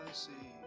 I see.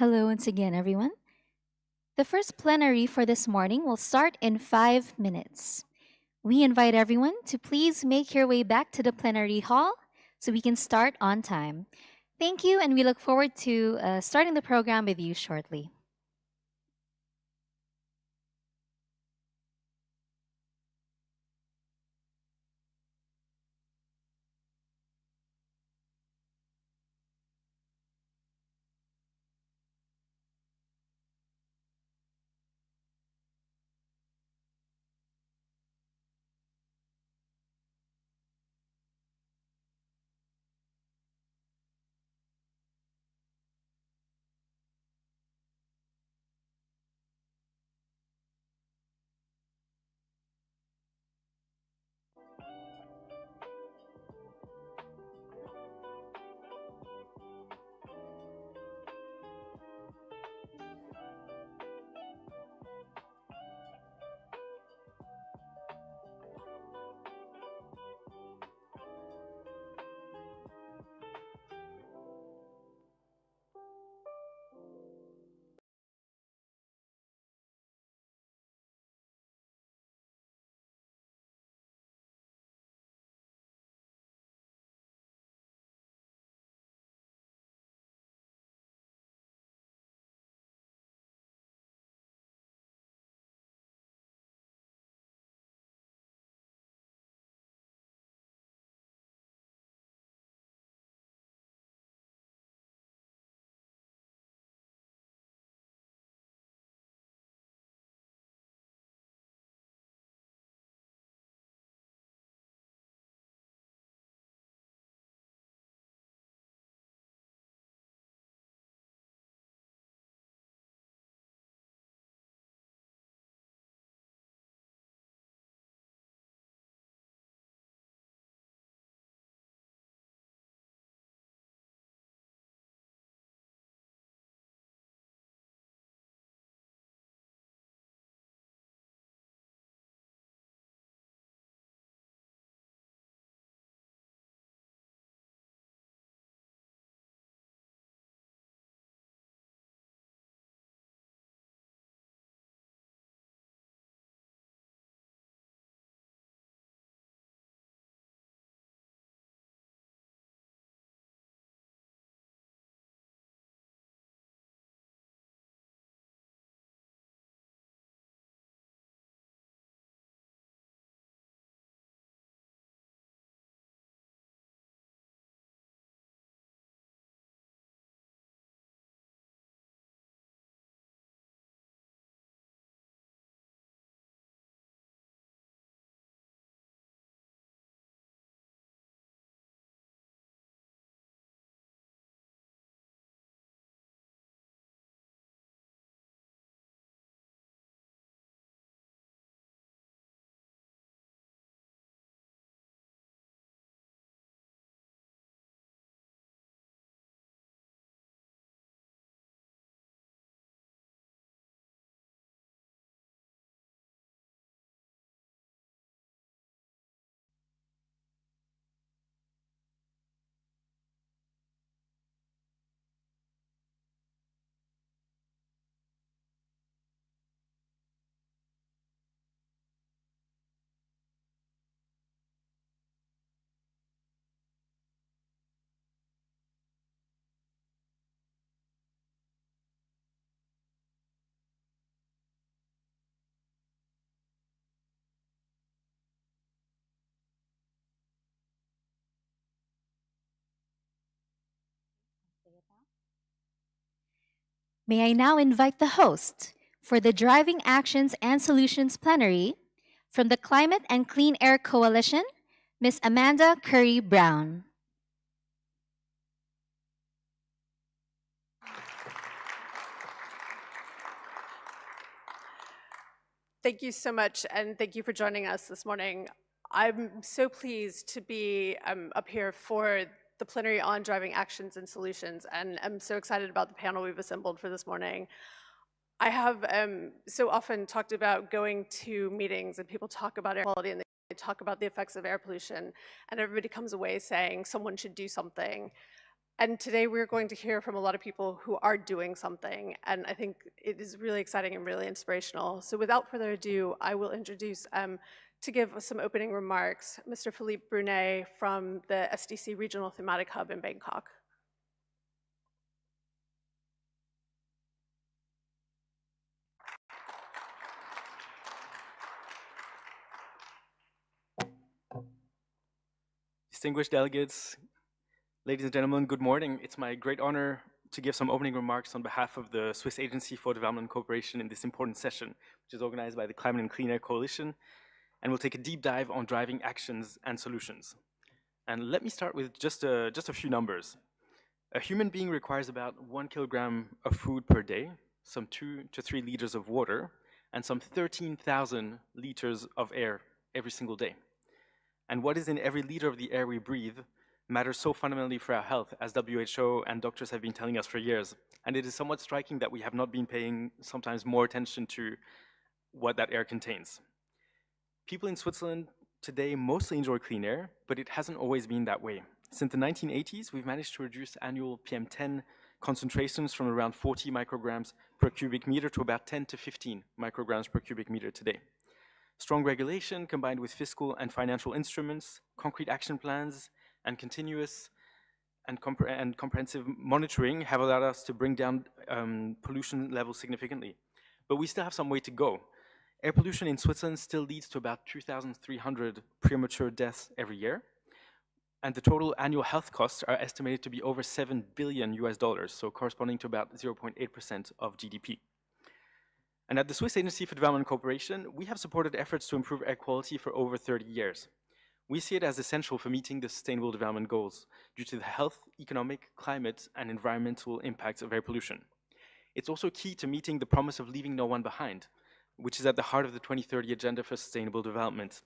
Hello once again, everyone. The first plenary for this morning will start in 5 minutes. We invite everyone to please make your way back to the plenary hall so we can start on time. Thank you, and we look forward to starting the program with you shortly. May I now invite the host for the Driving Actions and Solutions Plenary from the Climate and Clean Air Coalition, Ms. Amanda Curry Brown. Thank you so much, and thank you for joining us this morning. I'm so pleased to be up here for the plenary on driving actions and solutions, and I'm so excited about the panel we've assembled for this morning. I have so often talked about going to meetings and people talk about air quality and they talk about the effects of air pollution, and everybody comes away saying someone should do something. And today we're going to hear from a lot of people who are doing something, and I think it is really exciting and really inspirational. So without further ado, I will introduce, to give some opening remarks, Mr. Philippe Brunet from the SDC Regional Thematic Hub in Bangkok. Distinguished delegates, ladies and gentlemen, good morning. It's my great honor to give some opening remarks on behalf of the Swiss Agency for Development and Cooperation in this important session, which is organized by the Climate and Clean Air Coalition, and we'll take a deep dive on driving actions and solutions. And let me start with just a few numbers. A human being requires about 1 kilogram of food per day, some 2 to 3 liters of water, and some 13,000 liters of air every single day. And what is in every liter of the air we breathe matters so fundamentally for our health, as WHO and doctors have been telling us for years. And it is somewhat striking that we have not been paying sometimes more attention to what that air contains. People in Switzerland today mostly enjoy clean air, but it hasn't always been that way. Since the 1980s, we've managed to reduce annual PM10 concentrations from around 40 micrograms per cubic meter to about 10 to 15 micrograms per cubic meter today. Strong regulation combined with fiscal and financial instruments, concrete action plans, and continuous and comprehensive monitoring have allowed us to bring down pollution levels significantly. But we still have some way to go. Air pollution in Switzerland still leads to about 2,300 premature deaths every year. And the total annual health costs are estimated to be over $7 billion, so corresponding to about 0.8% of GDP. And at the Swiss Agency for Development and Cooperation, we have supported efforts to improve air quality for over 30 years. We see it as essential for meeting the Sustainable Development Goals due to the health, economic, climate, and environmental impacts of air pollution. It's also key to meeting the promise of leaving no one behind, which is at the heart of the 2030 Agenda for Sustainable Development.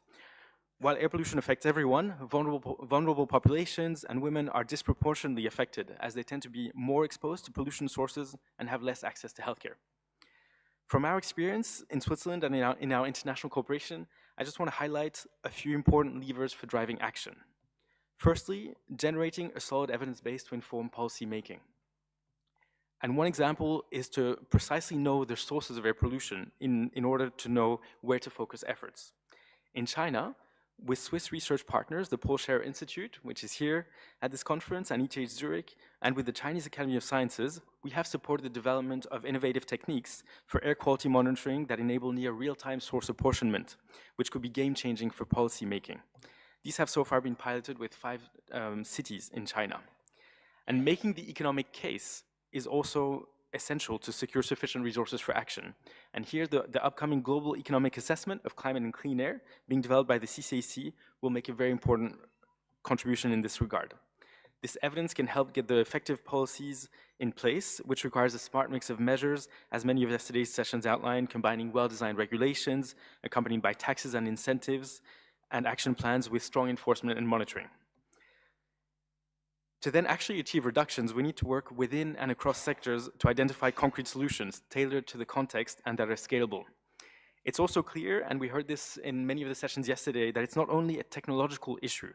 While air pollution affects everyone, vulnerable populations and women are disproportionately affected as they tend to be more exposed to pollution sources and have less access to healthcare. From our experience in Switzerland and in our international cooperation, I just want to highlight a few important levers for driving action. Firstly, generating a solid evidence base to inform policy making. And one example is to precisely know the sources of air pollution in order to know where to focus efforts. In China, with Swiss research partners, the Paul Scherrer Institute, which is here at this conference, and ETH Zurich, and with the Chinese Academy of Sciences, we have supported the development of innovative techniques for air quality monitoring that enable near real-time source apportionment, which could be game-changing for policy making. These have so far been piloted with 5 cities in China. And making the economic case is also essential to secure sufficient resources for action. And here, the upcoming Global Economic Assessment of Climate and Clean Air, being developed by the CCAC, will make a very important contribution in this regard. This evidence can help get the effective policies in place, which requires a smart mix of measures, as many of yesterday's sessions outlined, combining well-designed regulations, accompanied by taxes and incentives, and action plans with strong enforcement and monitoring. To then actually achieve reductions, we need to work within and across sectors to identify concrete solutions tailored to the context and that are scalable. It's also clear, and we heard this in many of the sessions yesterday, that it's not only a technological issue.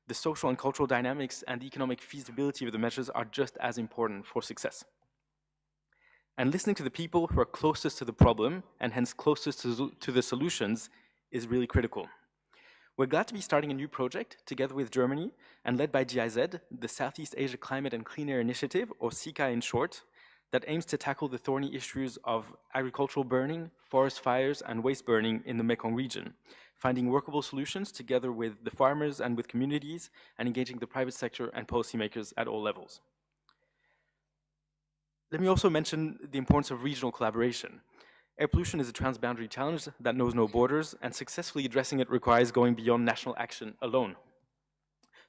The social and cultural dynamics and the economic feasibility of the measures are just as important for success. And listening to the people who are closest to the problem, and hence closest to the solutions, is really critical. We're glad to be starting a new project together with Germany and led by GIZ, the Southeast Asia Climate and Clean Air Initiative, or CCAC in short, that aims to tackle the thorny issues of agricultural burning, forest fires, and waste burning in the Mekong region, finding workable solutions together with the farmers and with communities, and engaging the private sector and policymakers at all levels. Let me also mention the importance of regional collaboration. Air pollution is a transboundary challenge that knows no borders, and successfully addressing it requires going beyond national action alone.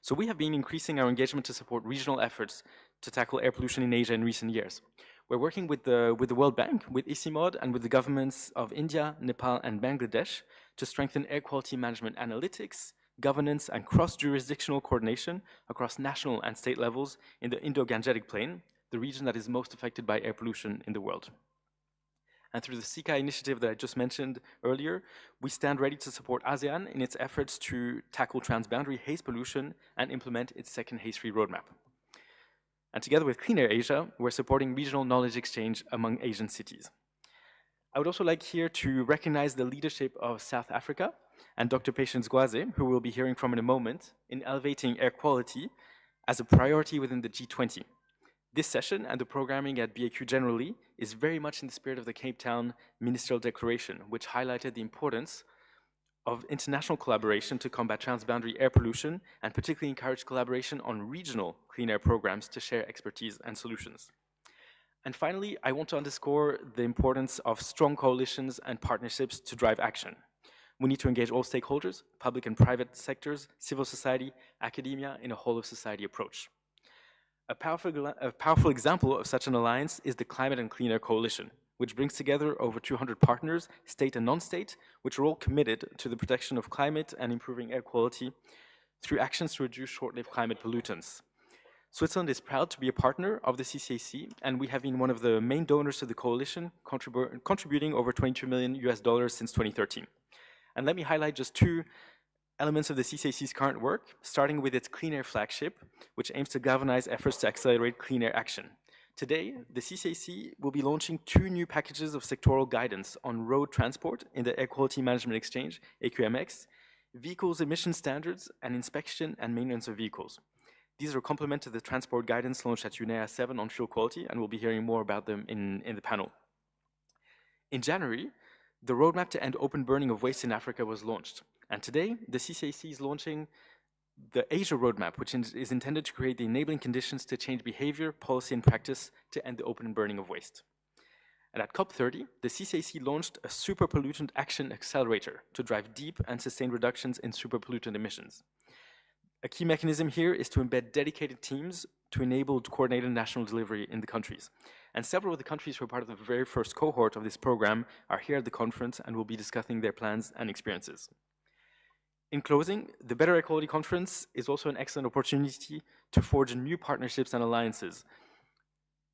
So we have been increasing our engagement to support regional efforts to tackle air pollution in Asia in recent years. We're working with the World Bank, with ICIMOD, and with the governments of India, Nepal, and Bangladesh to strengthen air quality management analytics, governance, and cross-jurisdictional coordination across national and state levels in the Indo-Gangetic Plain, the region that is most affected by air pollution in the world. And through the CCAC initiative that I just mentioned earlier, we stand ready to support ASEAN in its efforts to tackle transboundary haze pollution and implement its second haze-free roadmap. And together with Clean Air Asia, we're supporting regional knowledge exchange among Asian cities. I would also like here to recognize the leadership of South Africa and Dr. Patience Gwaze, who we'll be hearing from in a moment, in elevating air quality as a priority within the G20. This session and the programming at BAQ generally is very much in the spirit of the Cape Town Ministerial Declaration, which highlighted the importance of international collaboration to combat transboundary air pollution and particularly encourage collaboration on regional clean air programs to share expertise and solutions. And finally, I want to underscore the importance of strong coalitions and partnerships to drive action. We need to engage all stakeholders, public and private sectors, civil society, academia, in a whole of society approach. A powerful example of such an alliance is the Climate and Clean Air Coalition, which brings together over 200 partners, state and non-state, which are all committed to the protection of climate and improving air quality through actions to reduce short-lived climate pollutants. Switzerland is proud to be a partner of the CCAC, and we have been one of the main donors to the coalition, contributing over $22 million since 2013. And let me highlight just two elements of the CCAC's current work, starting with its Clean Air flagship, which aims to galvanize efforts to accelerate clean air action. Today, the CCAC will be launching 2 new packages of sectoral guidance on road transport in the Air Quality Management Exchange, AQMX, vehicles emission standards, and inspection and maintenance of vehicles. These are a complement to the transport guidance launched at UNEA 7 on fuel quality, and we'll be hearing more about them in the panel. In January, the roadmap to end open burning of waste in Africa was launched. And today, the CCAC is launching the Asia Roadmap, which is intended to create the enabling conditions to change behavior, policy, and practice to end the open burning of waste. And at COP30, the CCAC launched a super pollutant action accelerator to drive deep and sustained reductions in super pollutant emissions. A key mechanism here is to embed dedicated teams to enable coordinated national delivery in the countries. And several of the countries who are part of the very first cohort of this program are here at the conference and will be discussing their plans and experiences. In closing, the Better Air Quality Conference is also an excellent opportunity to forge new partnerships and alliances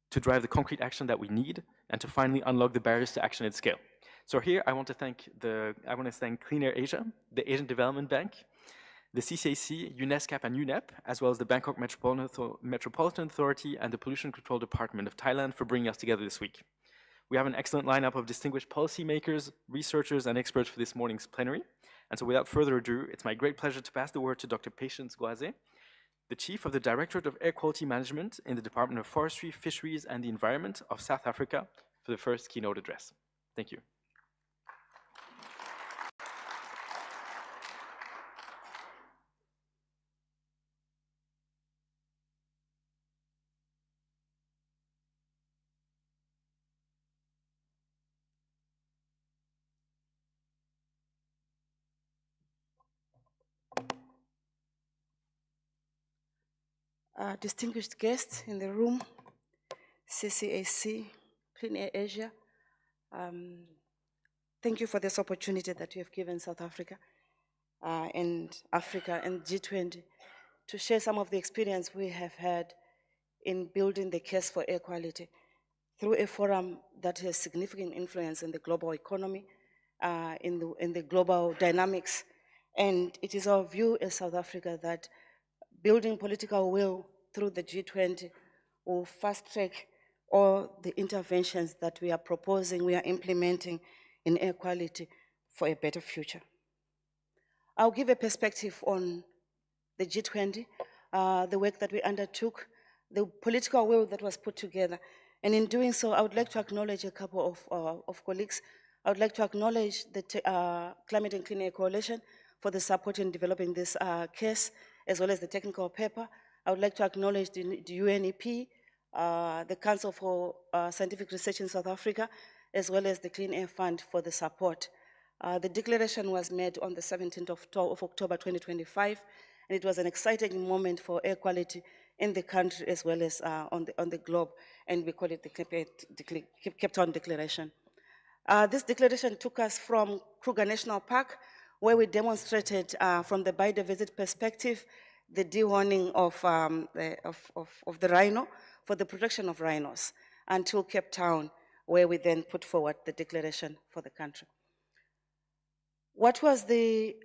to drive the concrete action that we need and to finally unlock the barriers to action at scale. So here I want to thank Clean Air Asia, the Asian Development Bank, the CCAC, UNESCAP and UNEP, as well as the Bangkok Metropolitan Authority and the Pollution Control Department of Thailand for bringing us together this week. We have an excellent lineup of distinguished policymakers, researchers, and experts for this morning's plenary. And so without further ado, it's my great pleasure to pass the word to Dr. Patience Gwaze, the Chief of the Directorate of Air Quality Management in the Department of Forestry, Fisheries, and the Environment of South Africa for the first keynote address. Thank you. Distinguished guests in the room, CCAC, Clean Air Asia, thank you for this opportunity that you have given South Africa and Africa and G20 to share some of the experience we have had in building the case for air quality through a forum that has significant influence in the global economy, in the global dynamics. And it is our view as South Africa that building political will through the G20 will fast track all the interventions that we are proposing, we are implementing in air quality for a better future. I'll give a perspective on the G20, the work that we undertook, the political will that was put together. And in doing so, I would like to acknowledge a couple of colleagues. I would like to acknowledge the Climate and Clean Air Coalition for the support in developing this case, as well as the technical paper. I would like to acknowledge the UNEP, the Council for Scientific Research in South Africa, as well as the Clean Air Fund for the support. The declaration was made on the 17th of October 2025, and it was an exciting moment for air quality in the country as well as on the globe, and we call it the Cape Town Declaration. This declaration took us from Kruger National Park, where we demonstrated from the biodiversity perspective the de-horning of the rhino for the protection of rhinos, until Cape Town, where we then put forward the declaration for the country. What was the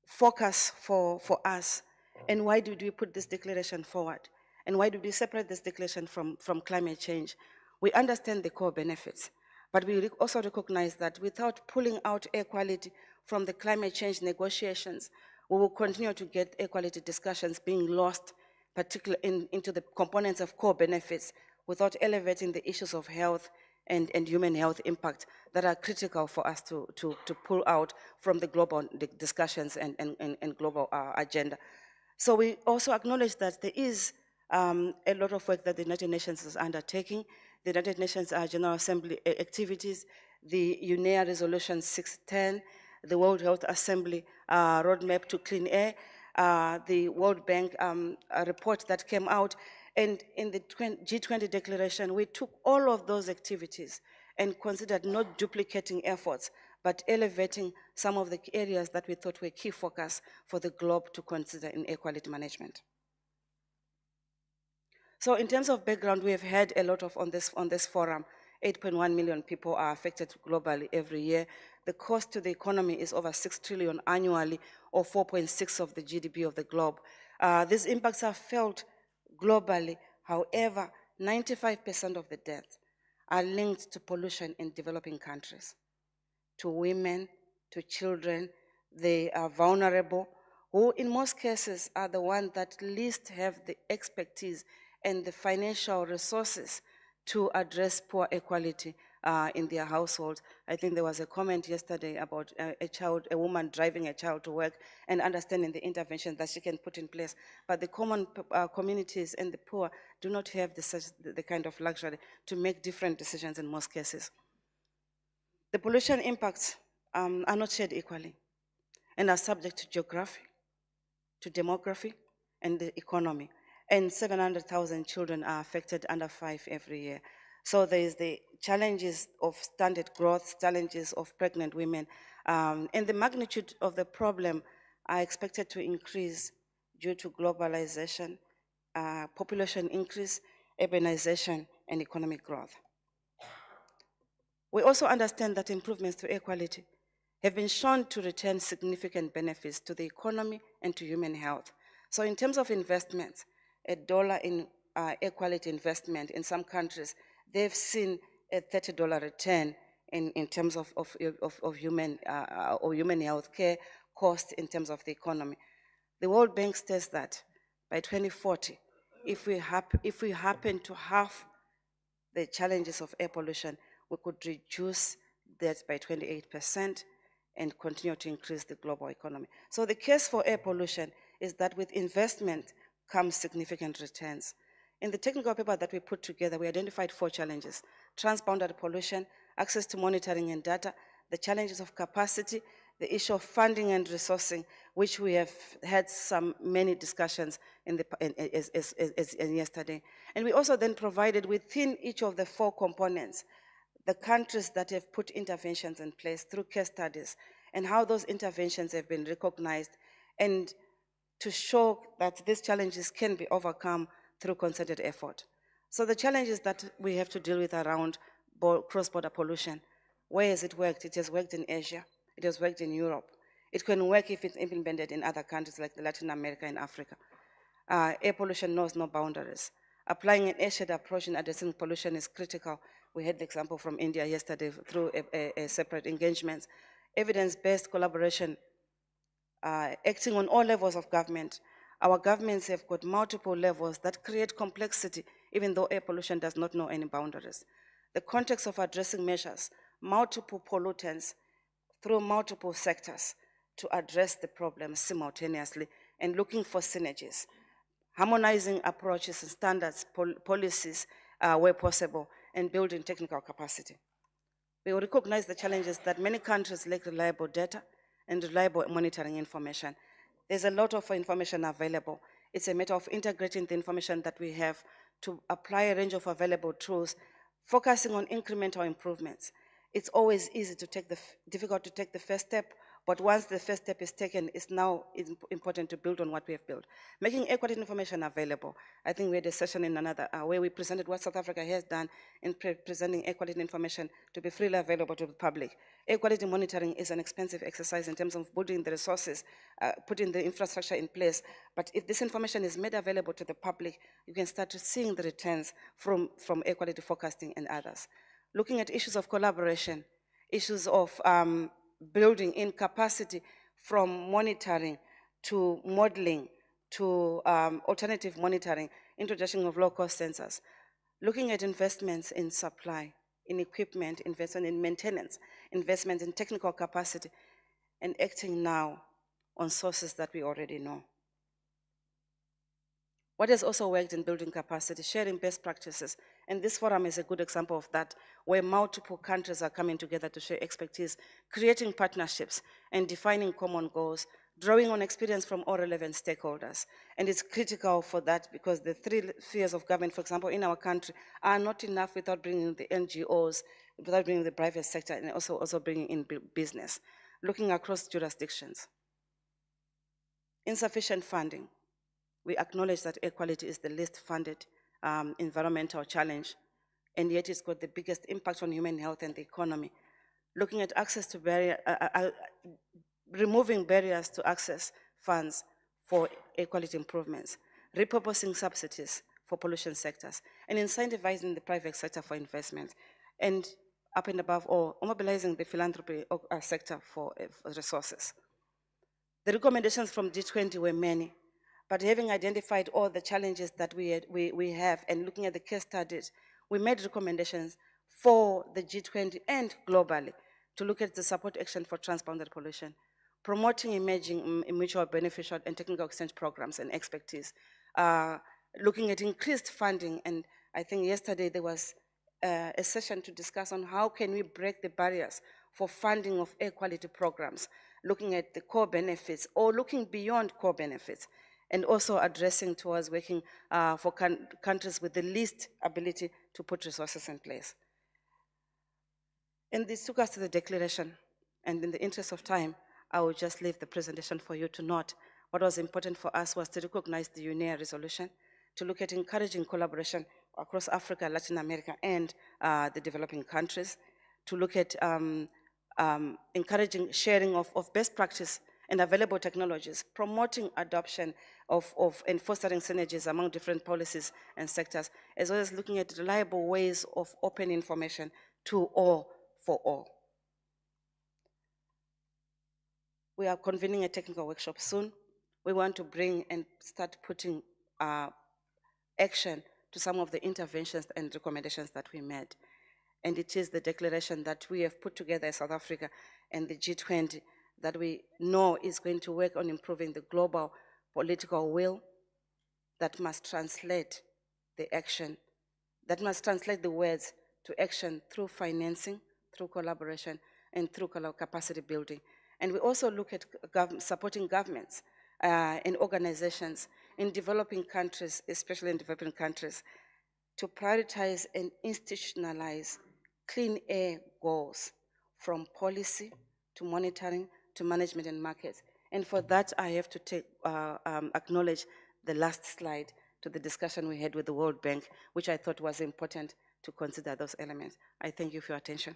focus for us, and why did we put this declaration forward? And why did we separate this declaration from climate change? We understand the core benefits, but we also recognize that without pulling out air quality from the climate change negotiations, we will continue to get air quality discussions being lost, particularly into the components of core benefits, without elevating the issues of health and human health impact that are critical for us to pull out from the global discussions and global agenda. So we also acknowledge that there is a lot of work that the United Nations is undertaking. The United Nations General Assembly activities, the UNEP Resolution 610, the World Health Assembly Roadmap to Clean Air, the World Bank report that came out, and in the G20 declaration, we took all of those activities and considered not duplicating efforts, but elevating some of the areas that we thought were key focus for the globe to consider in air quality management. So in terms of background, we have heard a lot of on this forum. 8.1 million people are affected globally every year. The cost to the economy is over 6 trillion annually, or 4.6% of the GDP of the globe. These impacts are felt globally. However, 95% of the deaths are linked to pollution in developing countries, to women, to children. They are vulnerable, who in most cases are the ones that least have the expertise and the financial resources to address poor air quality in their households. I think there was a comment yesterday about a woman driving a child to work and understanding the intervention that she can put in place. But the common communities and the poor do not have the kind of luxury to make different decisions in most cases. The pollution impacts are not shared equally and are subject to geography, to demography, and the economy. And 700,000 children are affected under 5 every year. So there is the challenges of standard growth, challenges of pregnant women, and the magnitude of the problem are expected to increase due to globalization, population increase, urbanization, and economic growth. We also understand that improvements to air quality have been shown to return significant benefits to the economy and to human health. So in terms of investments, $1 in air quality investment in some countries, they've seen a $30 return in terms of human health care cost in terms of the economy. The World Bank says that by 2040, if we happen to halve the challenges of air pollution, we could reduce that by 28% and continue to increase the global economy. So the case for air pollution is that with investment comes significant returns. In the technical paper that we put together, we identified 4 challenges: transboundary pollution, access to monitoring and data, the challenges of capacity, the issue of funding and resourcing, which we have had many discussions yesterday. And we also then provided within each of the 4 components the countries that have put interventions in place through case studies and how those interventions have been recognized, and to show that these challenges can be overcome through concerted effort. So the challenges that we have to deal with around cross-border pollution, where has it worked? It has worked in Asia, it has worked in Europe. It can work if it's implemented in other countries like Latin America and Africa. Air pollution knows no boundaries. Applying an air-shared approach in addressing pollution is critical. We had the example from India yesterday through a separate engagement. Evidence-based collaboration, acting on all levels of government. Our governments have got multiple levels that create complexity, even though air pollution does not know any boundaries. The context of addressing measures, multiple pollutants through multiple sectors to address the problem simultaneously and looking for synergies. harmonizing approaches and standards, policies where possible, and building technical capacity. We will recognize the challenges that many countries lack reliable data and reliable monitoring information. There's a lot of information available. It's a matter of integrating the information that we have to apply a range of available tools, focusing on incremental improvements. It's always easy to take difficult to take the first step, but once the first step is taken, it's now important to build on what we have built. Making air quality information available. I think we had a session in another where we presented what South Africa has done in presenting air quality information to be freely available to the public. Air quality monitoring is an expensive exercise in terms of building the resources, putting the infrastructure in place. But if this information is made available to the public, you can start seeing the returns from air quality forecasting and others. Looking at issues of collaboration, issues of building in capacity from monitoring to modeling to alternative monitoring, introduction of low-cost sensors, looking at investments in supply, in equipment, investment in maintenance, investment in technical capacity, and acting now on sources that we already know. What has also worked in building capacity, sharing best practices, and this forum is a good example of that, where multiple countries are coming together to share expertise, creating partnerships, and defining common goals, drawing on experience from all relevant stakeholders. And it's critical for that because the three spheres of government, for example, in our country, are not enough without bringing the NGOs, without bringing the private sector, and also bringing in business, looking across jurisdictions. Insufficient funding. We acknowledge that air quality is the least funded environmental challenge, and yet it's got the biggest impact on human health and the economy. Looking at access to removing barriers to access funds for air quality improvements, repurposing subsidies for pollution sectors, and incentivizing the private sector for investment, and up and above all, mobilizing the philanthropy sector for resources. The recommendations from G20 were many, but having identified all the challenges that we have and looking at the case studies, we made recommendations for the G20 and globally to look at the support action for transboundary pollution, promoting emerging mutual beneficial and technical exchange programs and expertise, looking at increased funding. And I think yesterday there was a session to discuss on how can we break the barriers for funding of air quality programs, looking at the core benefits or looking beyond core benefits, and also addressing towards working for countries with the least ability to put resources in place. And this took us to the declaration, and in the interest of time, I will just leave the presentation for you to note. What was important for us was to recognize the UNEP resolution, to look at encouraging collaboration across Africa, Latin America, and the developing countries, to look at encouraging sharing of best practice and available technologies, promoting adoption of and fostering synergies among different policies and sectors, as well as looking at reliable ways of open information to all for all. We are convening a technical workshop soon. We want to bring and start putting action to some of the interventions and recommendations that we made. And it is the declaration that we have put together as South Africa and the G20 that we know is going to work on improving the global political will that must translate the action, that must translate the words to action through financing, through collaboration, and through capacity building. And we also look at supporting governments and organizations in developing countries, especially in developing countries, to prioritize and institutionalize clean air goals from policy to monitoring to management and markets. And for that, I have to acknowledge the last slide to the discussion we had with the World Bank, which I thought was important to consider those elements. I thank you for your attention.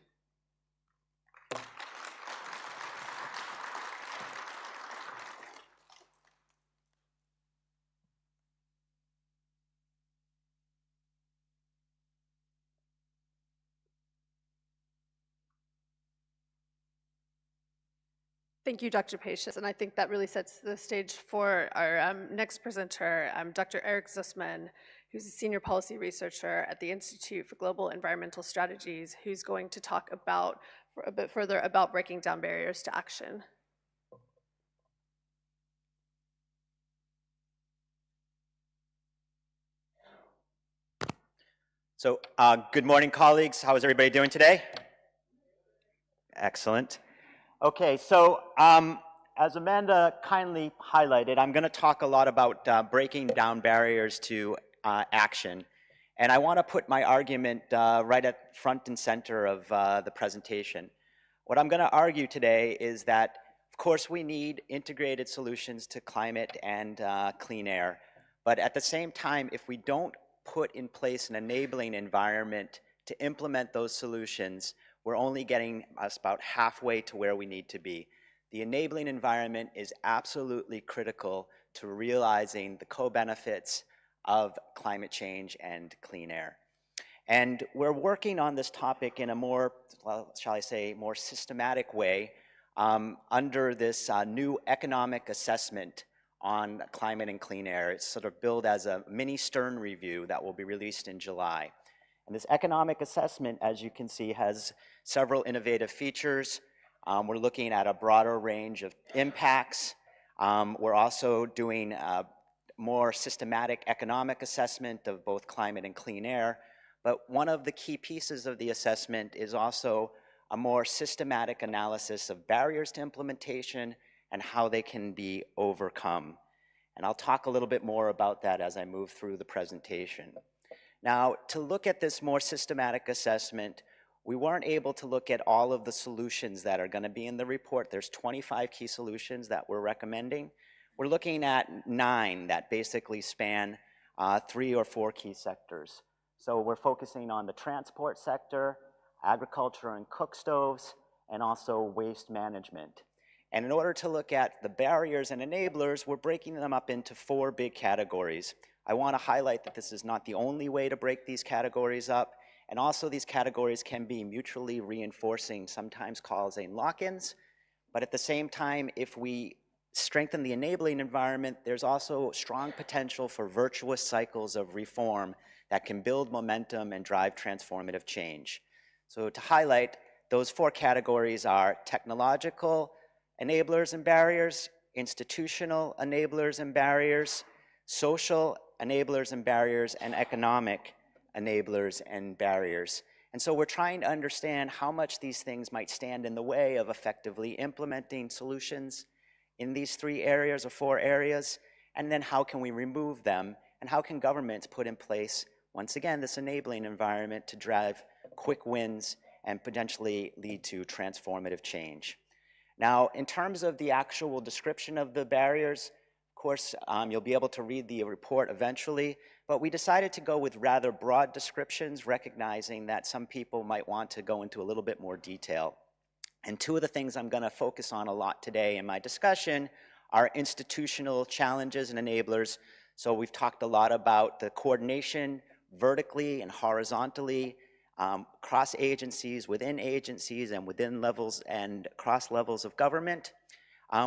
Thank you, Dr. Patience, and I think that really sets the stage for our next presenter, Dr. Eric Zussman, who's a senior policy researcher at the Institute for Global Environmental Strategies, who's going to talk about a bit further about breaking down barriers to action. Good morning, colleagues. How is everybody doing today? Excellent. Okay, as Amanda kindly highlighted, I'm going to talk a lot about breaking down barriers to action. And I want to put my argument right at front and center of the presentation. What I'm going to argue today is that, of course, we need integrated solutions to climate and clean air. But at the same time, if we don't put in place an enabling environment to implement those solutions, we're only getting us about halfway to where we need to be. The enabling environment is absolutely critical to realizing the co-benefits of climate change and clean air. And we're working on this topic in a more, well, shall I say, more systematic way under this new economic assessment on climate and clean air. It's sort of billed as a mini Stern review that will be released in July. And this economic assessment, as you can see, has several innovative features. We're looking at a broader range of impacts. We're also doing a more systematic economic assessment of both climate and clean air. But one of the key pieces of the assessment is also a more systematic analysis of barriers to implementation and how they can be overcome. And I'll talk a little bit more about that as I move through the presentation. Now, to look at this more systematic assessment, we weren't able to look at all of the solutions that are going to be in the report. There's 25 key solutions that we're recommending. We're looking at 9 that basically span 3 or 4 key sectors. So we're focusing on the transport sector, agriculture and cook stoves, and also waste management. And in order to look at the barriers and enablers, we're breaking them up into 4 big categories. I want to highlight that this is not the only way to break these categories up, and also these categories can be mutually reinforcing, sometimes causing lock-ins, but at the same time, if we strengthen the enabling environment, there's also strong potential for virtuous cycles of reform that can build momentum and drive transformative change. So to highlight, those 4 categories are technological enablers and barriers, institutional enablers and barriers, social enablers and barriers, and economic enablers and barriers. And so we're trying to understand how much these things might stand in the way of effectively implementing solutions in these 3 areas or 4 areas, and then how can we remove them, and how can governments put in place, once again, this enabling environment to drive quick wins and potentially lead to transformative change. Now, in terms of the actual description of the barriers, of course, you'll be able to read the report eventually, but we decided to go with rather broad descriptions, recognizing that some people might want to go into a little bit more detail. And 2 of the things I'm going to focus on a lot today in my discussion are institutional challenges and enablers. So we've talked a lot about the coordination vertically and horizontally, cross agencies, within agencies, and within levels and cross levels of government.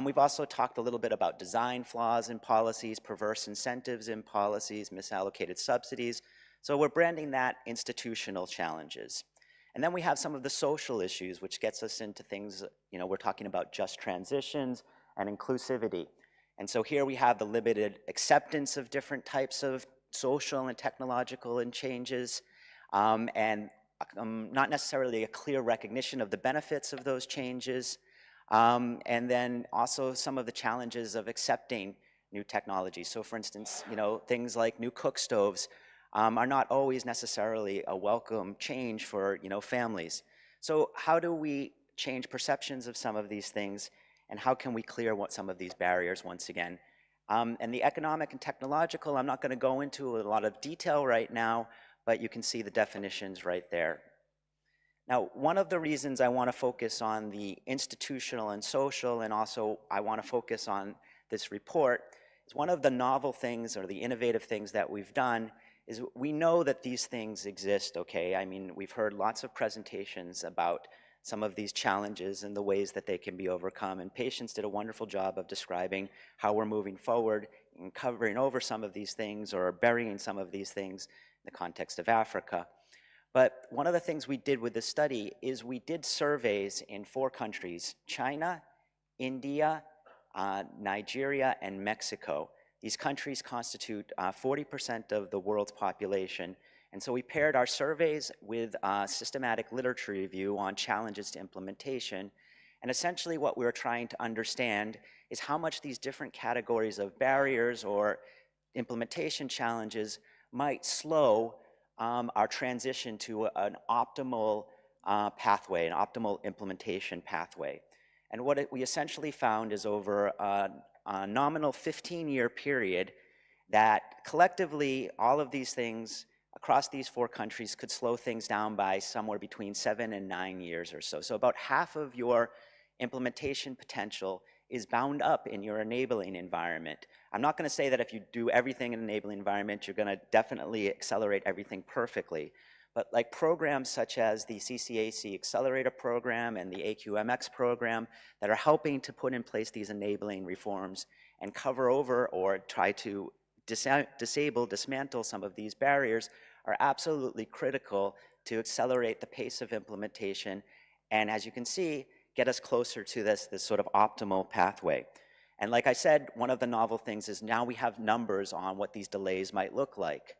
We've also talked a little bit about design flaws in policies, perverse incentives in policies, misallocated subsidies. So we're branding that institutional challenges. And then we have some of the social issues, which gets us into things, we're talking about just transitions and inclusivity. And so here we have the limited acceptance of different types of social and technological changes, and not necessarily a clear recognition of the benefits of those changes. And then also some of the challenges of accepting new technology. So for instance, things like new cook stoves are not always necessarily a welcome change for, families. So how do we change perceptions of some of these things, and how can we clear some of these barriers once again? And the economic and technological, I'm not going to go into a lot of detail right now, but you can see the definitions right there. Now, one of the reasons I want to focus on the institutional and social, and also I want to focus on this report, is one of the novel things or the innovative things that we've done is we know that these things exist, okay? I mean, we've heard lots of presentations about some of these challenges and the ways that they can be overcome, and Patience did a wonderful job of describing how we're moving forward and covering over some of these things or burying some of these things in the context of Africa. But one of the things we did with this study is we did surveys in 4 countries, China, India, Nigeria, and Mexico. These countries constitute 40% of the world's population, And so we paired our surveys with systematic literature review on challenges to implementation. And essentially what we were trying to understand is how much these different categories of barriers or implementation challenges might slow our transition to an optimal pathway, an optimal implementation pathway. And what we essentially found is over a nominal 15-year period that collectively all of these things across these 4 countries could slow things down by somewhere between 7 and 9 years or so. So about half of your implementation potential is bound up in your enabling environment. I'm not going to say that if you do everything in an enabling environment, you're going to definitely accelerate everything perfectly. But like programs such as the CCAC Accelerator Program and the AQMX program that are helping to put in place these enabling reforms and cover over or try to dismantle some of these barriers are absolutely critical to accelerate the pace of implementation and, as you can see, get us closer to this sort of optimal pathway. And like I said, one of the novel things is now we have numbers on what these delays might look like.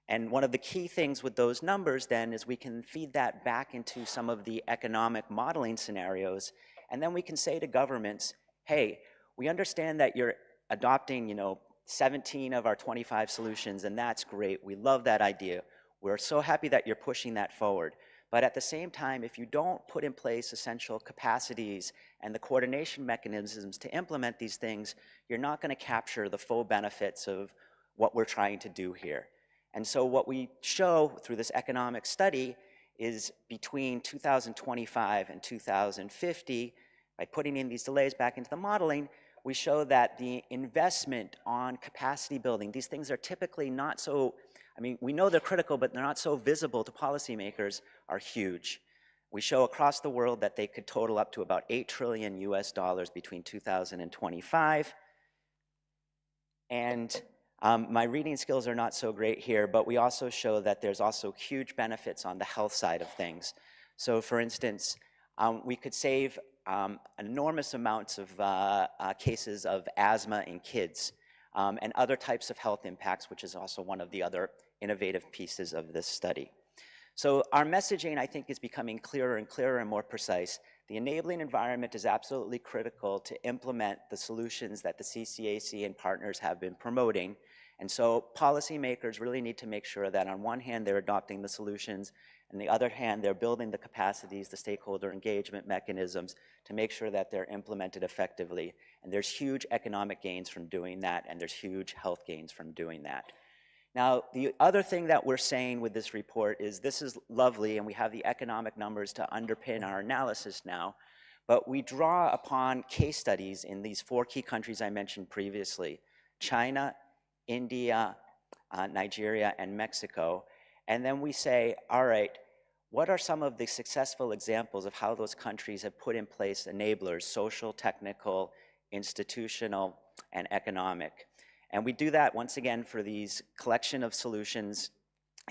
And one of the key things with those numbers then is we can feed that back into some of the economic modeling scenarios, and then we can say to governments, hey, we understand that you're adopting, 17 of our 25 solutions, and that's great. We love that idea. We're so happy that you're pushing that forward. But at the same time, if you don't put in place essential capacities and the coordination mechanisms to implement these things, you're not going to capture the full benefits of what we're trying to do here. And so what we show through this economic study is between 2025 and 2050, by putting in these delays back into the modeling, we show that the investment on capacity building, these things are typically not so, we know they're critical, but they're not so visible to policymakers, are huge. We show across the world that they could total up to about $8 trillion between 2025. And my reading skills are not so great here, but we also show that there's also huge benefits on the health side of things. So for instance, we could save enormous amounts of cases of asthma in kids and other types of health impacts, which is also one of the other innovative pieces of this study. So our messaging, I think, is becoming clearer and clearer and more precise. The enabling environment is absolutely critical to implement the solutions that the CCAC and partners have been promoting. And so policymakers really need to make sure that on one hand, they're adopting the solutions, and on the other hand, they're building the capacities, the stakeholder engagement mechanisms to make sure that they're implemented effectively. And there's huge economic gains from doing that, and there's huge health gains from doing that. Now, the other thing that we're saying with this report is this is lovely, and we have the economic numbers to underpin our analysis now, but we draw upon case studies in these 4 key countries I mentioned previously, China, India, Nigeria, and Mexico, and then we say, all right, what are some of the successful examples of how those countries have put in place enablers, social, technical, institutional, and economic? And we do that, once again, for these collection of solutions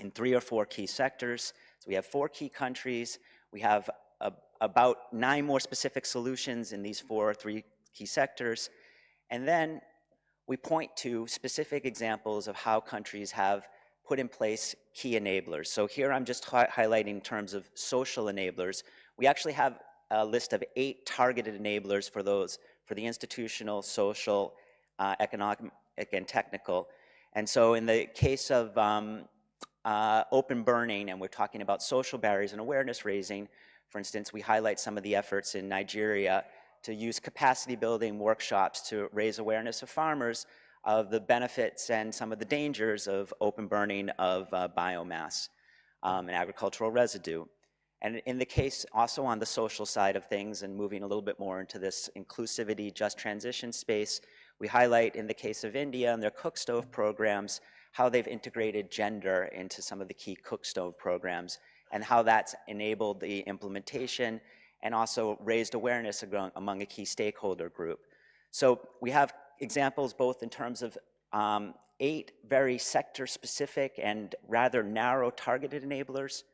in 3 or 4 key sectors. So we have 4 key countries. We have about 9 more specific solutions in these 3 key sectors. And then we point to specific examples of how countries have put in place key enablers. So here I'm just highlighting in terms of social enablers. We actually have a list of 8 targeted enablers for those, for the institutional, social, economic, and technical. And so in the case of open burning, and we're talking about social barriers and awareness raising, for instance, we highlight some of the efforts in Nigeria to use capacity building workshops to raise awareness of farmers of the benefits and some of the dangers of open burning of biomass and agricultural residue. And in the case also on the social side of things, and moving a little bit more into this inclusivity, just transition space, we highlight in the case of India and their cook stove programs, how they've integrated gender into some of the key cook stove programs and how that's enabled the implementation and also raised awareness among a key stakeholder group. So we have examples both in terms of 8 very sector-specific and rather narrow targeted enablers.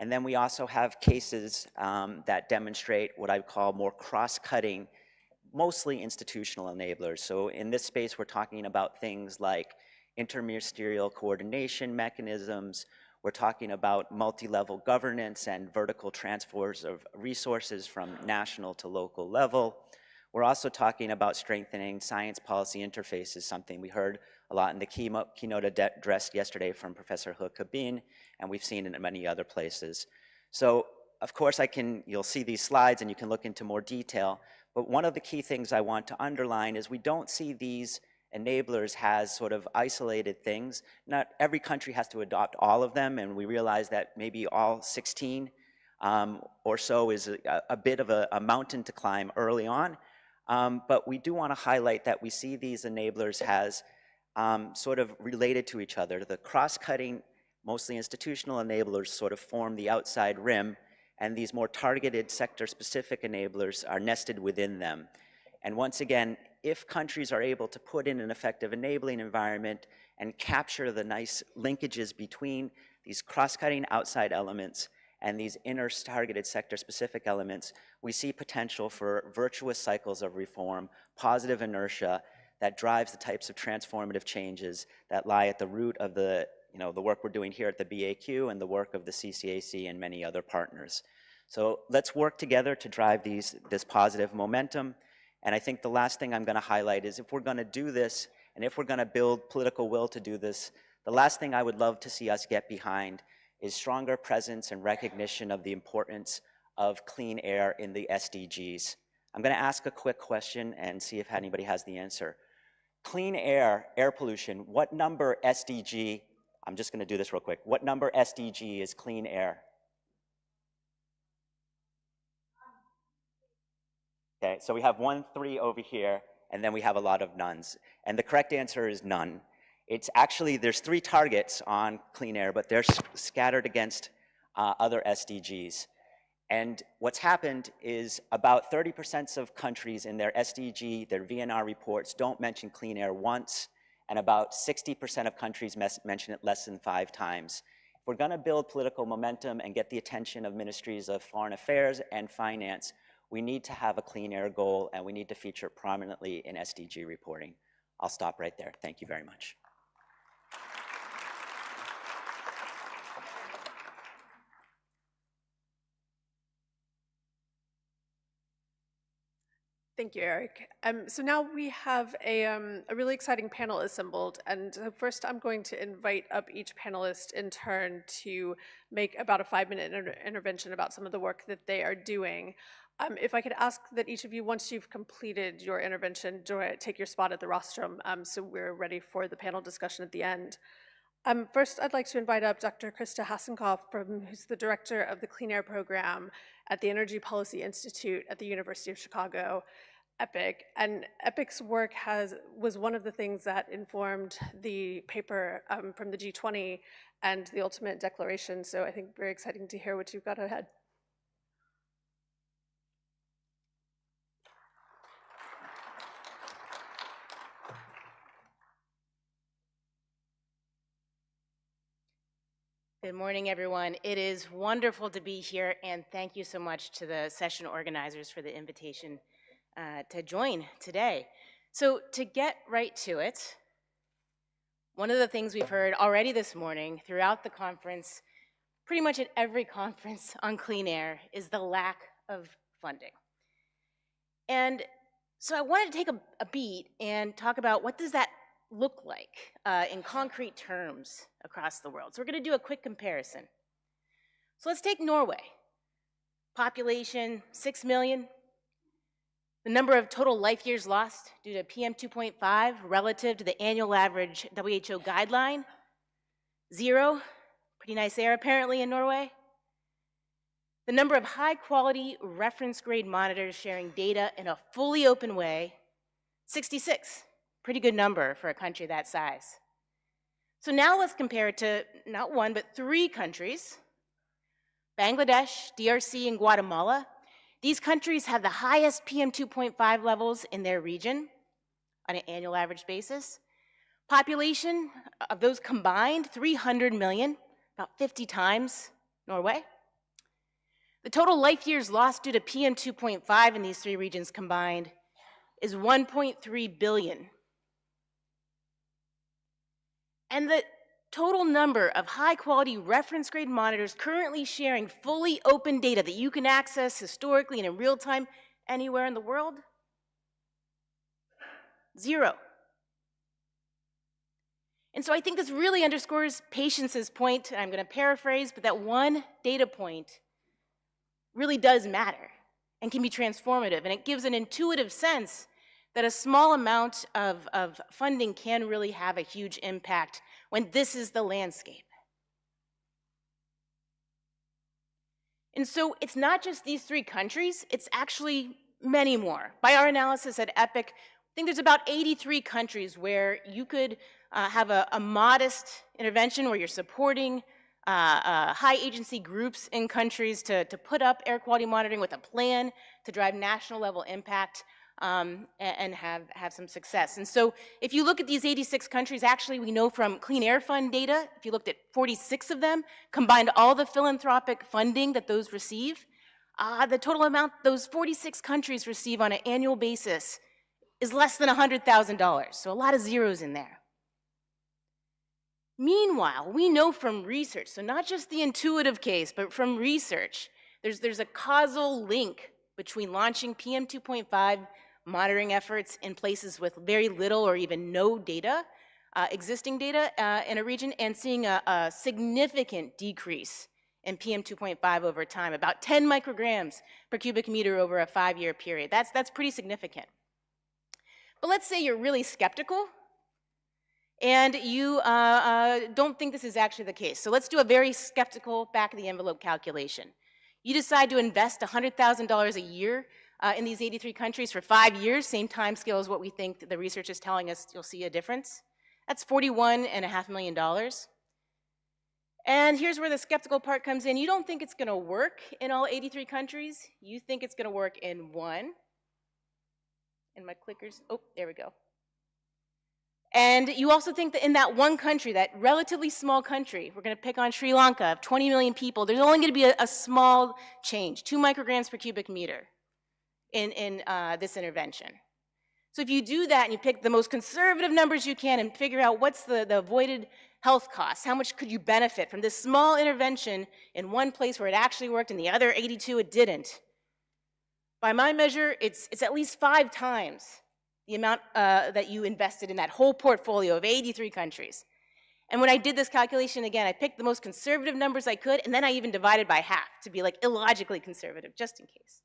And then we also have cases that demonstrate what I call more cross-cutting, mostly institutional enablers. So in this space, we're talking about things like interministerial coordination mechanisms. We're talking about multi-level governance and vertical transfers of resources from national to local level. We're also talking about strengthening science policy interfaces, something we heard a lot in the keynote address yesterday from Professor Hook-Kabin, and we've seen it in many other places. So, of course, you'll see these slides and you can look into more detail, but one of the key things I want to underline is we don't see these enablers as sort of isolated things. Not every country has to adopt all of them, and we realize that maybe all 16 or so is a bit of a mountain to climb early on. But we do want to highlight that we see these enablers as sort of related to each other. The cross-cutting, mostly institutional enablers sort of form the outside rim, and these more targeted sector-specific enablers are nested within them. And once again, if countries are able to put in an effective enabling environment and capture the nice linkages between these cross-cutting outside elements and these inner targeted sector-specific elements, we see potential for virtuous cycles of reform, positive inertia that drives the types of transformative changes that lie at the root of the work we're doing here at the BAQ and the work of the CCAC and many other partners. So let's work together to drive this positive momentum. And I think the last thing I'm going to highlight is if we're going to do this, and if we're going to build political will to do this, the last thing I would love to see us get behind is stronger presence and recognition of the importance of clean air in the SDGs. I'm going to ask a quick question and see if anybody has the answer. Clean air, air pollution, what number SDG, I'm just going to do this real quick, what number SDG is clean air? Okay, so we have 1, 3 over here, and then we have a lot of nones. And the correct answer is none. It's actually, there's 3 targets on clean air, but they're scattered against other SDGs. And what's happened is about 30% of countries in their SDG, their VNR reports, don't mention clean air once, and about 60% of countries mention it less than 5 times. If we're gonna build political momentum and get the attention of ministries of foreign affairs and finance, we need to have a clean air goal, and we need to feature prominently in SDG reporting. I'll stop right there. Thank you very much. Thank you, Eric. So now we have a really exciting panel assembled, and first I'm going to invite up each panelist in turn to make about a 5-minute intervention about some of the work that they are doing. If I could ask that each of you, once you've completed your intervention, take your spot at the rostrum so we're ready for the panel discussion at the end. First, I'd like to invite up Dr. Krista Hassenkopf, who's the director of the Clean Air Program at the Energy Policy Institute at the University of Chicago, EPIC. And EPIC's work was one of the things that informed the paper from the G20 and the ultimate declaration. So I think very exciting to hear what you've got ahead. Good morning, everyone. It is wonderful to be here, and thank you so much to the session organizers for the invitation to join today. So to get right to it, one of the things we've heard already this morning throughout the conference, pretty much at every conference on clean air, is the lack of funding. And so I wanted to take a beat and talk about what does that look like in concrete terms across the world. So we're going to do a quick comparison. So let's take Norway. Population 6 million. The number of total life years lost due to PM 2.5 relative to the annual average WHO guideline, 0. Pretty nice air apparently in Norway. The number of high quality reference grade monitors sharing data in a fully open way, 66. Pretty good number for a country that size. So now let's compare it to not 1, but 3 countries, Bangladesh, DRC, and Guatemala. These countries have the highest PM 2.5 levels in their region on an annual average basis. Population of those combined, 300 million, about 50 times Norway. The total life years lost due to PM 2.5 in these 3 regions combined is 1.3 billion. And the total number of high-quality reference grade monitors currently sharing fully open data that you can access historically and in real time anywhere in the world? 0. And so I think this really underscores Patience's point, and I'm going to paraphrase, but that one data point really does matter and can be transformative. And it gives an intuitive sense that a small amount of funding can really have a huge impact when this is the landscape. And so it's not just these 3 countries, it's actually many more. By our analysis at EPIC, I think there's about 83 countries where you could have a modest intervention where you're supporting high agency groups in countries to put up air quality monitoring with a plan to drive national level impact and have some success. And so if you look at these 86 countries, actually we know from Clean Air Fund data, if you looked at 46 of them, combined all the philanthropic funding that those receive, the total amount those 46 countries receive on an annual basis is less than $100,000, so a lot of zeros in there. Meanwhile, we know from research, so not just the intuitive case, but from research, there's a causal link between launching PM 2.5 monitoring efforts in places with very little or even no data, existing data in a region, and seeing a significant decrease in PM 2.5 over time, about 10 micrograms per cubic meter over a 5-year period. That's pretty significant. But let's say you're really skeptical and you don't think this is actually the case. So let's do a very skeptical back-of-the-envelope calculation. You decide to invest $100,000 a year in these 83 countries for 5 years, same time scale as what we think the research is telling us you'll see a difference. That's $41.5 million. And here's where the skeptical part comes in. You don't think it's going to work in all 83 countries. You think it's going to work in one. And my clickers, oh, there we go. And you also think that in that one country, that relatively small country, we're going to pick on Sri Lanka, of 20 million people, there's only going to be a small change, 2 micrograms per cubic meter in this intervention. So if you do that and you pick the most conservative numbers you can and figure out what's the avoided health costs, how much could you benefit from this small intervention in one place where it actually worked and the other 82 it didn't, by my measure, it's at least 5 times the amount that you invested in that whole portfolio of 83 countries. And when I did this calculation again, I picked the most conservative numbers I could, and then I even divided by half to be like illogically conservative, just in case.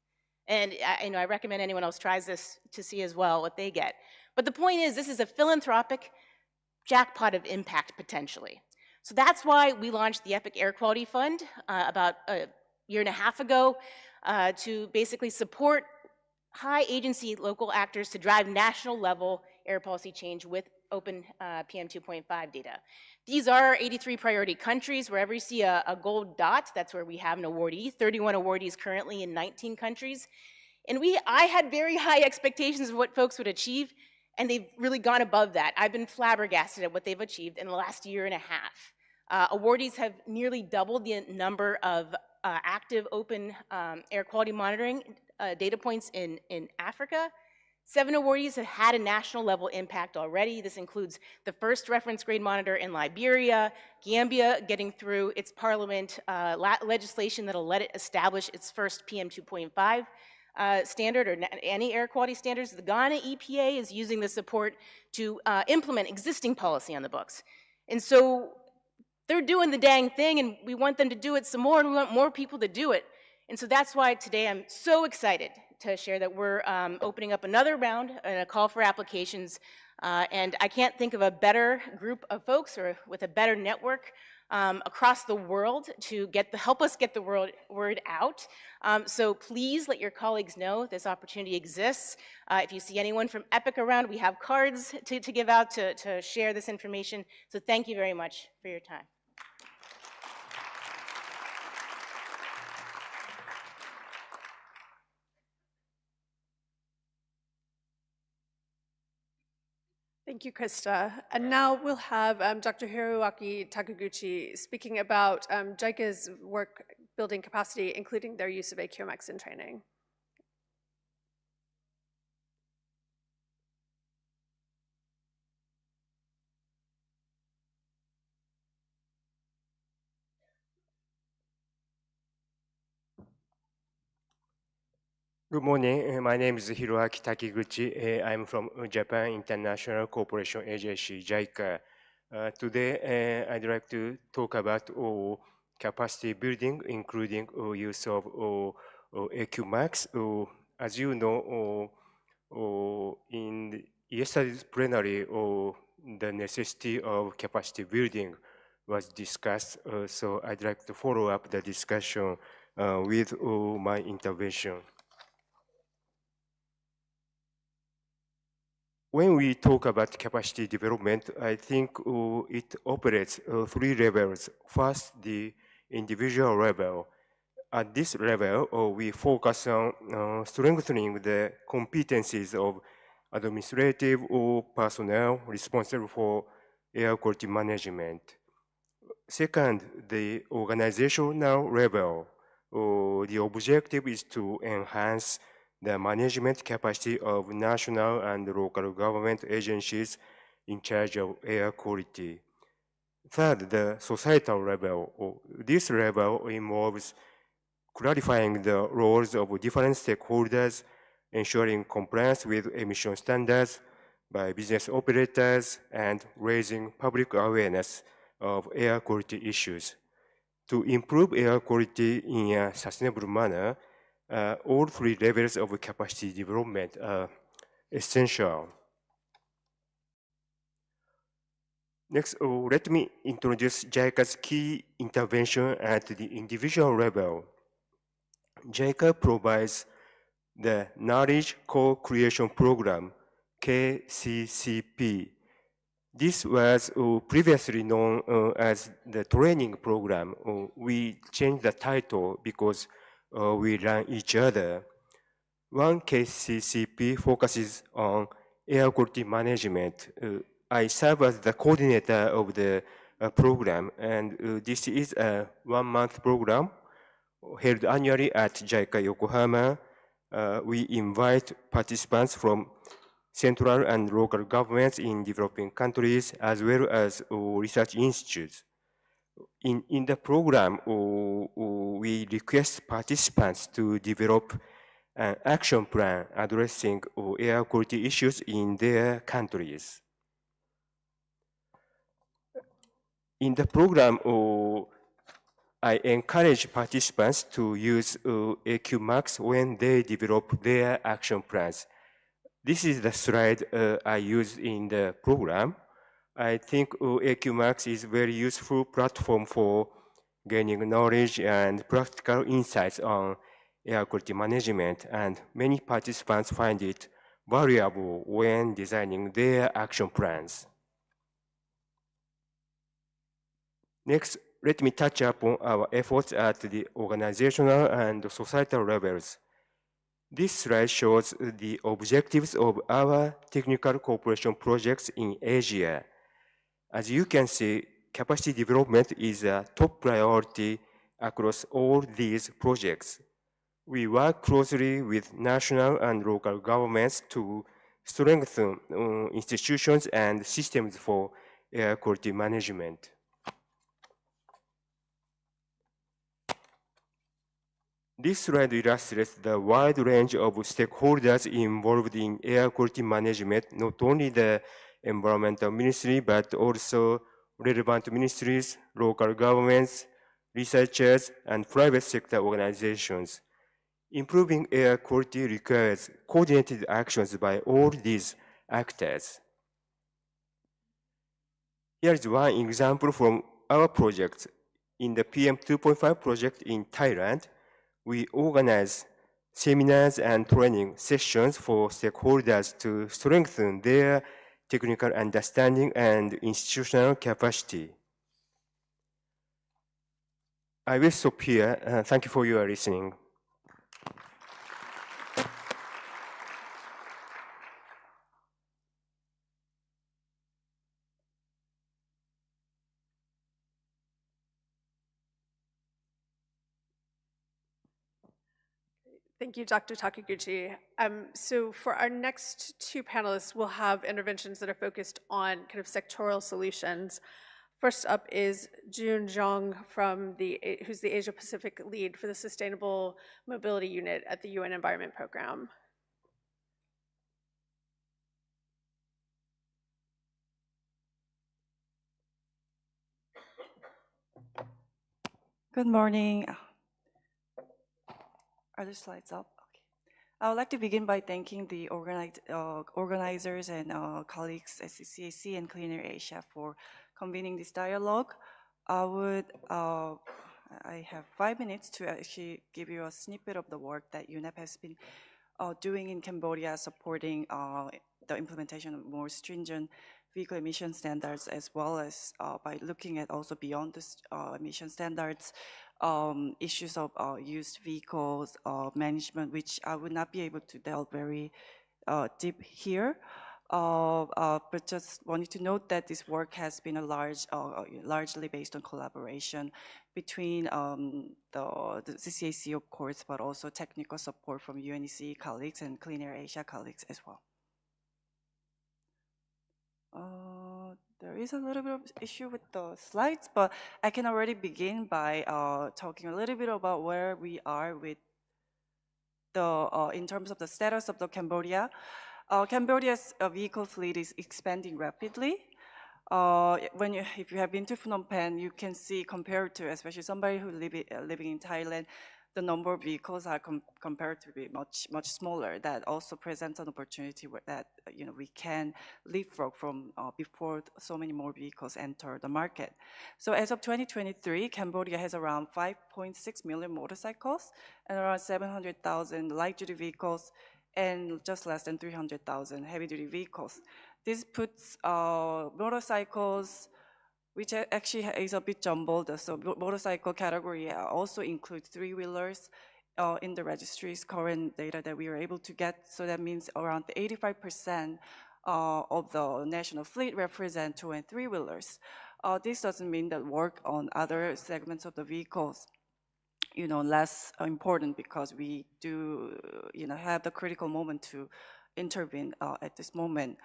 And I recommend anyone else tries this to see as well what they get. But the point is, this is a philanthropic jackpot of impact potentially. So that's why we launched the EPIC Air Quality Fund about a year and a half ago to basically support high agency local actors to drive national level air policy change with open PM 2.5 data. These are 83 priority countries. Wherever you see a gold dot, that's where we have an awardee, 31 awardees currently in 19 countries. And I had very high expectations of what folks would achieve, and they've really gone above that. I've been flabbergasted at what they've achieved in the last year and a half. Awardees have nearly doubled the number of active open air quality monitoring data points in Africa. 7 awardees have had a national level impact already. This includes the first reference grade monitor in Liberia, Gambia getting through its parliament legislation that'll let it establish its first PM 2.5 standard or any air quality standards. The Ghana EPA is using the support to implement existing policy on the books. And so they're doing the dang thing, and we want them to do it some more, and we want more people to do it. And so that's why today I'm so excited to share that we're opening up another round and a call for applications. And I can't think of a better group of folks or with a better network across the world to help us get the word out. So please let your colleagues know this opportunity exists. If you see anyone from EPIC around, we have cards to give out to share this information. So thank you very much for your time. Thank you, Krista. And now we'll have Dr. Hiroaki Takaguchi speaking about JICA's work building capacity, including their use of AQMX in training. Good morning. My name is Hiroaki Takiguchi. I'm from Japan International Cooperation Agency, JICA. Today, I'd like to talk about capacity building, including use of AQMAX. As you know, in yesterday's plenary, the necessity of capacity building was discussed. So I'd like to follow up the discussion with my intervention. When we talk about capacity development, I think it operates three levels. First, the individual level. At this level, we focus on strengthening the competencies of administrative or personnel responsible for air quality management. Second, the organizational level. The objective is to enhance the management capacity of national and local government agencies in charge of air quality. Third, the societal level. This level involves clarifying the roles of different stakeholders, ensuring compliance with emission standards by business operators, and raising public awareness of air quality issues. To improve air quality in a sustainable manner, all three levels of capacity development are essential. Next, let me introduce JICA's key intervention at the individual level. JICA provides the Knowledge Co-Creation Program, KCCP. This was previously known as the training program. We changed the title because we learn each other. One KCCP focuses on air quality management. I serve as the coordinator of the program, and this is a one-month program held annually at JICA Yokohama. We invite participants from central and local governments in developing countries, as well as research institutes. In the program, we request participants to develop an action plan addressing air quality issues in their countries. In the program, I encourage participants to use AQMAX when they develop their action plans. This is the slide I use in the program. I think AQMAX is a very useful platform for gaining knowledge and practical insights on air quality management, and many participants find it valuable when designing their action plans. Next, let me touch upon our efforts at the organizational and societal levels. This slide shows the objectives of our technical cooperation projects in Asia. As you can see, capacity development is a top priority across all these projects. We work closely with national and local governments to strengthen institutions and systems for air quality management. This slide illustrates the wide range of stakeholders involved in air quality management, not only the environmental ministry, but also relevant ministries, local governments, researchers, and private sector organizations. Improving air quality requires coordinated actions by all these actors. Here is one example from our project. In the PM 2.5 project in Thailand, we organize seminars and training sessions for stakeholders to strengthen their technical understanding and institutional capacity. I will stop here. Thank you for your listening. Thank you, Dr. Takiguchi. So for our next two panelists, we'll have interventions that are focused on kind of sectoral solutions. First up is Jun Zhang who's the Asia Pacific lead for the Sustainable Mobility Unit at the UN Environment Program. Good morning. Are the slides up? Okay. I would like to begin by thanking the organizers and colleagues at CCAC and Clean Air Asia for convening this dialogue. I have 5 minutes to actually give you a snippet of the work that UNEP has been doing in Cambodia, supporting the implementation of more stringent vehicle emission standards, as well as by looking at also beyond this emission standards, issues of used vehicles, management, which I would not be able to delve very deep here. But just wanted to note that this work has been largely based on collaboration between the CCAC, of course, but also technical support from UNEC colleagues and Clean Air Asia colleagues as well. There is a little bit of issue with the slides, but I can already begin by talking a little bit about where we are with in terms of the status of the Cambodia. Cambodia's vehicle fleet is expanding rapidly. If you have been to Phnom Penh, you can see compared to, especially somebody who living in Thailand, the number of vehicles are comparatively much smaller. That also presents an opportunity where that we can leapfrog from before so many more vehicles enter the market. So as of 2023, Cambodia has around 5.6 million motorcycles and around 700,000 light-duty vehicles and just less than 300,000 heavy-duty vehicles. This puts motorcycles, which actually is a bit jumbled. So motorcycle category also includes three-wheelers in the registry's current data that we were able to get. So that means around 85% of the national fleet represent two- and three-wheelers. This doesn't mean that work on other segments of the vehicles less important, because we do have the critical moment to intervene at this moment.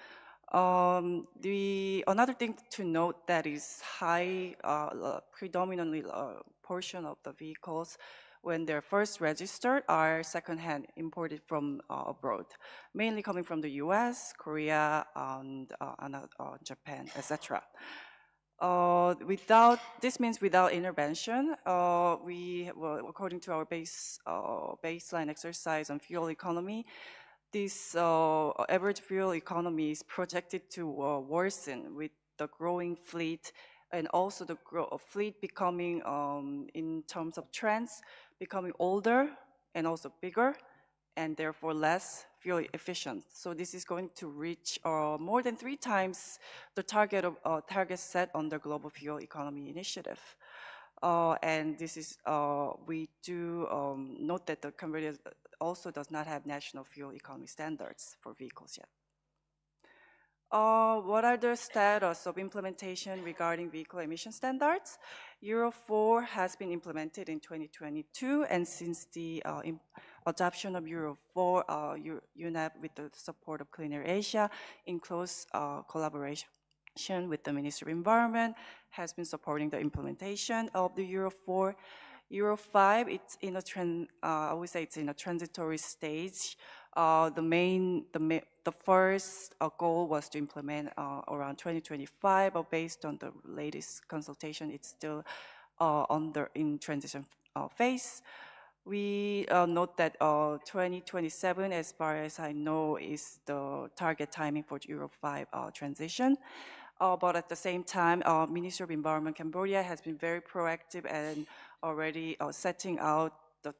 Another thing to note that is high, predominantly portion of the vehicles when they're first registered are secondhand imported from abroad, mainly coming from the US, Korea, and Japan, etc. This means without intervention, according to our baseline exercise on fuel economy, this average fuel economy is projected to worsen with the growing fleet, and also the fleet becoming, in terms of trends, becoming older and also bigger, and therefore less fuel efficient. So this is going to reach more than 3 times the target set on the Global Fuel Economy Initiative. And this is, we do note that the Cambodia also does not have national fuel economy standards for vehicles yet. What are the status of implementation regarding vehicle emission standards? Euro 4 has been implemented in 2022, and since the adoption of Euro 4, UNEP, with the support of Clean Air Asia, in close collaboration with the Ministry of Environment, has been supporting the implementation of the Euro 4. Euro 5, it's in I would say it's in a transitory stage. The first goal was to implement around 2025, but based on the latest consultation, it's still in transition phase. We note that 2027, as far as I know, is the target timing for Euro 5 transition. But at the same time, Ministry of Environment Cambodia has been very proactive and already setting out the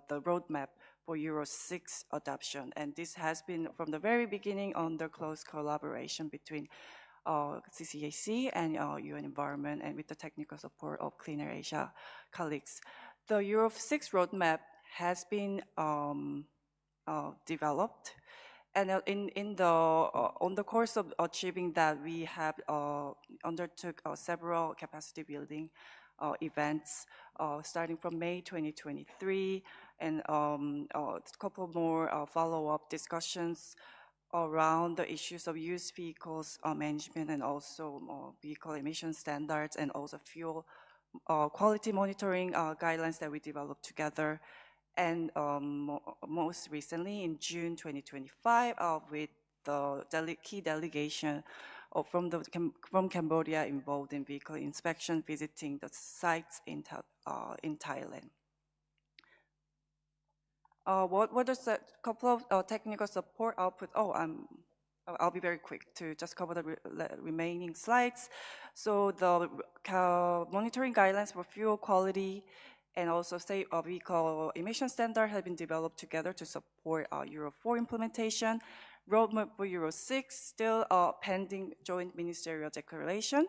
roadmap for Euro 6 adoption. And this has been from the very beginning under close collaboration between CCAC and UN Environment, and with the technical support of Clean Air Asia colleagues. The Euro 6 roadmap has been developed. And on the course of achieving that, we have undertook several capacity building events starting from May 2023, and a couple more follow-up discussions around the issues of used vehicles management and also vehicle emission standards and also fuel quality monitoring guidelines that we developed together. And most recently in June 2025 with the key delegation from Cambodia involved in vehicle inspection, visiting the sites in Thailand. What is a couple of technical support output? I'll be very quick to just cover the remaining slides. So the monitoring guidelines for fuel quality and also safe vehicle emission standard have been developed together to support Euro 4 implementation. Roadmap for Euro 6 still pending joint ministerial declaration.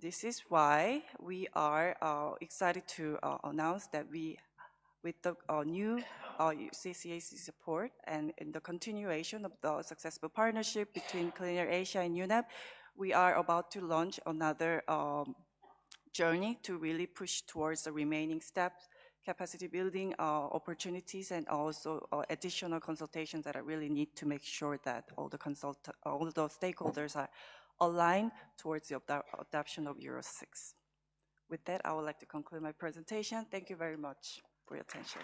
This is why we are excited to announce that with the new CCAC support and in the continuation of the successful partnership between Clean Air Asia and UNEP, we are about to launch another journey to really push towards the remaining steps, capacity building opportunities, and also additional consultations that I really need to make sure that all the stakeholders are aligned towards the adoption of Euro 6. With that, I would like to conclude my presentation. Thank you very much for your attention.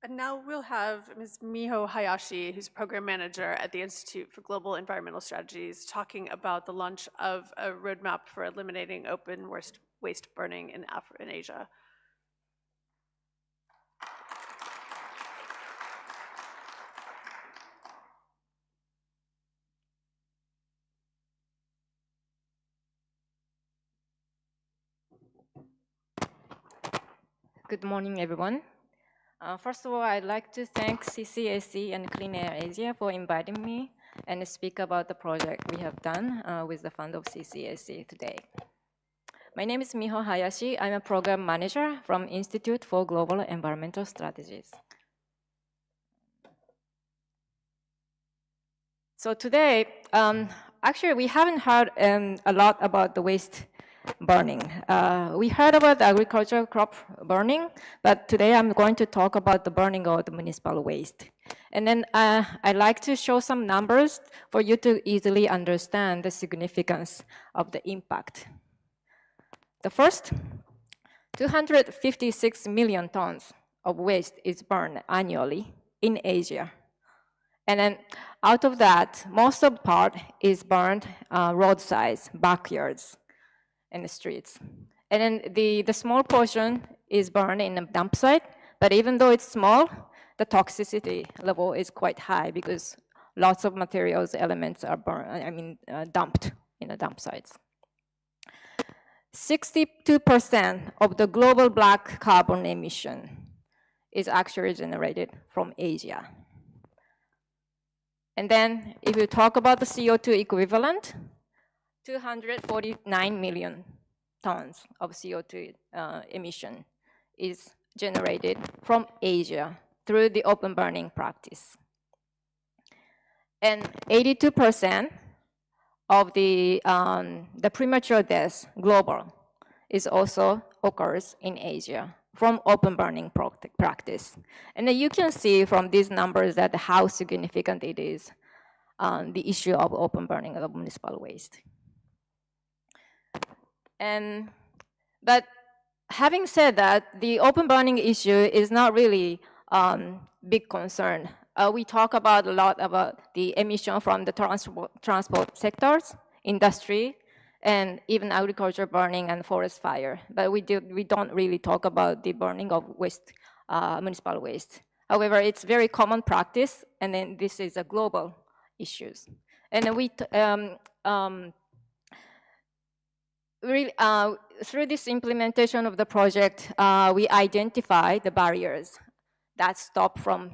And now we'll have Ms. Miho Hayashi, who's Program Manager at the Institute for Global Environmental Strategies, talking about the launch of a roadmap for eliminating open waste burning in Asia. Good morning, everyone. First of all, I'd like to thank CCAC and Clean Air Asia for inviting me and speak about the project we have done with the fund of CCAC today. My name is Miho Hayashi. I'm a program manager from Institute for Global Environmental Strategies. So today, actually, we haven't heard a lot about the waste burning. We heard about the agricultural crop burning, but today I'm going to talk about the burning of the municipal waste. And then I'd like to show some numbers for you to easily understand the significance of the impact. The first, 256 million tons of waste is burned annually in Asia. And then out of that, most of the part is burned roadsides, backyards, and the streets. And then the small portion is burned in a dump site, but even though it's small, the toxicity level is quite high because lots of materials, elements are dumped in the dump sites. 62% of the global black carbon emission is actually generated from Asia. And then if you talk about the CO2 equivalent, 249 million tons of CO2 emission is generated from Asia through the open burning practice. And 82% of the premature deaths global is also occurs in Asia from open burning practice. And then you can see from these numbers that how significant it is, the issue of open burning of municipal waste. But having said that, the open burning issue is not really big concern. We talk about a lot about the emission from the transport sectors, industry, and even agriculture burning and forest fire. But we don't really talk about the burning of waste, municipal waste. However, it's very common practice, and then this is a global issue. And then we really, through this implementation of the project, we identify the barriers that stop from,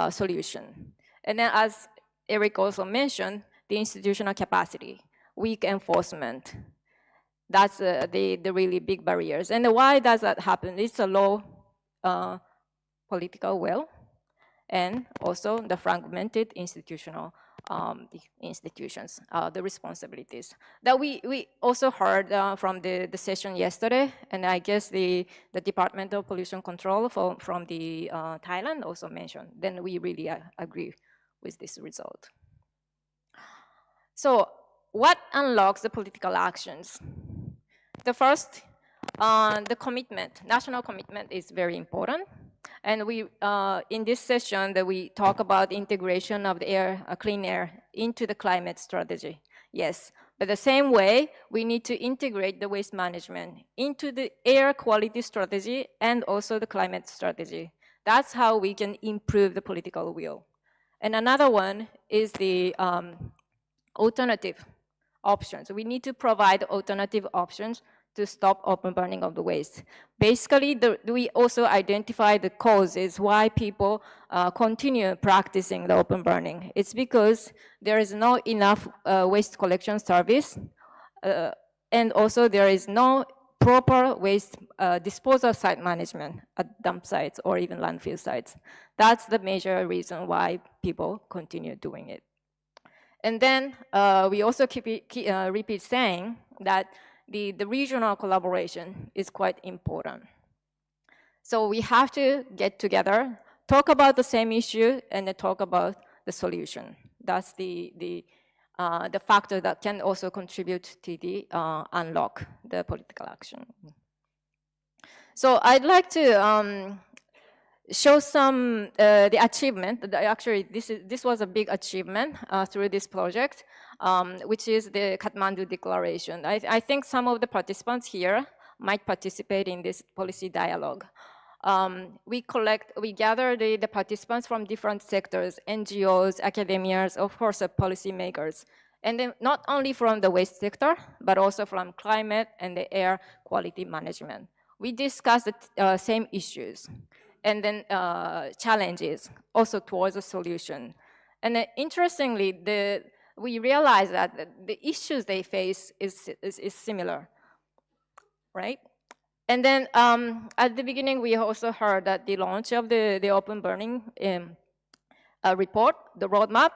solution. And then, as Eric also mentioned, the institutional capacity, weak enforcement. That's the really big barriers. And why does that happen? It's a low political will, and also the fragmented institutional institutions, the responsibilities. That we also heard from the session yesterday, and I guess the Department of Pollution Control from the Thailand also mentioned. Then we really agree with this result. So what unlocks the political actions? The first, the commitment, national commitment is very important. And we, in this session, that we talk about integration of the air, clean air into the climate strategy. Yes, but the same way, we need to integrate the waste management into the air quality strategy and also the climate strategy. That's how we can improve the political will. And another one is the alternative options. We need to provide alternative options to stop open burning of the waste. Basically, we also identify the causes why people continue practicing the open burning. It's because there is not enough waste collection service, and also there is no proper waste disposal site management at dump sites or even landfill sites. That's the major reason why people continue doing it. And then we also repeat saying that the regional collaboration is quite important. So we have to get together, talk about the same issue, and then talk about the solution. That's the factor that can also contribute to the unlock the political action. So I'd like to show some the achievement. Actually, this was a big achievement through this project, which is the Kathmandu Declaration. I think some of the participants here might participate in this policy dialogue. We gather the participants from different sectors, NGOs, academias, of course, policymakers. And then not only from the waste sector, but also from climate and the air quality management. We discussed the same issues and then challenges also towards a solution. And then interestingly, we realized that the issues they face is similar, right? And then at the beginning, we also heard that the launch of the open burning report, the roadmap.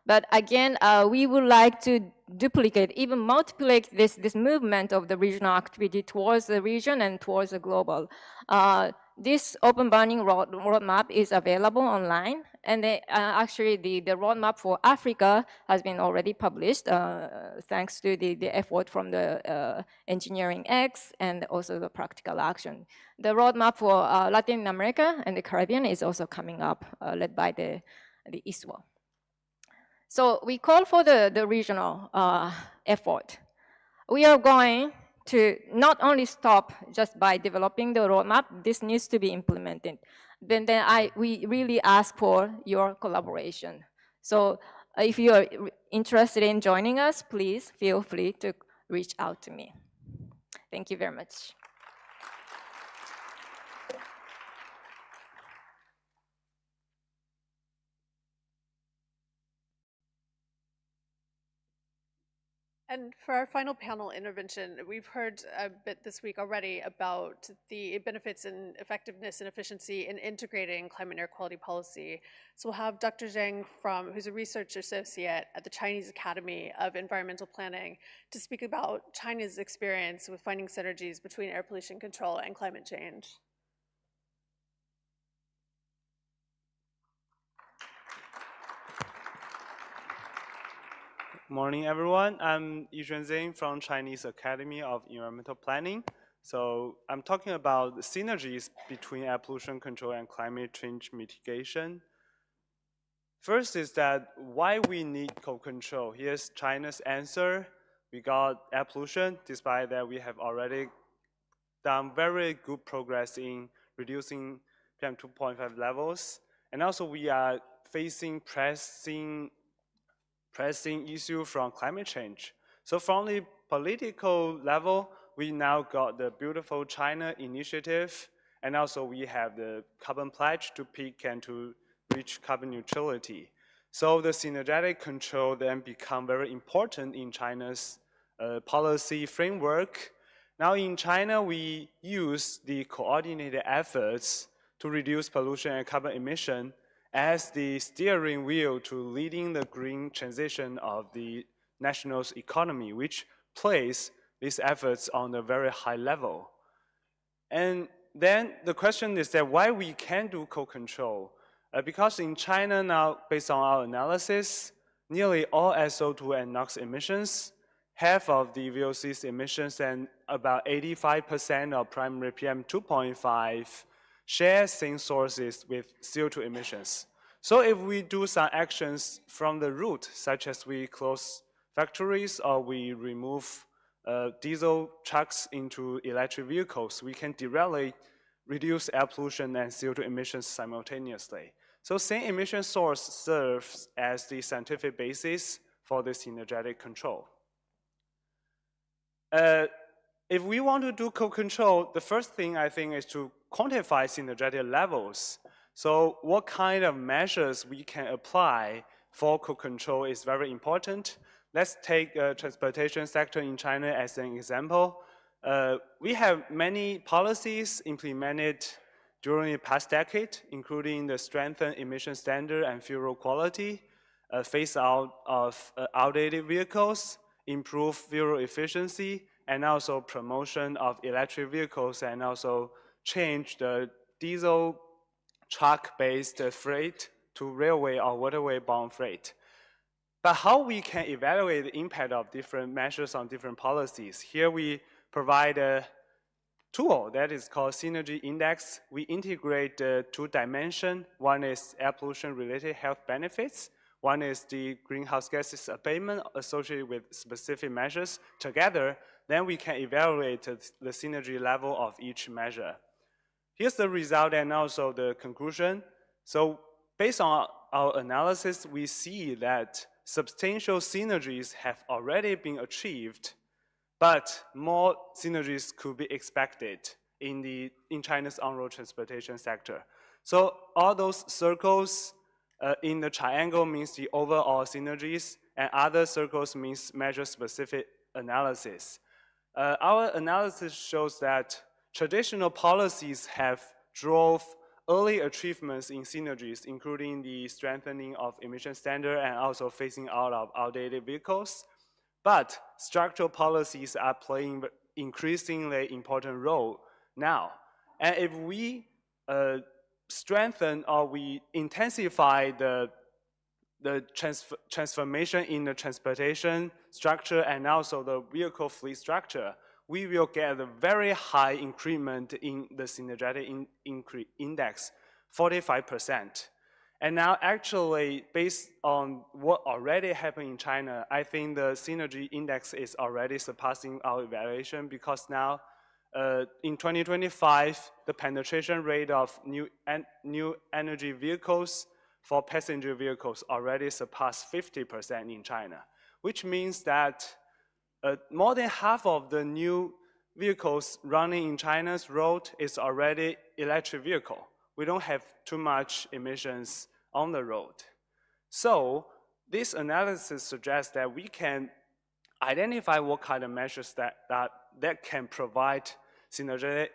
But again, we would like to duplicate, even multiply this movement of the regional activity towards the region and towards the global. This open burning roadmap is available online, and actually the roadmap for Africa has been already published thanks to the effort from the Engineering X and also the practical action. The roadmap for Latin America and the Caribbean is also coming up, led by the ISWA. So we call for the regional effort. We are going to not only stop just by developing the roadmap, this needs to be implemented. Then we really ask for your collaboration. So if you are interested in joining us, please feel free to reach out to me. Thank you very much. And for our final panel intervention, we've heard a bit this week already about the benefits and effectiveness and efficiency in integrating climate and air quality policy. So we'll have Dr. Zhang, who's a research associate at the Chinese Academy of Environmental Planning, to speak about China's experience with finding synergies between air pollution control and climate change. Morning, everyone. I'm Yizhen Zhang from Chinese Academy of Environmental Planning. So I'm talking about the synergies between air pollution control and climate change mitigation. First is that why we need co-control. Here's China's answer. We got air pollution, despite that we have already done very good progress in reducing PM 2.5 levels. And also we are facing pressing issue from climate change. So from the political level, we now got the beautiful China initiative, and also we have the carbon pledge to peak and to reach carbon neutrality. So the synergetic control then become very important in China's policy framework. Now in China, we use the coordinated efforts to reduce pollution and carbon emission, as the steering wheel to leading the green transition of the national's economy, which place these efforts on a very high level. And then the question is that why we can't do co-control? Because in China now, based on our analysis, nearly all SO2 and NOx emissions, half of the VOC's emissions and about 85% of primary PM 2.5 share same sources with CO2 emissions. So if we do some actions from the root, such as we close factories or we remove diesel trucks into electric vehicles, we can directly reduce air pollution and CO2 emissions simultaneously. So same emission source serves as the scientific basis for the synergetic control. If we want to do co-control, the first thing I think is to quantify synergetic levels. So what kind of measures we can apply for co-control is very important. Let's take transportation sector in China as an example. We have many policies implemented during the past decade, including the strengthened emission standard and fuel quality, phase out of outdated vehicles, improve fuel efficiency, and also promotion of electric vehicles, and also change the diesel truck-based freight to railway or waterway-bound freight. But how we can evaluate the impact of different measures on different policies? Here we provide a tool that is called Synergy Index. We integrate two dimensions. One is air pollution-related health benefits. One is the greenhouse gases abatement associated with specific measures. Together, then we can evaluate the synergy level of each measure. Here's the result and also the conclusion. So based on our analysis, we see that substantial synergies have already been achieved, but more synergies could be expected in China's on-road transportation sector. So all those circles in the triangle means the overall synergies, and other circles means measure-specific analysis. Our analysis shows that traditional policies have drove early achievements in synergies, including the strengthening of emission standard and also phasing out of outdated vehicles. But structural policies are playing increasingly important role now. And if we strengthen or we intensify the transformation in the transportation structure and also the vehicle fleet structure, we will get a very high increment in the synergetic index, 45%. And now actually, based on what already happened in China, I think the synergy index is already surpassing our evaluation, because now in 2025, the penetration rate of new energy vehicles for passenger vehicles already surpassed 50% in China, which means that more than half of the new vehicles running in China's road is already electric vehicle. We don't have too much emissions on the road. So this analysis suggests that we can identify what kind of measures that can provide synergetic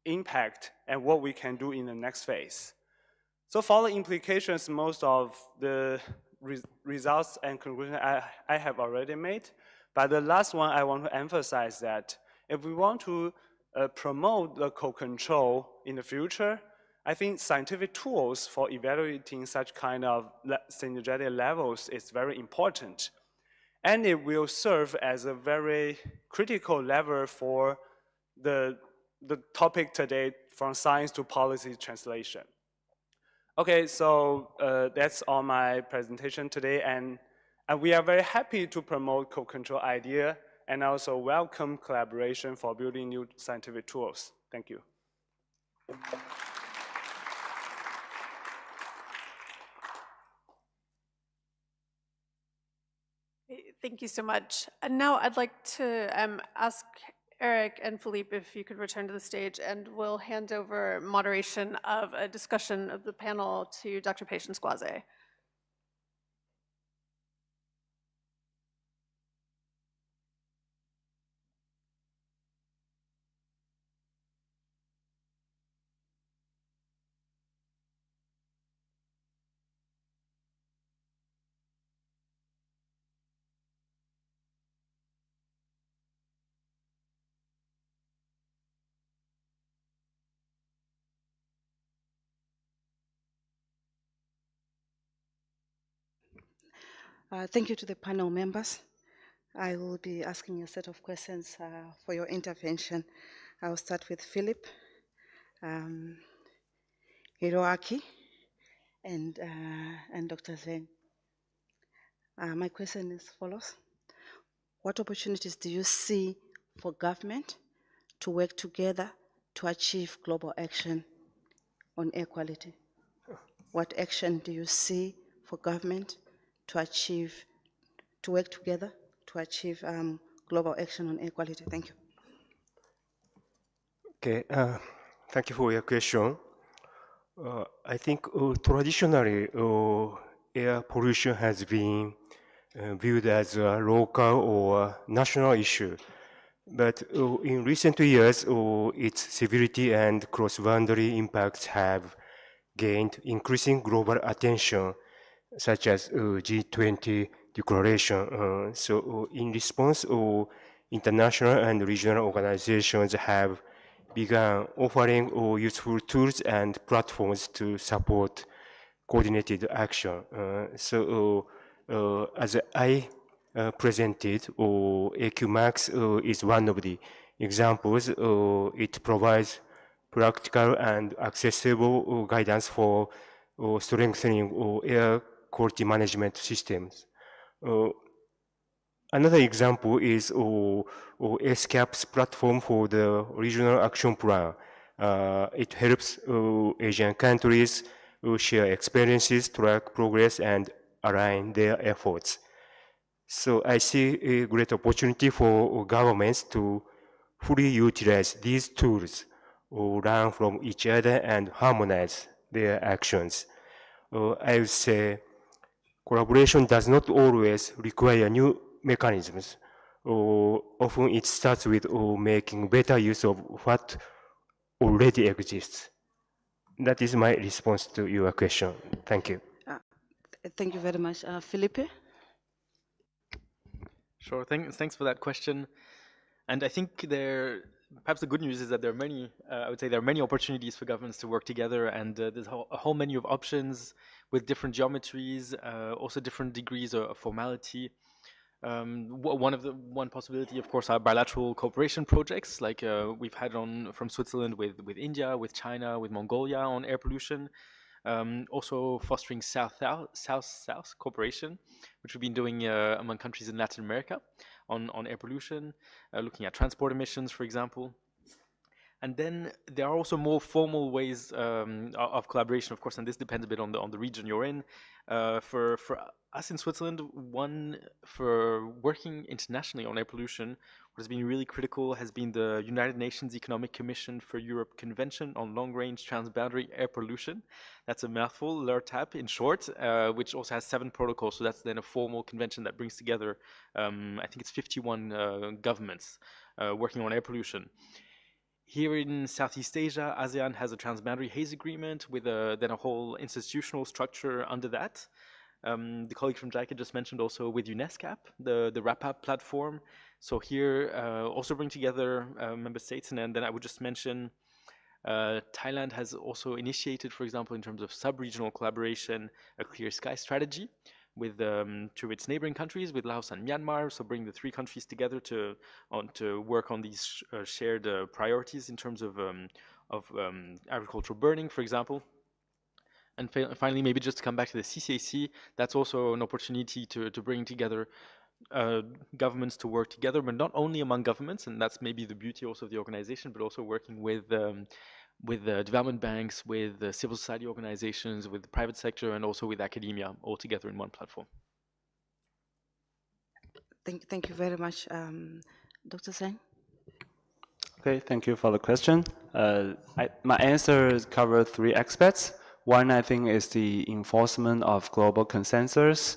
impact and what we can do in the next phase. So for the implications, most of the results and conclusions I have already made. But the last one I want to emphasize that if we want to promote the co-control in the future, I think scientific tools for evaluating such kind of synergetic levels is very important. And it will serve as a very critical lever for the topic today, from science to policy translation. Okay, so that's all my presentation today, and we are very happy to promote co-control idea and also welcome collaboration for building new scientific tools. Thank you. Thank you so much. And now I'd like to ask Eric and Philippe if you could return to the stage, and we'll hand over moderation of a discussion of the panel to Dr. Patience Guaze. Thank you to the panel members. I will be asking a set of questions for your intervention. I'll start with Philip, Hiroaki, and Dr. Zeng. My question is follows. What opportunities do you see for government to work together to achieve global action on air quality? What action do you see for government to work together to achieve global action on air quality? Thank you. Okay, thank you for your question. I think traditionally air pollution has been viewed as a local or national issue. But in recent years, its severity and cross-boundary impacts have gained increasing global attention, such as G20 declaration. So in response, international and regional organizations have begun offering useful tools and platforms to support coordinated action. As I presented, AQMAX is one of the examples. It provides practical and accessible guidance for strengthening air quality management systems. Another example is ESCAP's platform for the regional action plan. It helps Asian countries share experiences, track progress, and align their efforts. So I see a great opportunity for governments to fully utilize these tools, learn from each other, and harmonize their actions. I would say collaboration does not always require new mechanisms. Often it starts with making better use of what already exists. That is my response to your question. Thank you. Thank you very much. Felipe? Sure, thanks for that question. And I think perhaps the good news is that there are many, I would say there are many opportunities for governments to work together, and there's a whole menu of options with different geometries, also different degrees of formality. One possibility, of course, are bilateral cooperation projects, like we've had from Switzerland with India, with China, with Mongolia on air pollution. Also fostering South-South cooperation, which we've been doing among countries in Latin America on air pollution, looking at transport emissions, for example. And then there are also more formal ways of collaboration, of course, and this depends a bit on the region you're in. For us in Switzerland, one for working internationally on air pollution, what has been really critical has been the United Nations Economic Commission for Europe Convention on Long-Range Transboundary Air Pollution. That's a mouthful, LRTAP in short, which also has 7 protocols. So that's then a formal convention that brings together, I think it's 51 governments working on air pollution. Here in Southeast Asia, ASEAN has a transboundary haze agreement with then a whole institutional structure under that. The colleague from JICA just mentioned also with UNESCAP, the RAPAP platform. So here also bring together member states, and then I would just mention Thailand has also initiated, for example, in terms of sub-regional collaboration, a clear sky strategy with to its neighboring countries, with Laos and Myanmar. So bring the 3 countries together to work on these shared priorities in terms of agricultural burning, for example. And finally, maybe just to come back to the CCAC, that's also an opportunity to bring together governments to work together, but not only among governments, and that's maybe the beauty also of the organization, but also working with development banks, with civil society organizations, with the private sector, and also with academia, all together in one platform. Thank you very much. Dr. Zeng? Okay, thank you for the question. My answer covers 3 aspects. One, I think, is the enforcement of global consensus.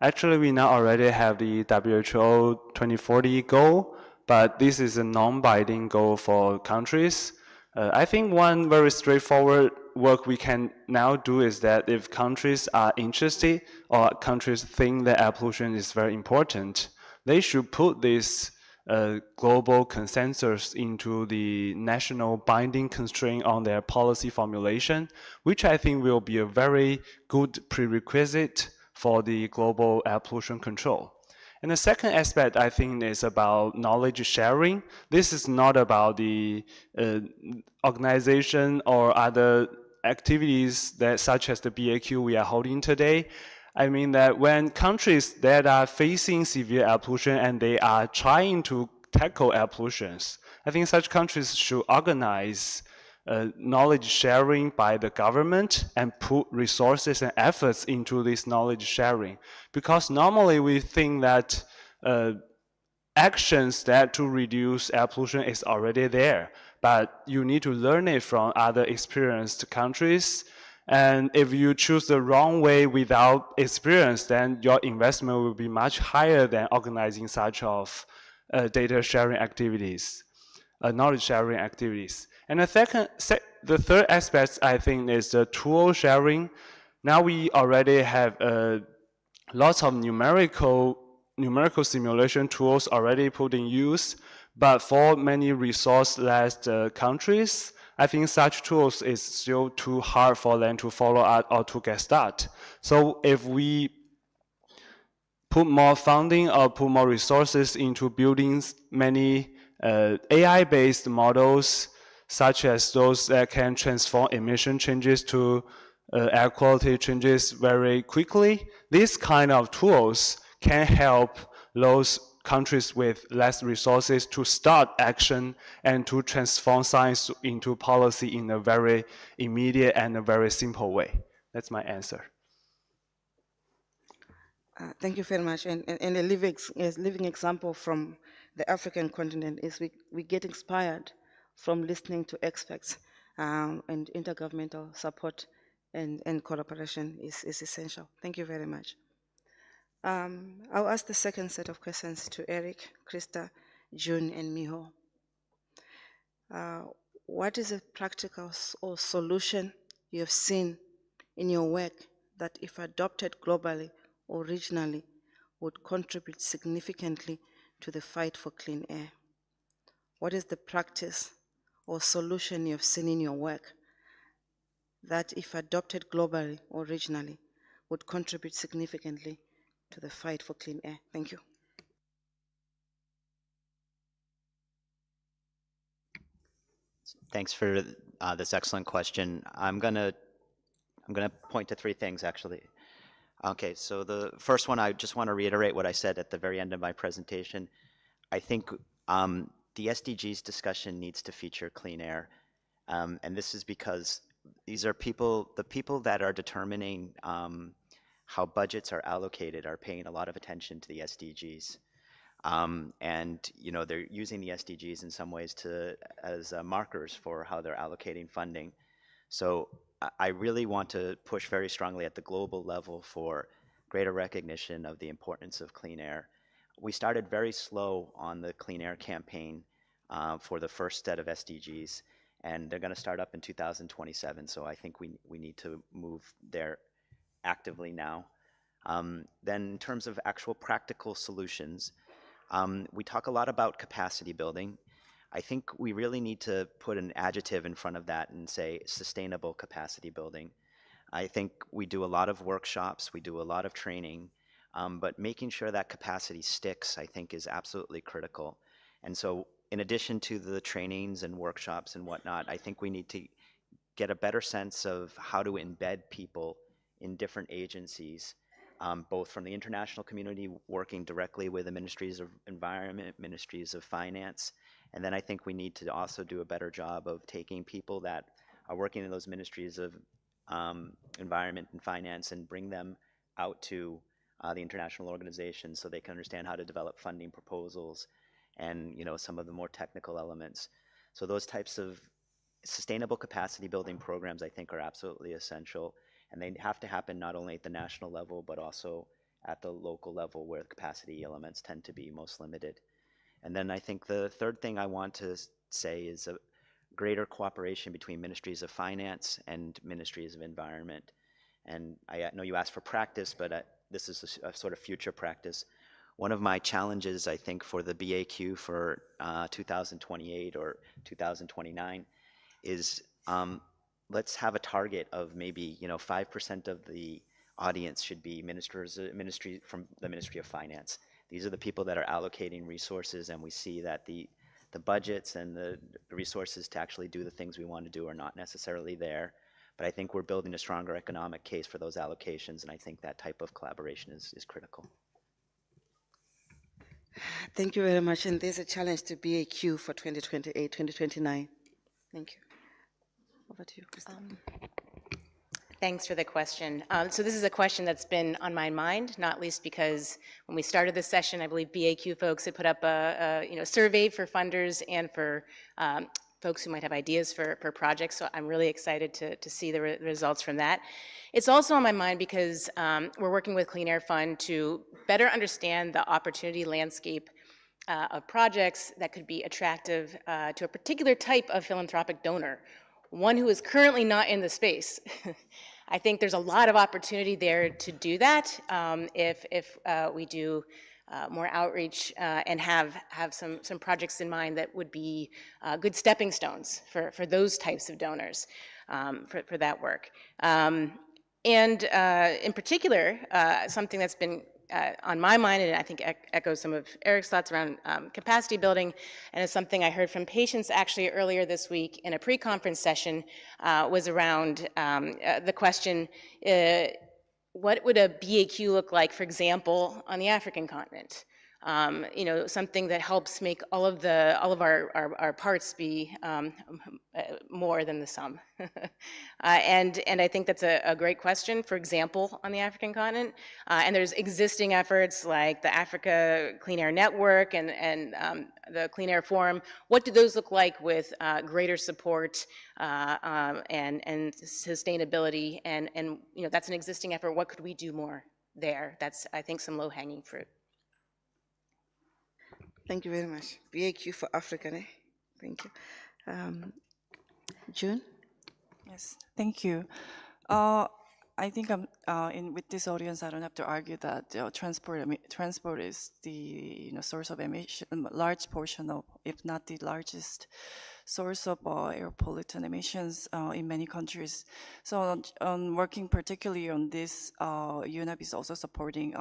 Actually, we now already have the WHO 2040 goal, but this is a non-binding goal for countries. I think one very straightforward work we can now do is that if countries are interested or countries think that air pollution is very important, they should put this global consensus into the national binding constraint on their policy formulation, which I think will be a very good prerequisite for the global air pollution control. And the second aspect, I think, is about knowledge sharing. This is not about the organization or other activities that, such as the BAQ we are holding today. I mean that when countries that are facing severe air pollution and they are trying to tackle air pollutions, I think such countries should organize knowledge sharing by the government and put resources and efforts into this knowledge sharing. Because normally we think that actions that to reduce air pollution is already there, but you need to learn it from other experienced countries. And if you choose the wrong way without experience, then your investment will be much higher than organizing such of data sharing activities, knowledge sharing activities. And the third aspect, I think, is the tool sharing. Now we already have lots of numerical simulation tools already put in use, but for many resource-less countries, I think such tools is still too hard for them to follow up or to get started. So if we put more funding or put more resources into building many AI-based models, such as those that can transform emission changes to air quality changes very quickly, these kind of tools can help those countries with less resources to start action and to transform science into policy in a very immediate and a very simple way. That's my answer. Thank you very much. And a living example from the African continent is we get inspired from listening to experts, and intergovernmental support and cooperation is essential. Thank you very much. I'll ask the second set of questions to Eric, Krista, June, and Miho. What is a practical or solution you have seen in your work that, if adopted globally or regionally, would contribute significantly to the fight for clean air? What is the practice or solution you have seen in your work that, if adopted globally or regionally, would contribute significantly to the fight for clean air? Thank you. Thanks for this excellent question. I'm gonna point to three things, actually. Okay, so the first one, I just want to reiterate what I said at the very end of my presentation. I think the SDGs discussion needs to feature clean air, and this is because these are the people that are determining how budgets are allocated are paying a lot of attention to the SDGs. And they're using the SDGs in some ways as markers for how they're allocating funding. So I really want to push very strongly at the global level for greater recognition of the importance of clean air. We started very slow on the clean air campaign for the first set of SDGs, and they're going to start up in 2027. So I think we need to move there actively now. Then in terms of actual practical solutions, we talk a lot about capacity building. I think we really need to put an adjective in front of that and say sustainable capacity building. I think we do a lot of workshops, we do a lot of training, but making sure that capacity sticks, I think, is absolutely critical. And so in addition to the trainings and workshops and whatnot, I think we need to get a better sense of how to embed people in different agencies, both from the international community working directly with the ministries of environment, ministries of finance. And then I think we need to also do a better job of taking people that are working in those ministries of environment and finance and bring them out to the international organizations so they can understand how to develop funding proposals and some of the more technical elements. So those types of sustainable capacity building programs, I think, are absolutely essential. And they have to happen not only at the national level, but also at the local level where the capacity elements tend to be most limited. And then I think the third thing I want to say is a greater cooperation between ministries of finance and ministries of environment. And I know you asked for practice, but this is a sort of future practice. One of my challenges, I think, for the BAQ for 2028 or 2029 is let's have a target of maybe 5% of the audience should be ministry from the Ministry of Finance. These are the people that are allocating resources, and we see that the budgets and the resources to actually do the things we want to do are not necessarily there. But I think we're building a stronger economic case for those allocations, and I think that type of collaboration is critical. Thank you very much. And there's a challenge to BAQ for 2028, 2029. Thank you. Over to you, Christine. Thanks for the question. So this is a question that's been on my mind, not least because when we started this session, I believe BAQ folks had put up a survey for funders and for folks who might have ideas for projects. So I'm really excited to see the results from that. It's also on my mind because we're working with Clean Air Fund to better understand the opportunity landscape of projects that could be attractive to a particular type of philanthropic donor, one who is currently not in the space. I think there's a lot of opportunity there to do that if we do more outreach and have some projects in mind that would be good stepping stones for those types of donors for that work. And in particular, something that's been on my mind, and I think echoes some of Eric's thoughts around capacity building, and it's something I heard from patients actually earlier this week in a pre-conference session, was around the question, what would a BAQ look like, for example, on the African continent? Something that helps make all of our parts be more than the sum. And I think that's a great question, for example, on the African continent. And there's existing efforts like the Africa Clean Air Network and the Clean Air Forum. What do those look like with greater support and sustainability? And that's an existing effort. What could we do more there? That's, I think, some low-hanging fruit. Thank you very much. BAQ for Africa, eh? Thank you. June? Yes, thank you. I think with this audience, I don't have to argue that transport is the source of emission, large portion of, if not the largest source of air pollutant emissions in many countries. So working particularly on this, UNEP is also supporting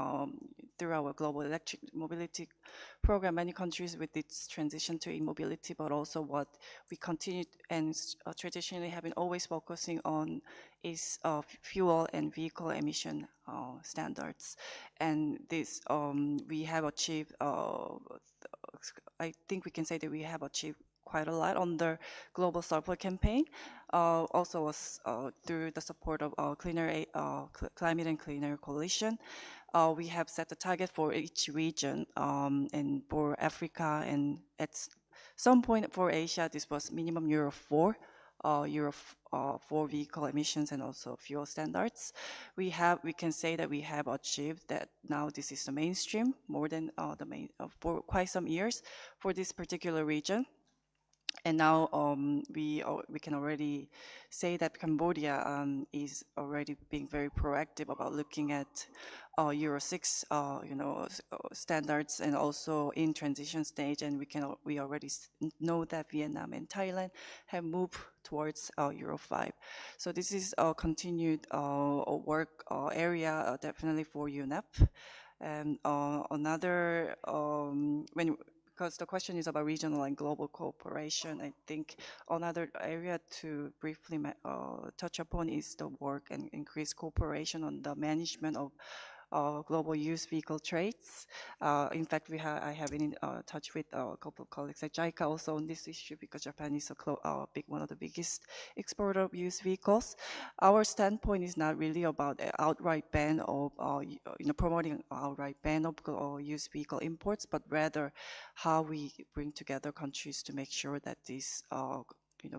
through our global electric mobility program many countries with its transition to e-mobility, but also what we continue and traditionally have been always focusing on is fuel and vehicle emission standards. And this we have achieved, I think we can say that we have achieved quite a lot on the global sulfur campaign. Also was through the support of Climate and Clean Air Coalition. We have set a target for each region, and for Africa, and at some point for Asia, this was minimum Euro 4 vehicle emissions and also fuel standards. We can say that we have achieved that. Now this is the mainstream, more than the main for quite some years for this particular region. And now we can already say that Cambodia is already being very proactive about looking at Euro 6 standards, and also in transition stage. And we already know that Vietnam and Thailand have moved towards Euro 5. So this is a continued work area definitely for UNEP. And another because the question is about regional and global cooperation, I think another area to briefly touch upon is the work and increased cooperation on the management of global used vehicle trades. In fact, I have been in touch with a couple of colleagues at JICA also on this issue, because Japan is one of the biggest exporter of used vehicles. Our standpoint is not really about an outright ban of promoting an outright ban of used vehicle imports, but rather how we bring together countries to make sure that these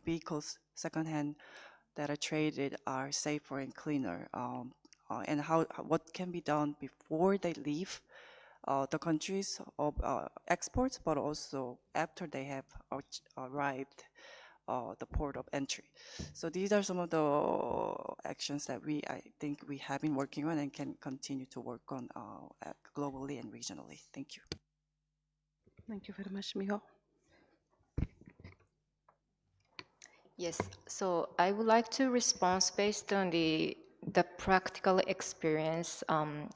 vehicles secondhand that are traded are safer and cleaner. And what can be done before they leave the countries of exports, but also after they have arrived the port of entry. So these are some of the actions that I think we have been working on and can continue to work on globally and regionally. Thank you. Thank you very much, Miho. Yes, so I would like to respond based on the the practical experience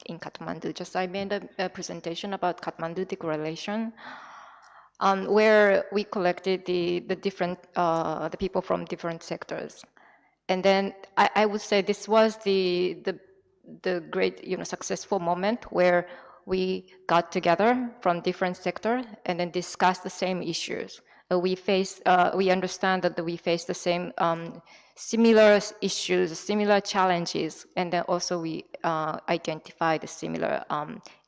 in Kathmandu. Just I made a presentation about Kathmandu Declaration, where we collected the different the people from different sectors, and then I would say this was the great successful moment where we got together from different sectors and then discussed the same issues. We understand that we face the same similar issues, similar challenges, and then also we identify the similar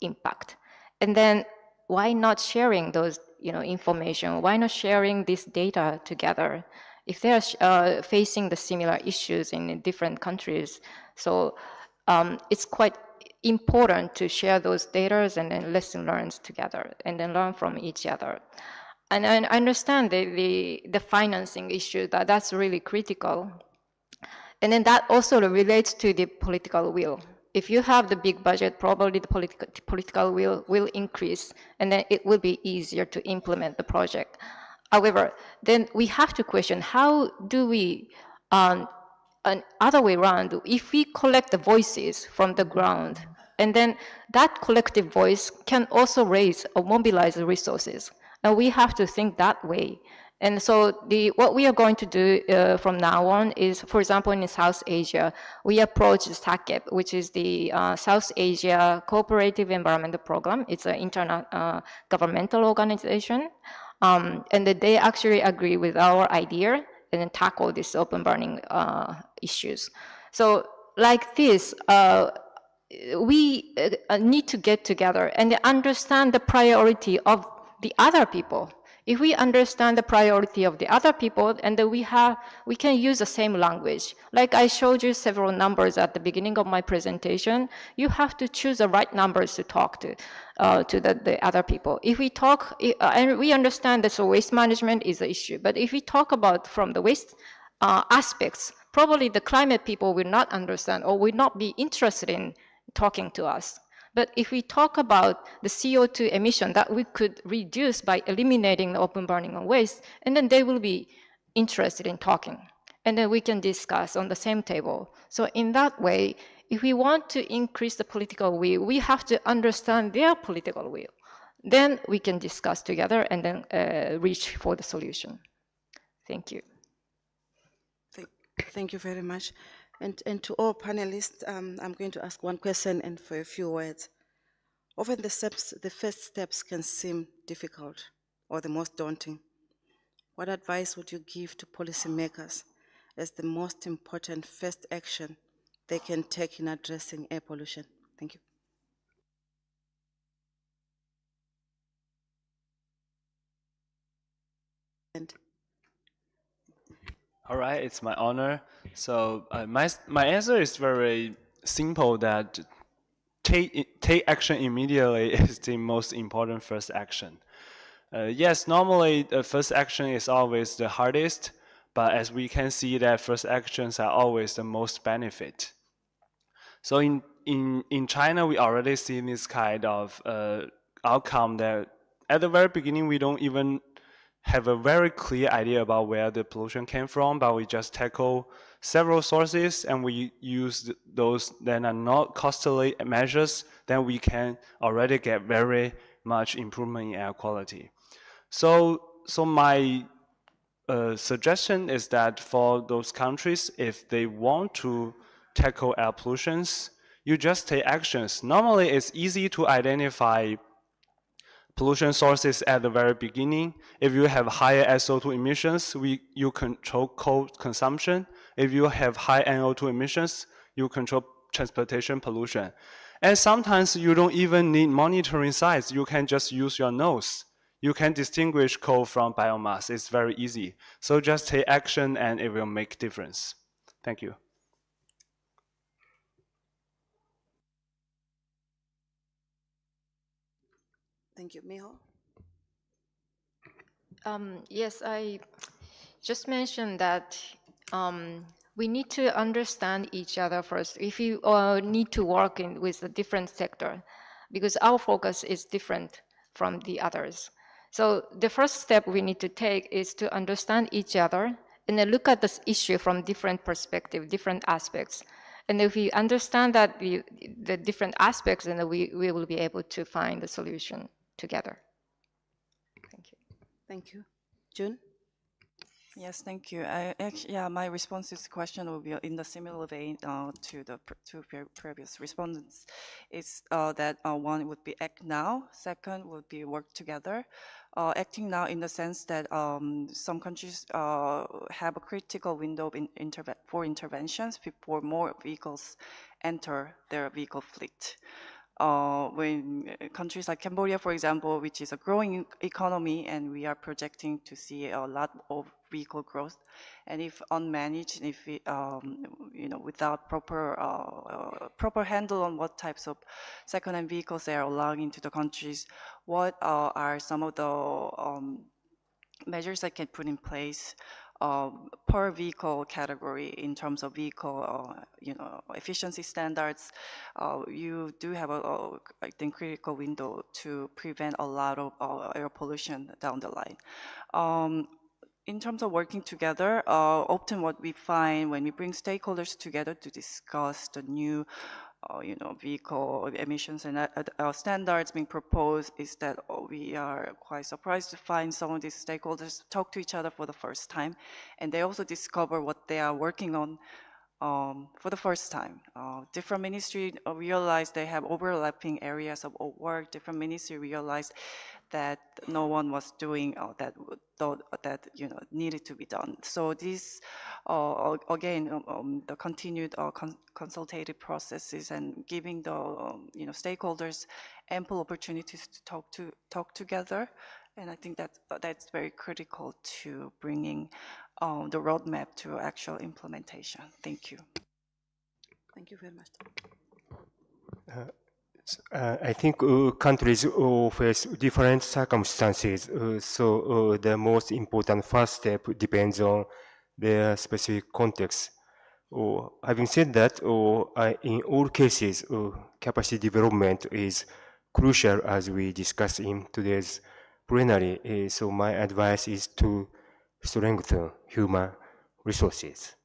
impact. And then why not sharing those information? Why not sharing this data together? If they are facing the similar issues in different countries, so it's quite important to share those data and then lesson learned together and then learn from each other. And I understand the financing issue, that's really critical. And then that also relates to the political will. If you have the big budget, probably the political will increase, and then it will be easier to implement the project. However, then we have to question, how do we, an other way around, if we collect the voices from the ground, and then that collective voice can also raise or mobilize the resources. And we have to think that way. And so what we are going to do from now on is, for example, in South Asia, we approach CCAC, which is the South Asia Cooperative Environmental Program. It's an intergovernmental organization. And they actually agree with our idea and then tackle these open burning issues. So like this, we need to get together and understand the priority of the other people. If we understand the priority of the other people, and then we can use the same language. Like I showed you several numbers at the beginning of my presentation, you have to choose the right numbers to talk to the other people. If we talk, and we understand that waste management is an issue, but if we talk about from the waste aspects, probably the climate people will not understand or will not be interested in talking to us. But if we talk about the CO2 emission that we could reduce by eliminating the open burning of waste, and then they will be interested in talking. And then we can discuss on the same table. So in that way, if we want to increase the political will, we have to understand their political will. Then we can discuss together and then reach for the solution. Thank you. Thank you very much. And to all panelists, I'm going to ask one question and for a few words. Often the first steps can seem difficult or the most daunting. What advice would you give to policymakers as the most important first action they can take in addressing air pollution? Thank you. All right, it's my honor. So my answer is very simple, that take action immediately is the most important first action. Yes, normally the first action is always the hardest, but as we can see that first actions are always the most benefit. So in China, we already see this kind of outcome that at the very beginning, we don't even have a very clear idea about where the pollution came from, but we just tackle several sources and we use those that are not costly measures, then we can already get very much improvement in air quality. So my suggestion is that for those countries, if they want to tackle air pollutions, you just take actions. Normally, it's easy to identify pollution sources at the very beginning. If you have higher SO2 emissions, you control coal consumption. If you have high NO2 emissions, you control transportation pollution. And sometimes you don't even need monitoring sites. You can just use your nose. You can distinguish coal from biomass. It's very easy. So just take action and it will make difference. Thank you. Thank you. Miho? Yes, I just mentioned that we need to understand each other first. If you need to work with a different sector, because our focus is different from the others. So the first step we need to take is to understand each other and then look at this issue from different perspectives, different aspects. And if we understand that the different aspects, then we will be able to find the solution together. Thank you. Thank you. June? Yes, thank you. Yeah, my response to this question will be in the similar vein to the previous respondents. Is that one would be act now, second would be work together. Acting now in the sense that some countries have a critical window for interventions before more vehicles enter their vehicle fleet. When countries like Cambodia, for example, which is a growing economy, and we are projecting to see a lot of vehicle growth, and if unmanaged, if we, without proper handle on what types of second-hand vehicles they are allowing into the countries, what are some of the measures that can put in place per vehicle category in terms of vehicle, efficiency standards. You do have I think, critical window to prevent a lot of air pollution down the line. In terms of working together, often what we find when we bring stakeholders together to discuss the new vehicle emissions and standards being proposed is that we are quite surprised to find some of these stakeholders talk to each other for the first time, and they also discover what they are working on for the first time. Different ministries realize they have overlapping areas of work. Different ministries realize that no one was doing that needed to be done. So this, again, the continued consultative processes and giving the stakeholders ample opportunities to talk together, and I think that's very critical to bringing the roadmap to actual implementation. Thank you. Thank you very much. I think countries face different circumstances, so the most important first step depends on their specific context. Having said that, in all cases, capacity development is crucial as we discussed in today's plenary. So my advice is to strengthen human resources.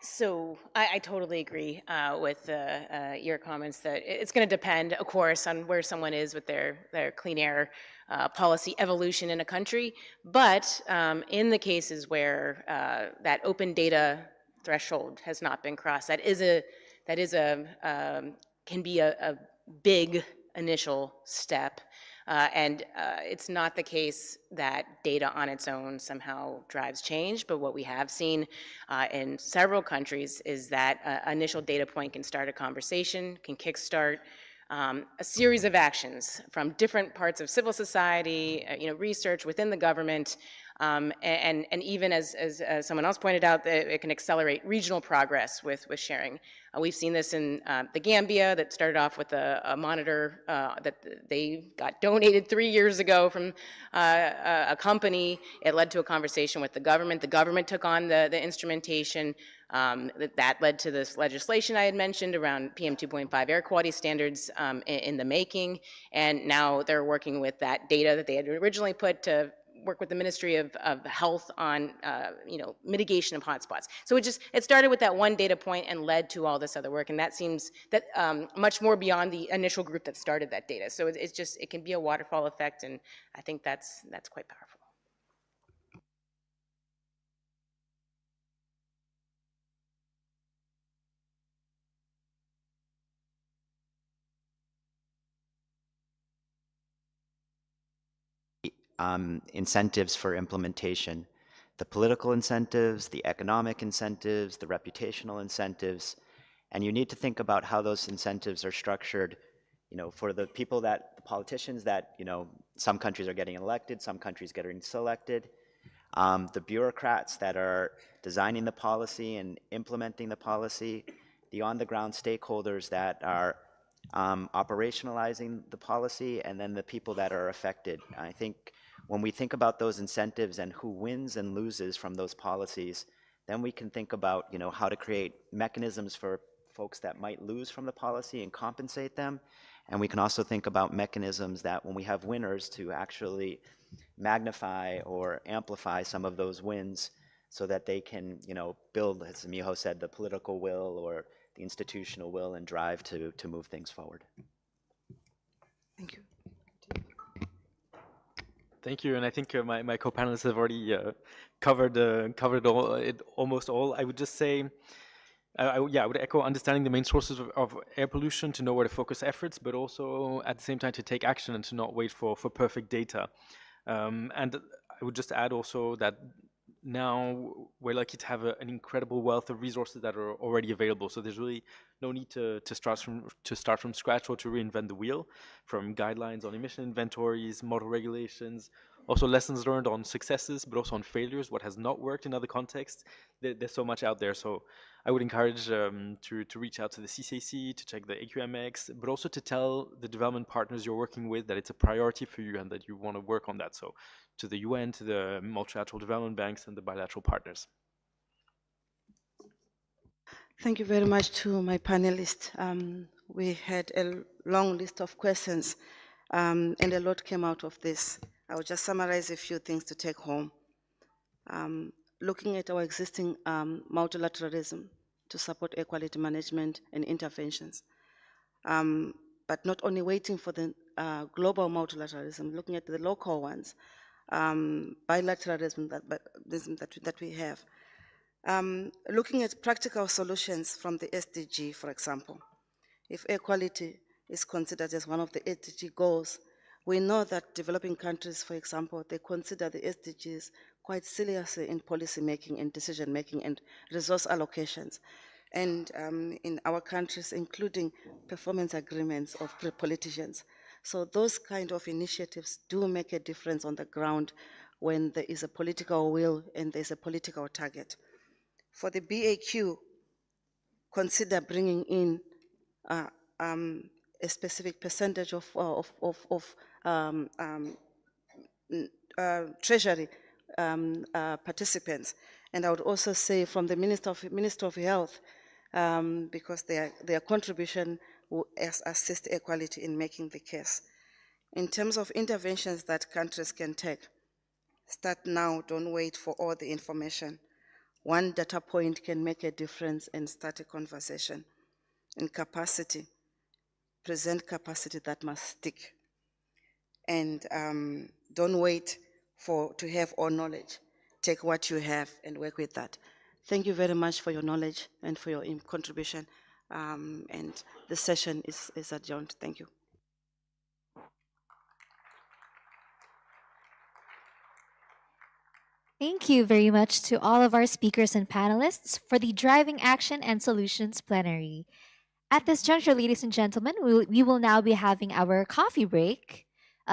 So I totally agree with your comments that it's going to depend, of course, on where someone is with their clean air policy evolution in a country. But in the cases where that open data threshold has not been crossed, can be a big initial step. And it's not the case that data on its own somehow drives change, but what we have seen in several countries is that initial data point can start a conversation, can kickstart a series of actions from different parts of civil society, research within the government, and even as someone else pointed out, that it can accelerate regional progress with sharing. We've seen this in the Gambia that started off with a monitor that they got donated 3 years ago from a company. It led to a conversation with the government. The government took on the instrumentation. That led to this legislation I had mentioned around PM 2.5 air quality standards in the making. And now they're working with that data that they had originally put to work with the Ministry of Health on mitigation of hotspots. So it started with that one data point and led to all this other work, and that seems that much more beyond the initial group that started that data. So it can be a waterfall effect, and I think that's quite powerful. Incentives for implementation, the political incentives, the economic incentives, the reputational incentives, and you need to think about how those incentives are structured, for the politicians that, some countries are getting elected, some countries getting selected, the bureaucrats that are designing the policy and implementing the policy, the on-the-ground stakeholders that are operationalizing the policy, and then the people that are affected. I think when we think about those incentives and who wins and loses from those policies, then we can think about how to create mechanisms for folks that might lose from the policy and compensate them. And we can also think about mechanisms that when we have winners to actually magnify or amplify some of those wins so that they can, build, as Miho said, the political will or the institutional will and drive to move things forward. Thank you. Thank you, and I think my co-panelists have already covered almost all. I would just say, I would echo understanding the main sources of air pollution to know where to focus efforts, but also at the same time to take action and to not wait for perfect data. And I would just add also that now we're lucky to have an incredible wealth of resources that are already available. So there's really no need to start from scratch or to reinvent the wheel. From guidelines on emission inventories, model regulations, also lessons learned on successes, but also on failures, what has not worked in other contexts. There's so much out there. So I would encourage to reach out to the CCAC, to check the AQMX, but also to tell the development partners you're working with that it's a priority for you and that you want to work on that. So to the UN, to the multilateral development banks and the bilateral partners. Thank you very much to my panelists. We had a long list of questions and a lot came out of this. I will just summarize a few things to take home. Looking at our existing multilateralism to support air quality management and interventions, but not only waiting for the global multilateralism, looking at the local ones, bilateralism that we have. Looking at practical solutions from the SDG, for example. If air quality is considered as one of the SDG goals, we know that developing countries, for example, they consider the SDGs quite seriously in policy making and decision making and resource allocations. And in our countries, including performance agreements of politicians. So those kind of initiatives do make a difference on the ground when there is a political will and there's a political target. For the BAQ, consider bringing in a specific percentage of treasury participants. And I would also say from the Minister of Health, because their contribution will assist air quality in making the case. In terms of interventions that countries can take, start now, don't wait for all the information. One data point can make a difference and start a conversation. In capacity, present capacity that must stick. And don't wait to have all knowledge. Take what you have and work with that. Thank you very much for your knowledge and for your contribution. And the session is adjourned. Thank you. Thank you very much to all of our speakers and panelists for the Driving Action and Solutions Plenary. At this juncture, ladies and gentlemen, we will now be having our coffee break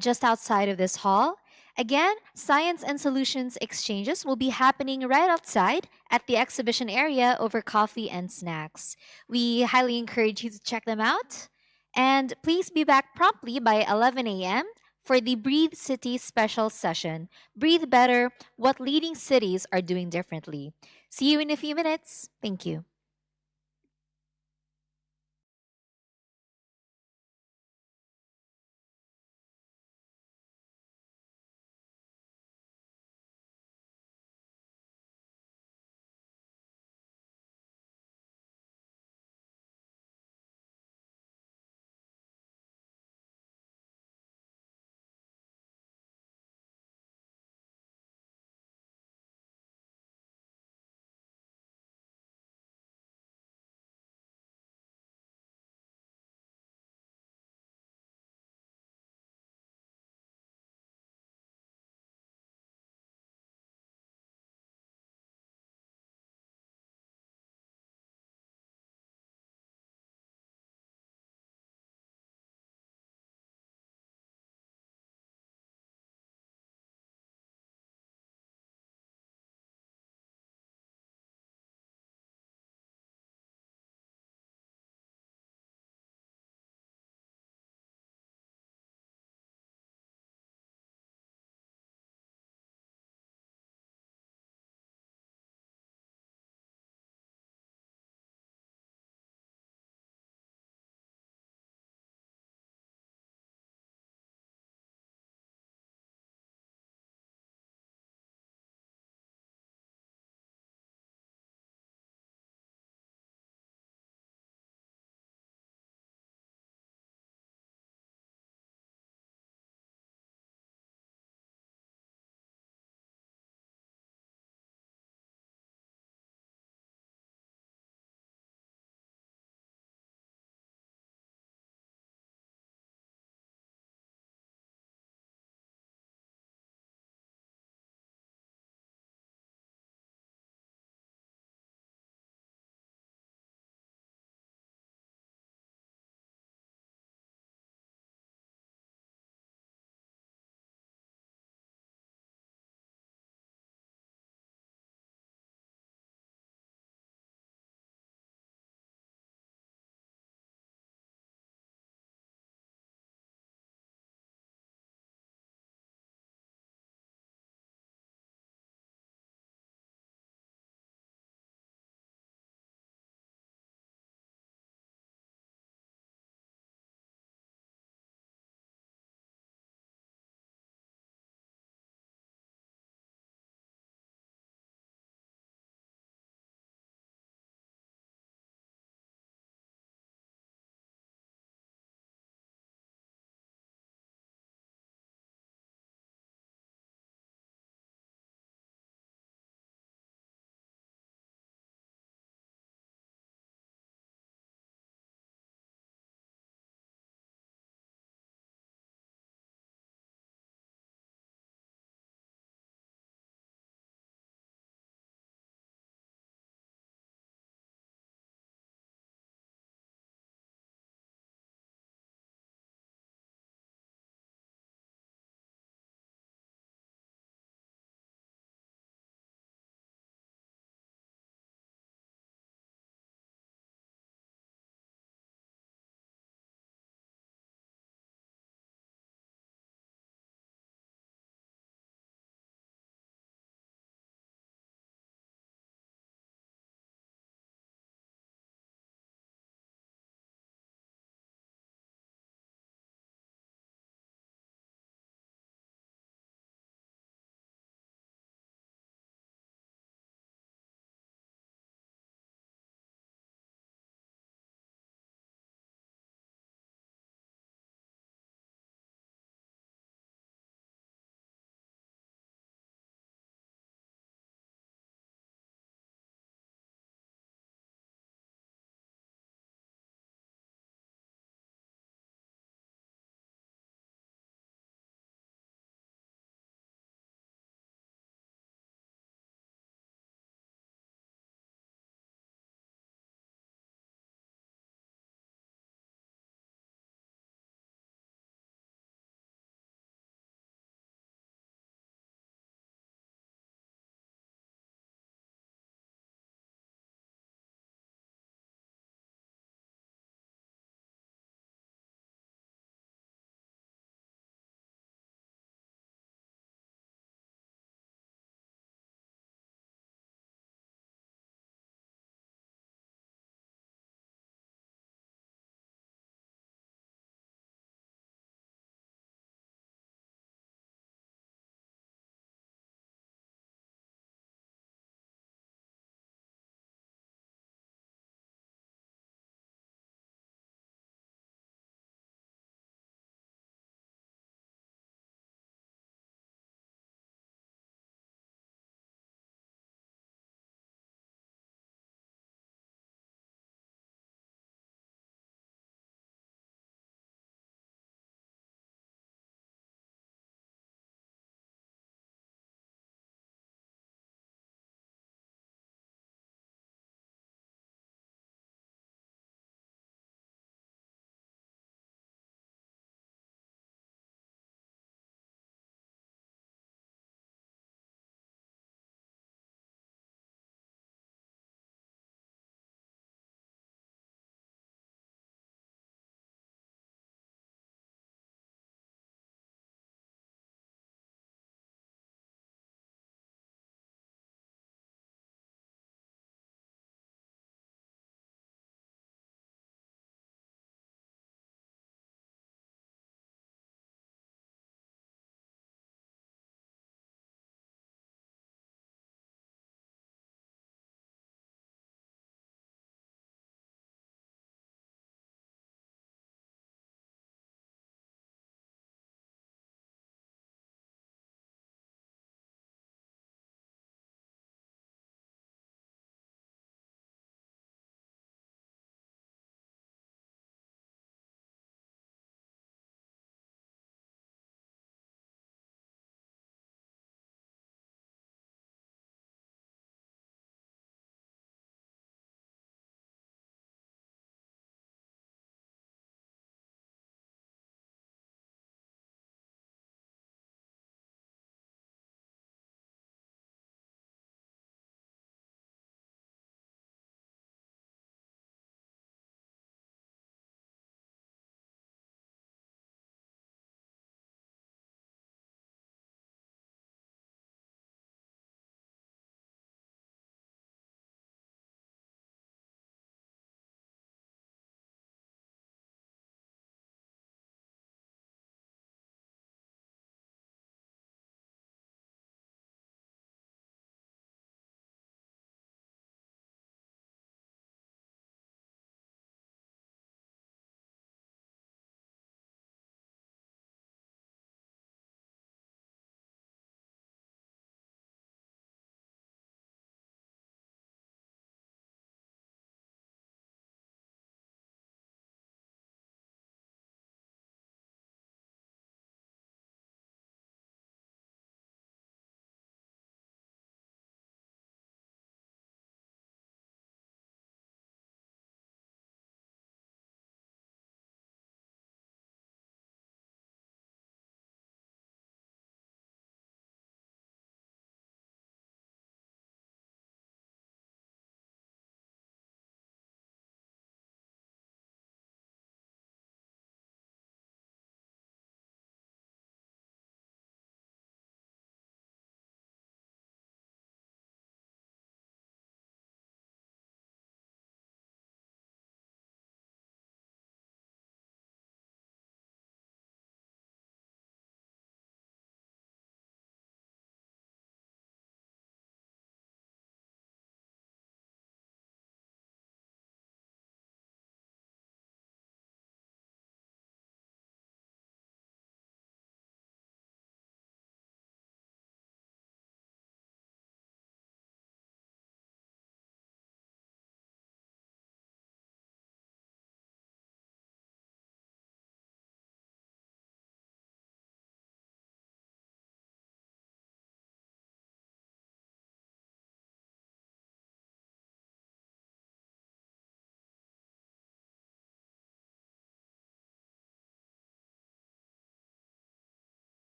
just outside of this hall. Again, science and solutions exchanges will be happening right outside at the exhibition area over coffee and snacks. We highly encourage you to check them out. And please be back promptly by 11 a.m. for the Breathe City special session. Breathe Better, what leading cities are doing differently. See you in a few minutes. Thank you.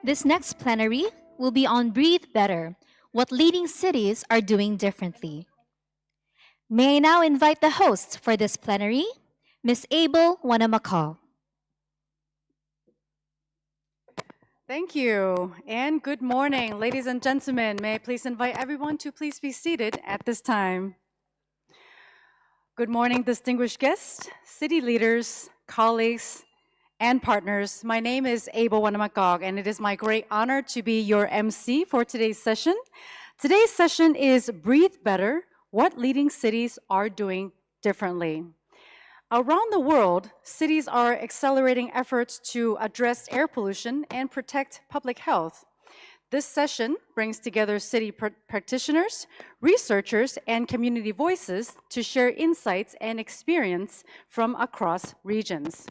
This next plenary will be on Breathe Better, what leading cities are doing differently. May I now invite the host for this plenary, Ms. Abel Wanamakal. Thank you, and good morning, ladies and gentlemen. May I please invite everyone to please be seated at this time. Good morning, distinguished guests, city leaders, colleagues, and partners. My name is Abel Wanamakal, and it is my great honor to be your MC for today's session. Today's session is Breathe Better, what leading cities are doing differently. Around the world, cities are accelerating efforts to address air pollution and protect public health. This session brings together city practitioners, researchers, and community voices to share insights and experience from across regions.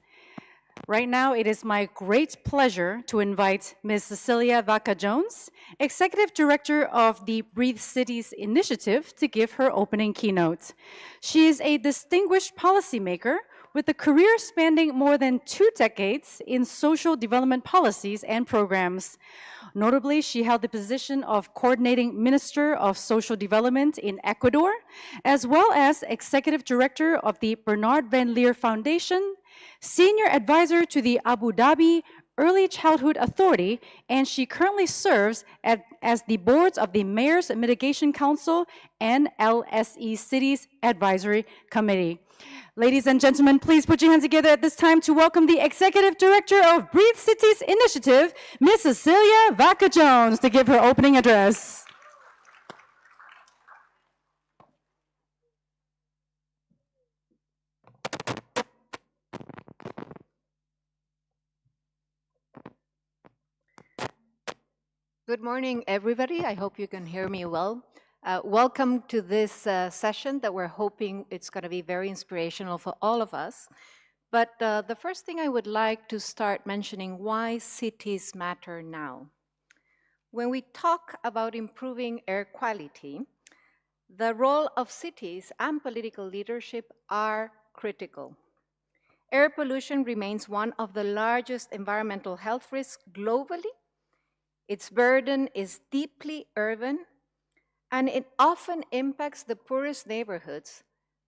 Right now, it is my great pleasure to invite Ms. Cecilia Vaca-Jones, Executive Director of the Breathe Cities Initiative, to give her opening keynote. She is a distinguished policymaker with a career spanning more than 2 decades in social development policies and programs. Notably, she held the position of Coordinating Minister of Social Development in Ecuador, as well as Executive Director of the Bernard Van Leer Foundation, Senior Advisor to the Abu Dhabi Early Childhood Authority, and she currently serves as the boards of the Mayor's Mitigation Council and LSE Cities Advisory Committee. Ladies and gentlemen, please put your hands together at this time to welcome the Executive Director of Breathe Cities Initiative, Ms. Cecilia Vaca-Jones, to give her opening address. Good morning, everybody. I hope you can hear me well. Welcome to this session that we're hoping it's going to be very inspirational for all of us. But the first thing I would like to start mentioning why cities matter now. When we talk about improving air quality, the role of cities and political leadership are critical. Air pollution remains one of the largest environmental health risks globally. Its burden is deeply urban, and it often impacts the poorest neighborhoods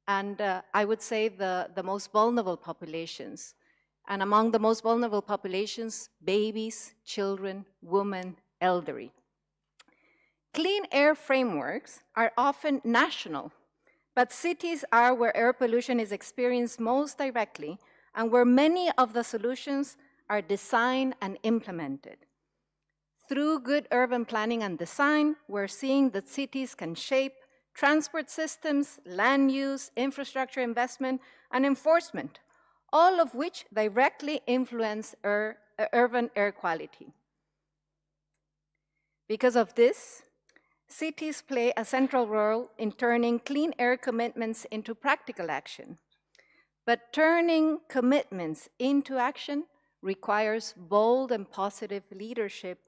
and I would say the most vulnerable populations. And among the most vulnerable populations, babies, children, women, elderly. Clean air frameworks are often national, but cities are where air pollution is experienced most directly and where many of the solutions are designed and implemented. Through good urban planning and design, we're seeing that cities can shape transport systems, land use, infrastructure investment, and enforcement, all of which directly influence urban air quality. Because of this, cities play a central role in turning clean air commitments into practical action. But turning commitments into action requires bold and positive leadership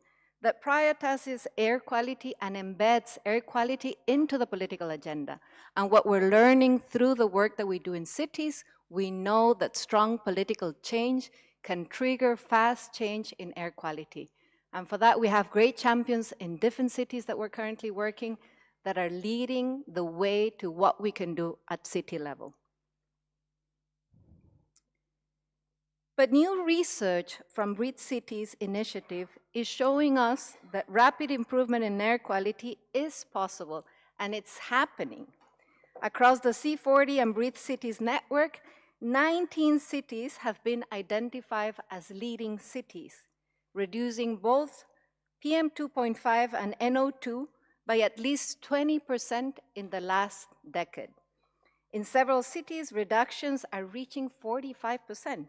that prioritizes air quality and embeds air quality into the political agenda. And what we're learning through the work that we do in cities, we know that strong political change can trigger fast change in air quality. And for that, we have great champions in different cities that we're currently working that are leading the way to what we can do at city level. But new research from Breathe Cities initiative is showing us that rapid improvement in air quality is possible, and it's happening. Across the C40 and Breathe Cities network, 19 cities have been identified as leading cities, reducing both PM 2.5 and NO2 by at least 20% in the last decade. In several cities, reductions are reaching 45%.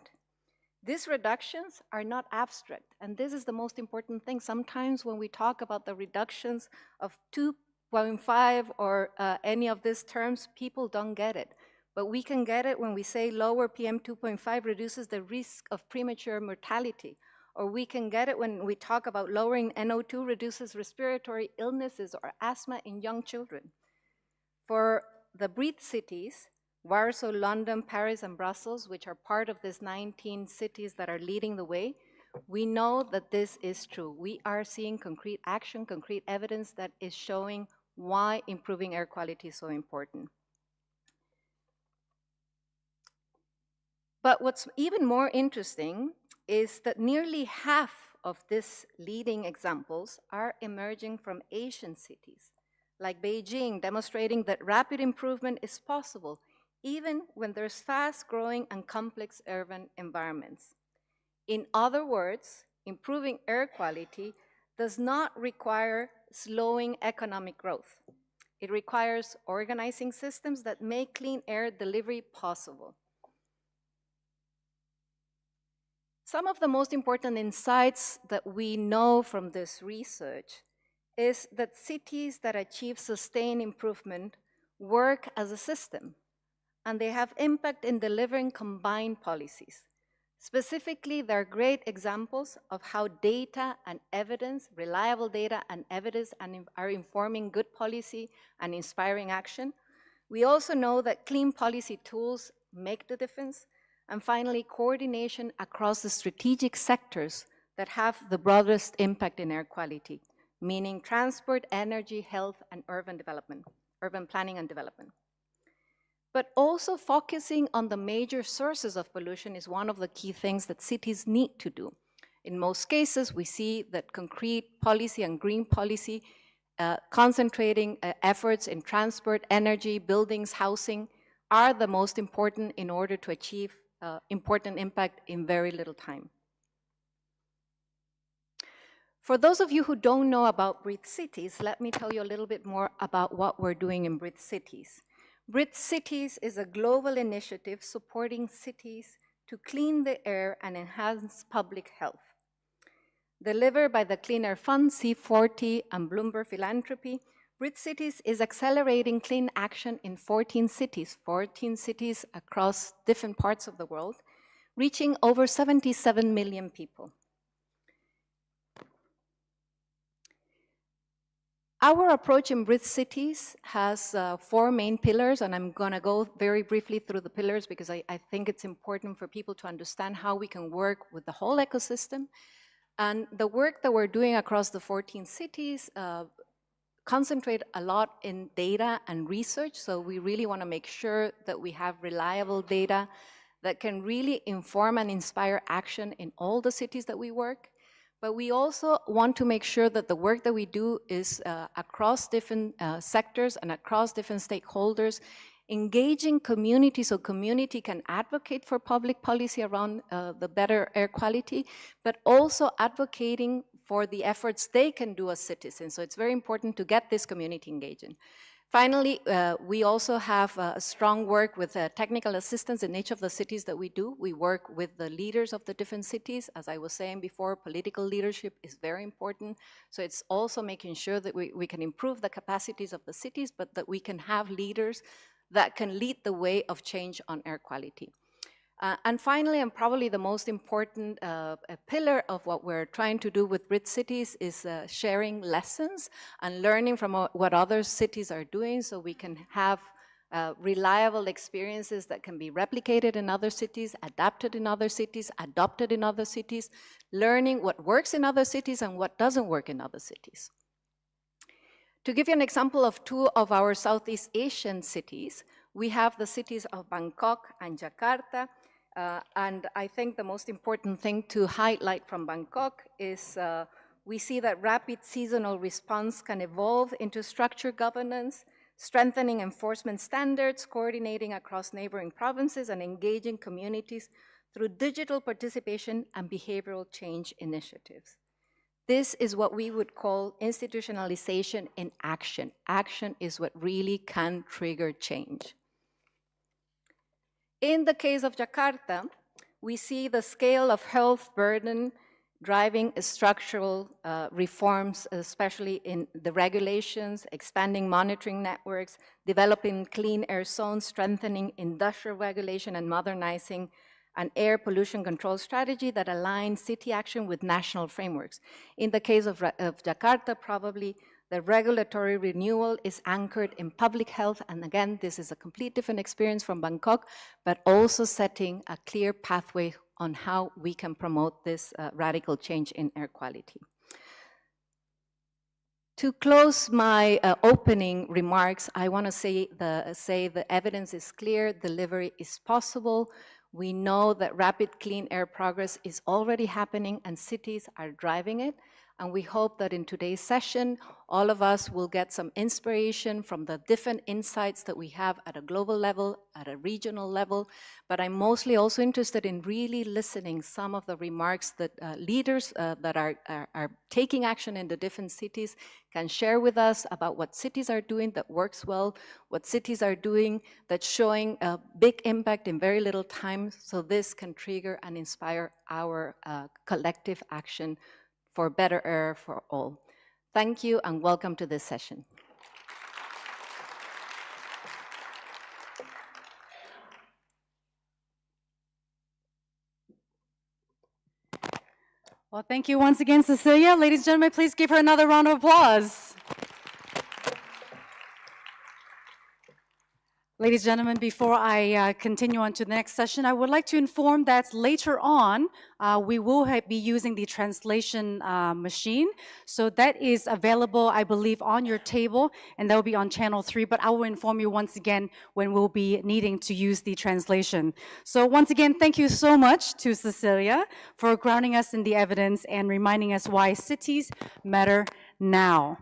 These reductions are not abstract, and this is the most important thing. Sometimes when we talk about the reductions of 2.5 or any of these terms, people don't get it. But we can get it when we say lower PM 2.5 reduces the risk of premature mortality, or we can get it when we talk about lowering NO2 reduces respiratory illnesses or asthma in young children. For the Breathe cities, Warsaw, London, Paris, and Brussels, which are part of these 19 cities that are leading the way, We know that this is true. We are seeing concrete action, concrete evidence that is showing why improving air quality is so important. But what's even more interesting is that nearly half of these leading examples are emerging from Asian cities, like Beijing, demonstrating that rapid improvement is possible, even when there's fast-growing and complex urban environments. In other words, improving air quality does not require slowing economic growth. It requires organizing systems that make clean air delivery possible. Some of the most important insights that we know from this research is that cities that achieve sustained improvement work as a system, and they have impact in delivering combined policies. Specifically, there are great examples of how data and evidence, reliable data and evidence are informing good policy and inspiring action. We also know that clean policy tools make the difference. And finally, coordination across the strategic sectors that have the broadest impact in air quality, meaning transport, energy, health, and urban development, urban planning and development. But also focusing on the major sources of pollution is one of the key things that cities need to do. In most cases, we see that concrete policy and green policy concentrating efforts in transport, energy, buildings, housing are the most important in order to achieve important impact in very little time. For those of you who don't know about Breathe Cities, let me tell you a little bit more about what we're doing in Breathe Cities. Breathe Cities is a global initiative supporting cities to clean the air and enhance public health. Delivered by the Clean Air Fund, C40, and Bloomberg Philanthropy, Breathe Cities is accelerating clean action in 14 cities across different parts of the world, reaching over 77 million people. Our approach in Breathe Cities has 4 main pillars, and I'm going to go very briefly through the pillars because I think it's important for people to understand how we can work with the whole ecosystem. And the work that we're doing across the 14 cities concentrate a lot in data and research, so we really want to make sure that we have reliable data that can really inform and inspire action in all the cities that we work. But we also want to make sure that the work that we do is across different sectors and across different stakeholders, engaging community so community can advocate for public policy around the better air quality, but also advocating for the efforts they can do as citizens. So it's very important to get this community engaging. Finally, we also have strong work with technical assistance in each of the cities that we do. We work with the leaders of the different cities. As I was saying before, political leadership is very important. So it's also making sure that we can improve the capacities of the cities, but that we can have leaders that can lead the way of change on air quality. And finally, and probably the most important pillar of what we're trying to do with Breathe Cities is sharing lessons and learning from what other cities are doing so we can have reliable experiences that can be replicated in other cities, adapted in other cities, adopted in other cities, learning what works in other cities and what doesn't work in other cities. To give you an example of 2 of our Southeast Asian cities, we have the cities of Bangkok and Jakarta. And I think the most important thing to highlight from Bangkok is we see that rapid seasonal response can evolve into structured governance, strengthening enforcement standards, coordinating across neighboring provinces, and engaging communities through digital participation and behavioral change initiatives. This is what we would call institutionalization in action. Action is what really can trigger change. In the case of Jakarta, we see the scale of health burden driving structural reforms, especially in the regulations, expanding monitoring networks, developing clean air zones, strengthening industrial regulation, and modernizing an air pollution control strategy that aligns city action with national frameworks. In the case of Jakarta, probably the regulatory renewal is anchored in public health, and again, this is a complete different experience from Bangkok, but also setting a clear pathway on how we can promote this radical change in air quality. To close my opening remarks, I want to say the evidence is clear, delivery is possible. We know that rapid clean air progress is already happening and cities are driving it. And we hope that in today's session, all of us will get some inspiration from the different insights that we have at a global level, at a regional level. But I'm mostly also interested in really listening some of the remarks that leaders that are taking action in the different cities can share with us about what cities are doing that works well, what cities are doing that's showing a big impact in very little time, so this can trigger and inspire our collective action for better air for all. Thank you and welcome to this session. Well, thank you once again, Cecilia. Ladies and gentlemen, please give her another round of applause. Ladies and gentlemen, before I continue on to the next session, I would like to inform that later on, we will be using the translation machine. So that is available, I believe, on your table, and that will be on channel 3, but I will inform you once again when we'll be needing to use the translation. So once again, thank you so much to Cecilia for grounding us in the evidence and reminding us why cities matter now.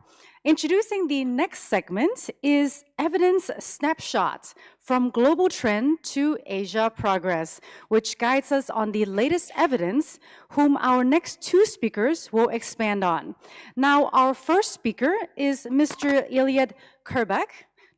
Introducing the next segment is Evidence Snapshot from Global Trend to Asia Progress, which guides us on the latest evidence, whom our next two speakers will expand on. Now, our first speaker is Mr. Iliad Kurbak,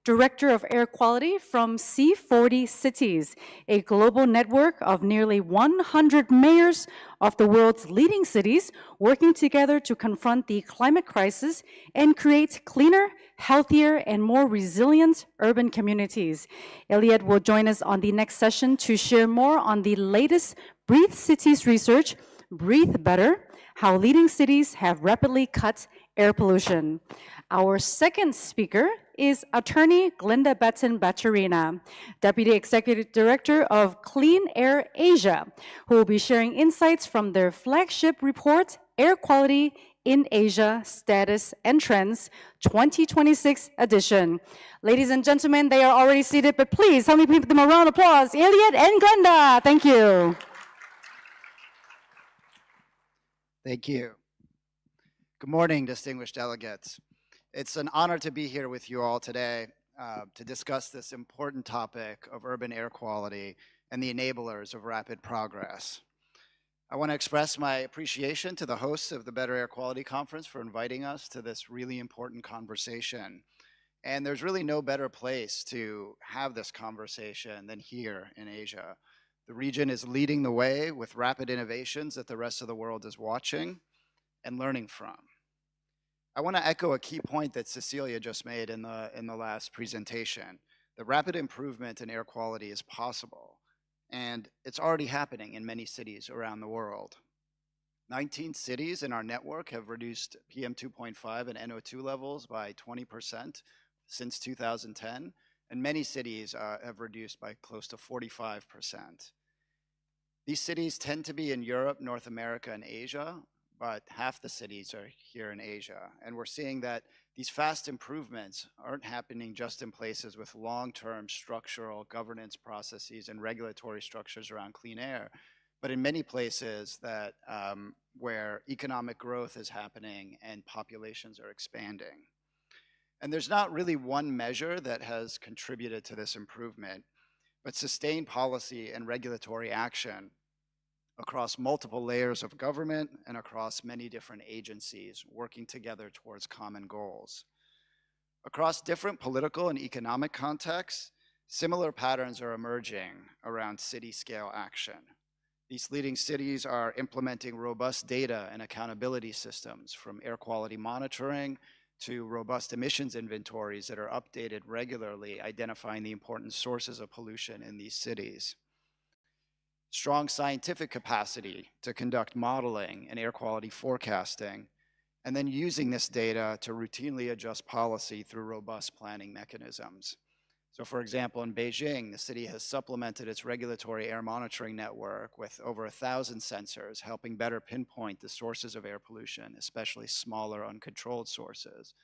Director of Air Quality from C40 Cities, a global network of nearly 100 mayors of the world's leading cities working together to confront the climate crisis and create cleaner, healthier, and more resilient urban communities. Iliad will join us on the next session to share more on the latest Breathe Cities research, Breathe Better, how leading cities have rapidly cut air pollution. Our second speaker is attorney Glenda Batten-Bacharina, Deputy Executive Director of Clean Air Asia, who will be sharing insights from their flagship report, Air Quality in Asia, Status and Trends, 2026 edition. Ladies and gentlemen, they are already seated, but please help me give them a round of applause. Iliad and Glenda, thank you. Thank you. Good morning, distinguished delegates. It's an honor to be here with you all today to discuss this important topic of urban air quality and the enablers of rapid progress. I want to express my appreciation to the hosts of the Better Air Quality Conference for inviting us to this really important conversation. And there's really no better place to have this conversation than here in Asia. The region is leading the way with rapid innovations that the rest of the world is watching and learning from. I want to echo a key point that Cecilia just made in the last presentation. The rapid improvement in air quality is possible, and it's already happening in many cities around the world. 19 cities in our network have reduced PM 2.5 and NO2 levels by 20% since 2010, and many cities have reduced by close to 45%. These cities tend to be in Europe, North America, and Asia, but half the cities are here in Asia. And we're seeing that these fast improvements aren't happening just in places with long-term structural governance processes and regulatory structures around clean air, but in many places that where economic growth is happening and populations are expanding. And there's not really one measure that has contributed to this improvement, but sustained policy and regulatory action across multiple layers of government and across many different agencies working together towards common goals. Across different political and economic contexts, similar patterns are emerging around city-scale action. These leading cities are implementing robust data and accountability systems, from air quality monitoring to robust emissions inventories that are updated regularly, identifying the important sources of pollution in these cities. Strong scientific capacity to conduct modeling and air quality forecasting, and then using this data to routinely adjust policy through robust planning mechanisms. So for example, in Beijing, the city has supplemented its regulatory air monitoring network with over 1,000 sensors, helping better pinpoint the sources of air pollution, especially smaller, uncontrolled sources.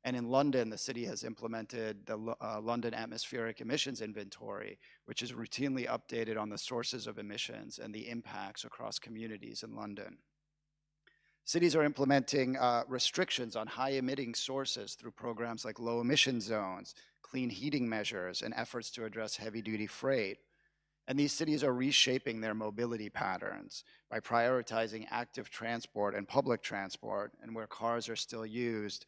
And in London, the city has implemented the London Atmospheric Emissions Inventory, which is routinely updated on the sources of emissions and the impacts across communities in London. Cities are implementing restrictions on high emitting sources through programs like low emission zones, clean heating measures, and efforts to address heavy duty freight. And these cities are reshaping their mobility patterns by prioritizing active transport and public transport, and where cars are still used,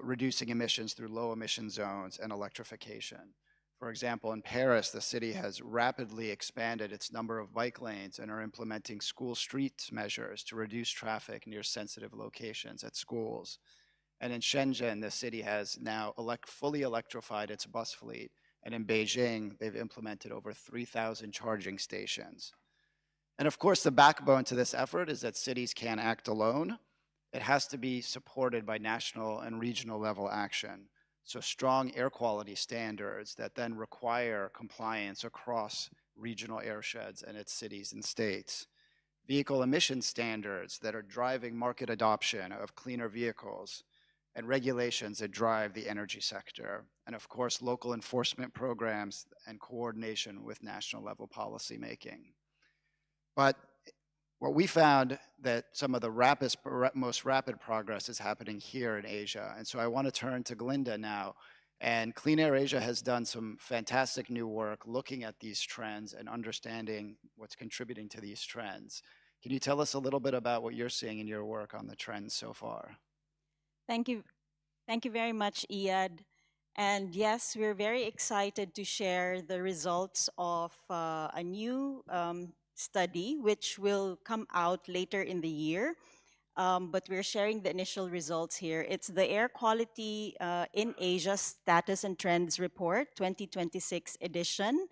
reducing emissions through low emission zones and electrification. For example, in Paris, the city has rapidly expanded its number of bike lanes and are implementing school street measures to reduce traffic near sensitive locations at schools. And in Shenzhen, the city has now fully electrified its bus fleet. And in Beijing, they've implemented over 3,000 charging stations. And of course, the backbone to this effort is that cities can't act alone. It has to be supported by national and regional level action. So strong air quality standards that then require compliance across regional airsheds and its cities and states. Vehicle emission standards that are driving market adoption of cleaner vehicles, and regulations that drive the energy sector. And of course, local enforcement programs and coordination with national level policymaking. But what we found that some of the most rapid progress is happening here in Asia. And so I want to turn to Glinda now. And Clean Air Asia has done some fantastic new work looking at these trends and understanding what's contributing to these trends. Can you tell us a little bit about what you're seeing in your work on the trends so far? Thank you. Thank you very much, Iyad. And yes, we're very excited to share the results of a new study, which will come out later in the year. But we're sharing the initial results here. It's the Air Quality in Asia Status and Trends Report, 2026 edition.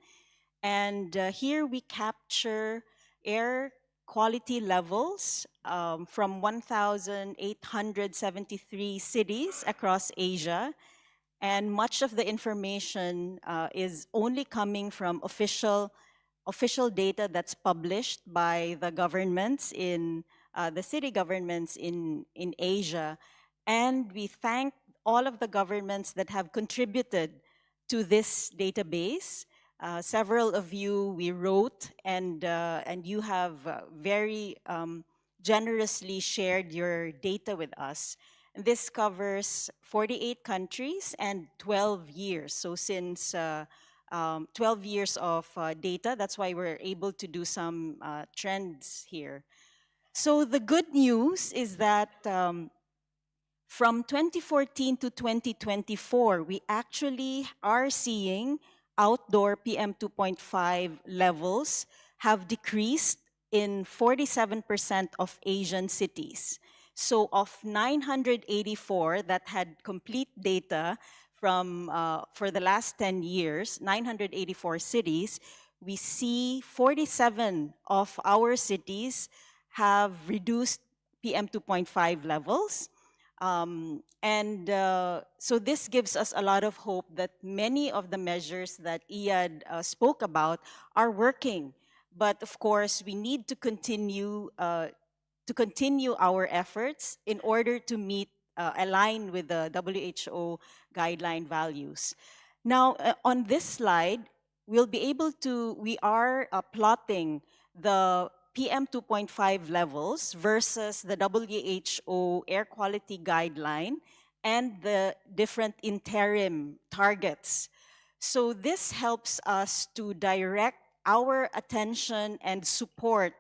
And here we capture air quality levels from 1,873 cities across Asia. And much of the information is only coming from official data that's published by the governments in the city governments in Asia. And we thank all of the governments that have contributed to this database. Several of you we wrote, and you have very generously shared your data with us. And this covers 48 countries and 12 years. So since 12 years of data, that's why we're able to do some trends here. So the good news is that from 2014 to 2024, we actually are seeing outdoor PM 2.5 levels have decreased in 47% of Asian cities. So of 984 that had complete data from for the last 10 years, 984 cities, we see 47 of our cities have reduced PM 2.5 levels. So this gives us a lot of hope that many of the measures that Iyad spoke about are working. But of course, we need to continue our efforts in order to align with the WHO guideline values. Now, on this slide, we are plotting the PM 2.5 levels versus the WHO air quality guideline and the different interim targets. So this helps us to direct our attention and support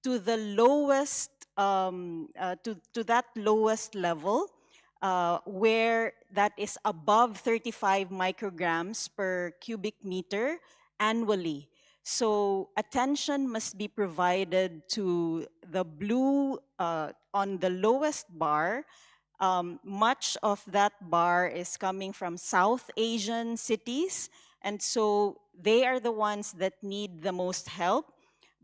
to the lowest, to that lowest level, where that is above 35 micrograms per cubic meter annually. So attention must be provided to the blue on the lowest bar. Much of that bar is coming from South Asian cities, and so they are the ones that need the most help.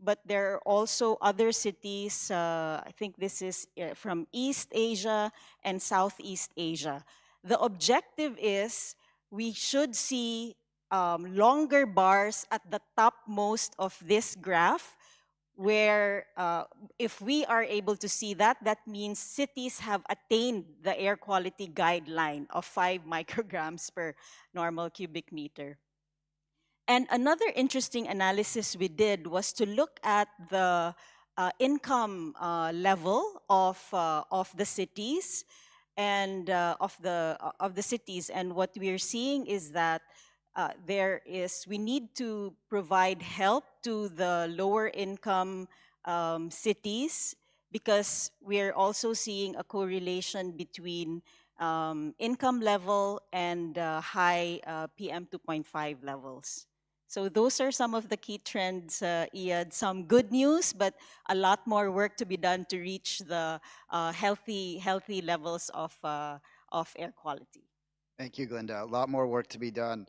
But there are also other cities, I think this is from East Asia and Southeast Asia. The objective is we should see longer bars at the topmost of this graph, where if we are able to see that, that means cities have attained the air quality guideline of 5 micrograms per normal cubic meter. And another interesting analysis we did was to look at the income level of the cities and of the cities. And what we're seeing is that we need to provide help to the lower income cities, because we're also seeing a correlation between income level and high PM 2.5 levels. So those are some of the key trends, Iyad. Some good news, but a lot more work to be done to reach the healthy levels of air quality. Thank you, Glinda. A lot more work to be done.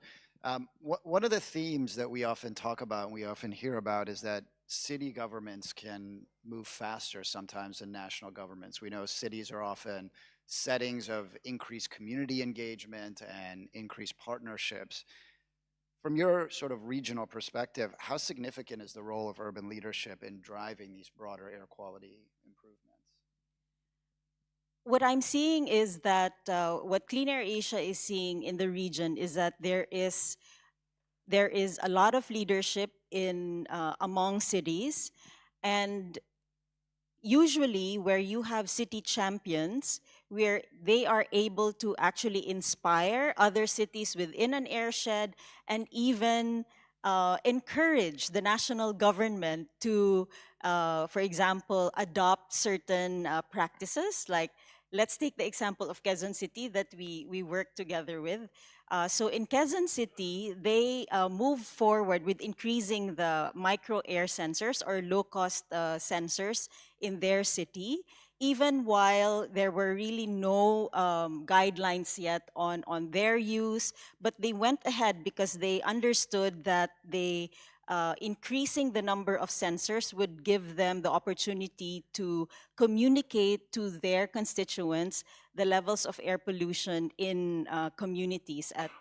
One of the themes that we often talk about and we often hear about is that city governments can move faster sometimes than national governments. We know cities are often settings of increased community engagement and increased partnerships. From your sort of regional perspective, how significant is the role of urban leadership in driving these broader air quality improvements? What I'm seeing is that what Clean Air Asia is seeing in the region is that there is a lot of leadership in among cities, and usually where you have city champions, where they are able to actually inspire other cities within an airshed and even encourage the national government to, for example, adopt certain practices. Like, let's take the example of Quezon City that we work together with. So in Quezon City, they move forward with increasing the micro air sensors or low-cost sensors in their city, even while there were really no guidelines yet on their use. But they went ahead because they understood that increasing the number of sensors would give them the opportunity to communicate to their constituents the levels of air pollution in communities at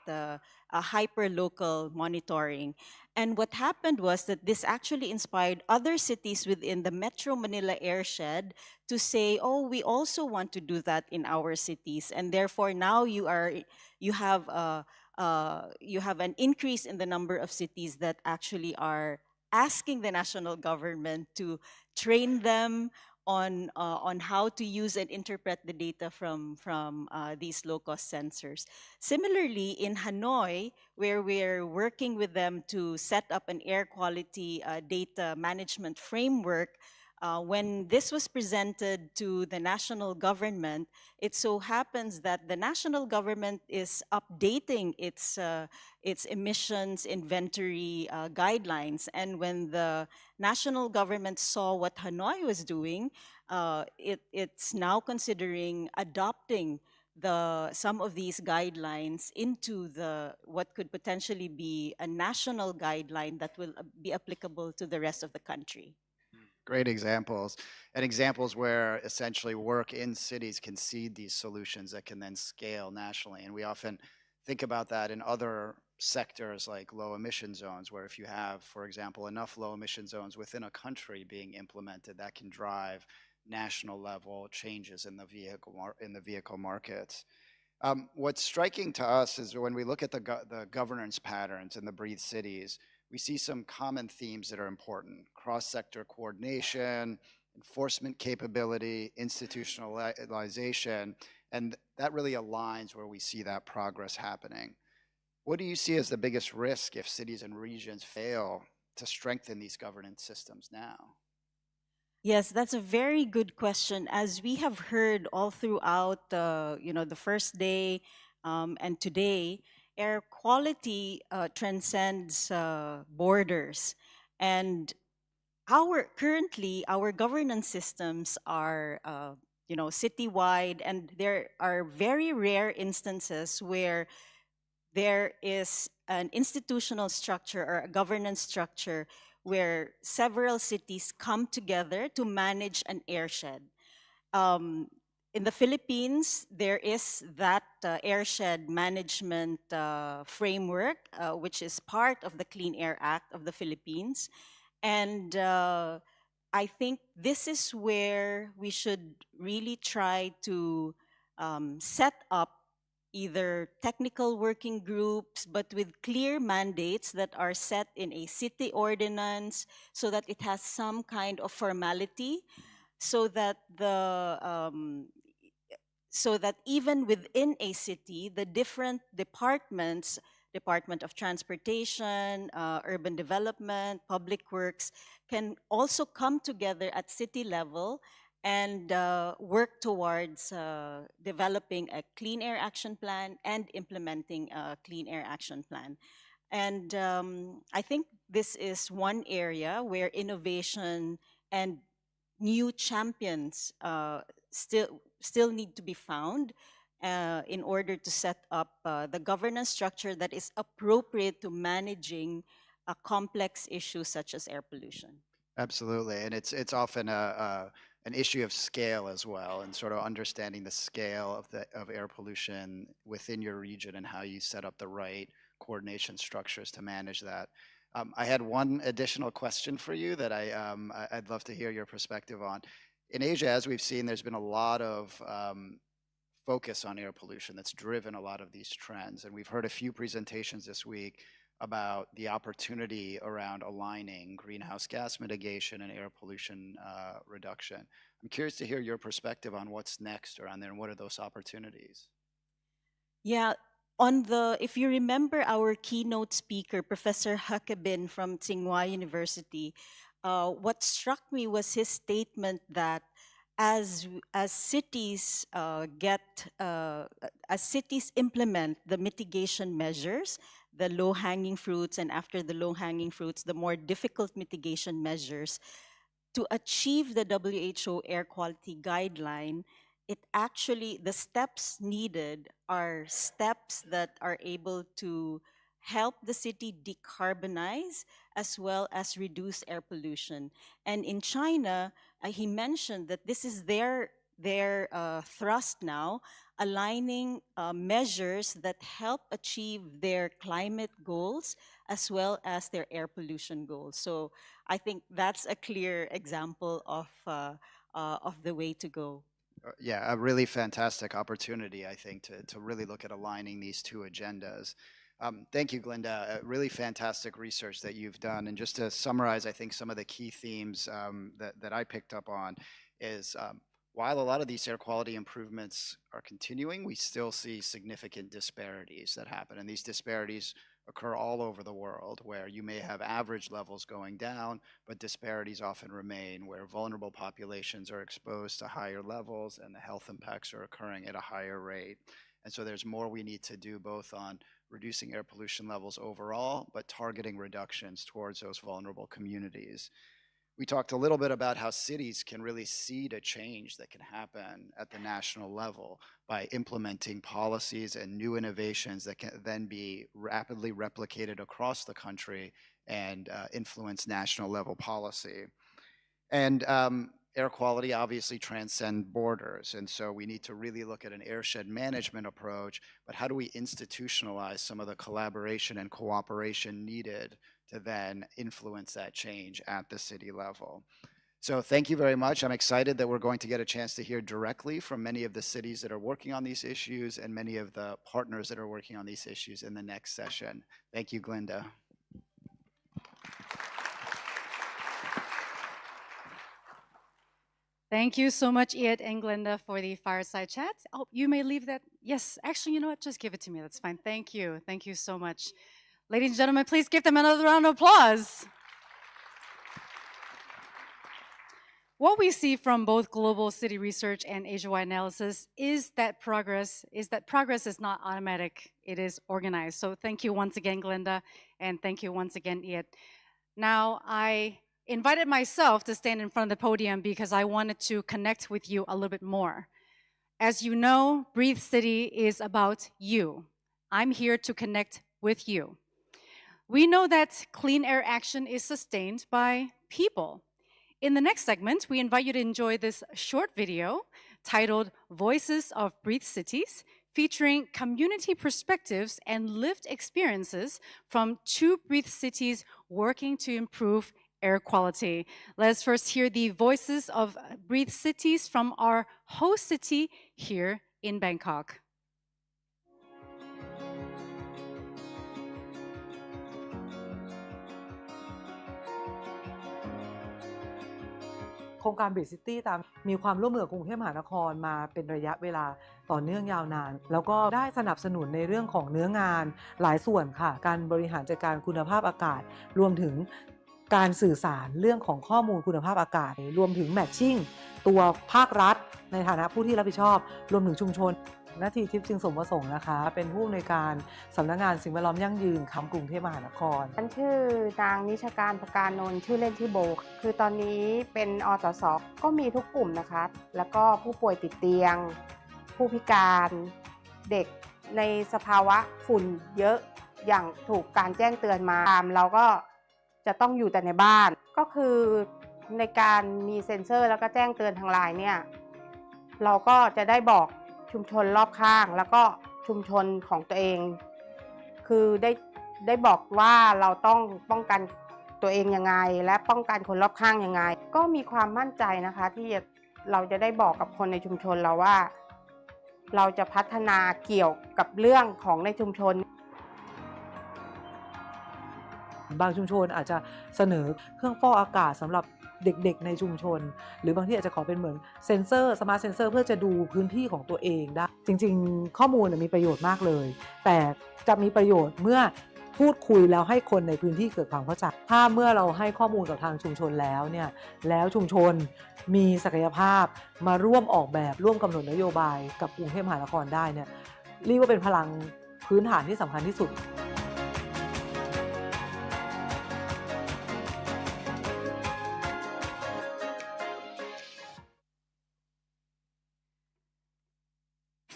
hyper-local monitoring. And what happened was that this actually inspired other cities within the Metro Manila airshed to say, oh, we also want to do that in our cities. And therefore now you have an increase in the number of cities that actually are asking the national government to train them on how to use and interpret the data from these low-cost sensors. Similarly, in Hanoi, where we're working with them to set up an air quality data management framework, when this was presented to the national government, it so happens that the national government is updating its emissions inventory guidelines. And when the national government saw what Hanoi was doing, it's now considering adopting some of these guidelines into what could potentially be a national guideline that will be applicable to the rest of the country. Great examples, and examples where essentially work in cities can seed these solutions that can then scale nationally. And we often think about that in other sectors like low emission zones, where if you have, for example, enough low emission zones within a country being implemented, that can drive national level changes in the vehicle markets. What's striking to us is when we look at the governance patterns in the breathe cities, we see some common themes that are important: cross-sector coordination, enforcement capability, institutionalization, and that really aligns where we see that progress happening. What do you see as the biggest risk if cities and regions fail to strengthen these governance systems now? Yes, that's a very good question. As we have heard all throughout the first day and today, air quality transcends borders. And currently, our governance systems are citywide, and there are very rare instances where there is an institutional structure or a governance structure where several cities come together to manage an airshed. In the Philippines, there is that airshed management framework, which is part of the Clean Air Act of the Philippines. And I think this is where we should really try to set up either technical working groups, but with clear mandates that are set in a city ordinance so that it has some kind of formality, so that so that even within a city, the different departments, Department of Transportation, Urban Development, Public Works, can also come together at city level and work towards developing a clean air action plan and implementing a clean air action plan. And I think this is one area where innovation and new champions still need to be found in order to set up the governance structure that is appropriate to managing a complex issue such as air pollution. Absolutely, and it's often an issue of scale as well, and sort of understanding the scale of air pollution within your region and how you set up the right coordination structures to manage that. I had one additional question for you that I'd love to hear your perspective on. In Asia, as we've seen, there's been a lot of focus on air pollution that's driven a lot of these trends. And we've heard a few presentations this week about the opportunity around aligning greenhouse gas mitigation and air pollution reduction. I'm curious to hear your perspective on what's next around there and what are those opportunities? Yeah, if you remember our keynote speaker, Professor Huckabin from Tsinghua University, what struck me was his statement that as cities implement the mitigation measures, the low-hanging fruits, and after the low-hanging fruits, the more difficult mitigation measures, to achieve the WHO air quality guideline, the steps needed are steps that are able to help the city decarbonize as well as reduce air pollution. And in China, he mentioned that this is their thrust now, aligning measures that help achieve their climate goals as well as their air pollution goals. So I think that's a clear example of the way to go. Yeah, a really fantastic opportunity, I think, to really look at aligning these two agendas. Thank you, Glinda. Really fantastic research that you've done. And just to summarize, I think some of the key themes that I picked up on is while a lot of these air quality improvements are continuing, we still see significant disparities that happen. And these disparities occur all over the world, where you may have average levels going down, but disparities often remain, where vulnerable populations are exposed to higher levels and the health impacts are occurring at a higher rate. And so there's more we need to do both on reducing air pollution levels overall, but targeting reductions towards those vulnerable communities. We talked a little bit about how cities can really seed a change that can happen at the national level by implementing policies and new innovations that can then be rapidly replicated across the country and influence national level policy. And air quality obviously transcends borders, and so we need to really look at an airshed management approach, but how do we institutionalize some of the collaboration and cooperation needed to then influence that change at the city level? So thank you very much. I'm excited that we're going to get a chance to hear directly from many of the cities that are working on these issues and many of the partners that are working on these issues in the next session. Thank you, Glinda. Thank you so much, Iet and Glinda, for the fireside chat. Oh, you may leave that. Yes, actually, you know what? Just give it to me. That's fine. Thank you. Thank you so much. Ladies and gentlemen, please give them another round of applause. What we see from both global city research and Asia-wide analysis is that progress is not automatic. It is organized. So thank you once again, Glinda, and thank you once again, Iet. Now, I invited myself to stand in front of the podium because I wanted to connect with you a little bit more. As you know, Breathe City is about you. I'm here to connect with you. We know that clean air action is sustained by people. In the next segment, we invite you to enjoy this short video titled Voices of Breathe Cities, featuring community perspectives and lived experiences from 2 Breathe cities working to improve air quality. Let's first hear the voices of Breathe cities from our host city here in Bangkok. โครงการ Bridge City ตามมีความร่วมมือกับกรุงเทพมหานครมาเป็นระยะเวลาต่อเนื่องยาวนานแล้วก็ได้สนับสนุนในเรื่องของเนื้องานหลายส่วนค่ะการบริหารจัดการคุณภาพอากาศรวมถึงการสื่อสารเรื่องของข้อมูลคุณภาพอากาศรวมถึงแมทชิ่งตัวภาครัฐในฐานะผู้ที่รับผิดชอบรวมถึงชุมชนนาทีทิพย์จึงสมประสงค์นะคะเป็นผู้อำนวยการสำนักงานสิ่งแวดล้อมยั่งยืนของกรุงเทพมหานครฉันชื่อนางนิชการประการนนท์ชื่อเล่นชื่อโบคือตอนนี้เป็นอสสก็มีทุกกลุ่มนะคะแล้วก็ผู้ป่วยติดเตียงผู้พิการเด็กในสภาวะฝุ่นเยอะอย่างถูกการแจ้งเตือนมาเราก็จะต้องอยู่แต่ในบ้านก็คือในการมีเซ็นเซอร์แล้วก็แจ้งเตือนทางไลน์เนี่ยเราก็จะได้บอกชุมชนรอบข้างแล้วก็ชุมชนของตัวเองคือได้บอกว่าเราต้องป้องกันตัวเองยังไงและป้องกันคนรอบข้างยังไงก็มีความมั่นใจนะคะที่เราจะได้บอกกับคนในชุมชนเราว่าเราจะพัฒนาเกี่ยวกับเรื่องของในชุมชนบางชุมชนอาจจะเสนอเครื่องฟอกอากาศสำหรับเด็กๆในชุมชนหรือบางที่อาจจะขอเป็นเหมือนเซ็นเซอร์สมาร์ทเซ็นเซอร์เพื่อจะดูพื้นที่ของตัวเองได้จริงๆข้อมูลมีประโยชน์มากเลยแต่จะมีประโยชน์เมื่อพูดคุยแล้วให้คนในพื้นที่เกิดความเข้าใจถ้าเมื่อเราให้ข้อมูลกับทางชุมชนแล้วเนี่ยแล้วชุมชนมีศักยภาพมาร่วมออกแบบร่วมกำหนดนโยบายกับกรุงเทพมหานครได้เนี่ยเรียกว่าเป็นพลังพื้นฐานที่สำคัญที่สุด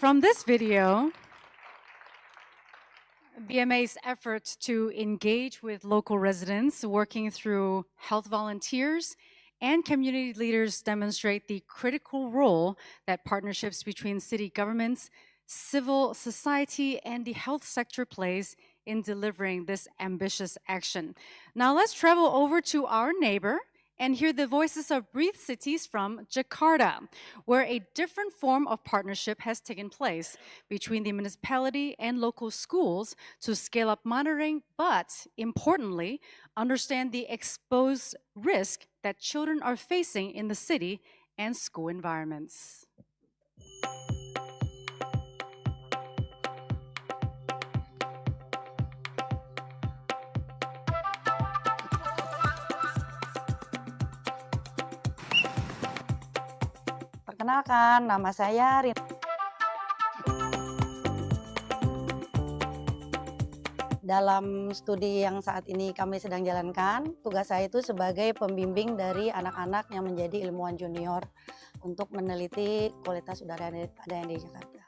From this video, BMA's efforts to engage with local residents working through health volunteers and community leaders demonstrate the critical role that partnerships between city governments, civil society, and the health sector plays in delivering this ambitious action. Now let's travel over to our neighbor and hear the voices of Breathe Cities from Jakarta, where a different form of partnership has taken place between the municipality and local schools to scale up monitoring, but importantly, understand the exposed risk that children are facing in the city and school environments. Perkenalkan, nama saya Rin. Dalam studi yang saat ini kami sedang jalankan, tugas saya itu sebagai pembimbing dari anak-anak yang menjadi ilmuwan junior untuk meneliti kualitas udara yang ada di Jakarta.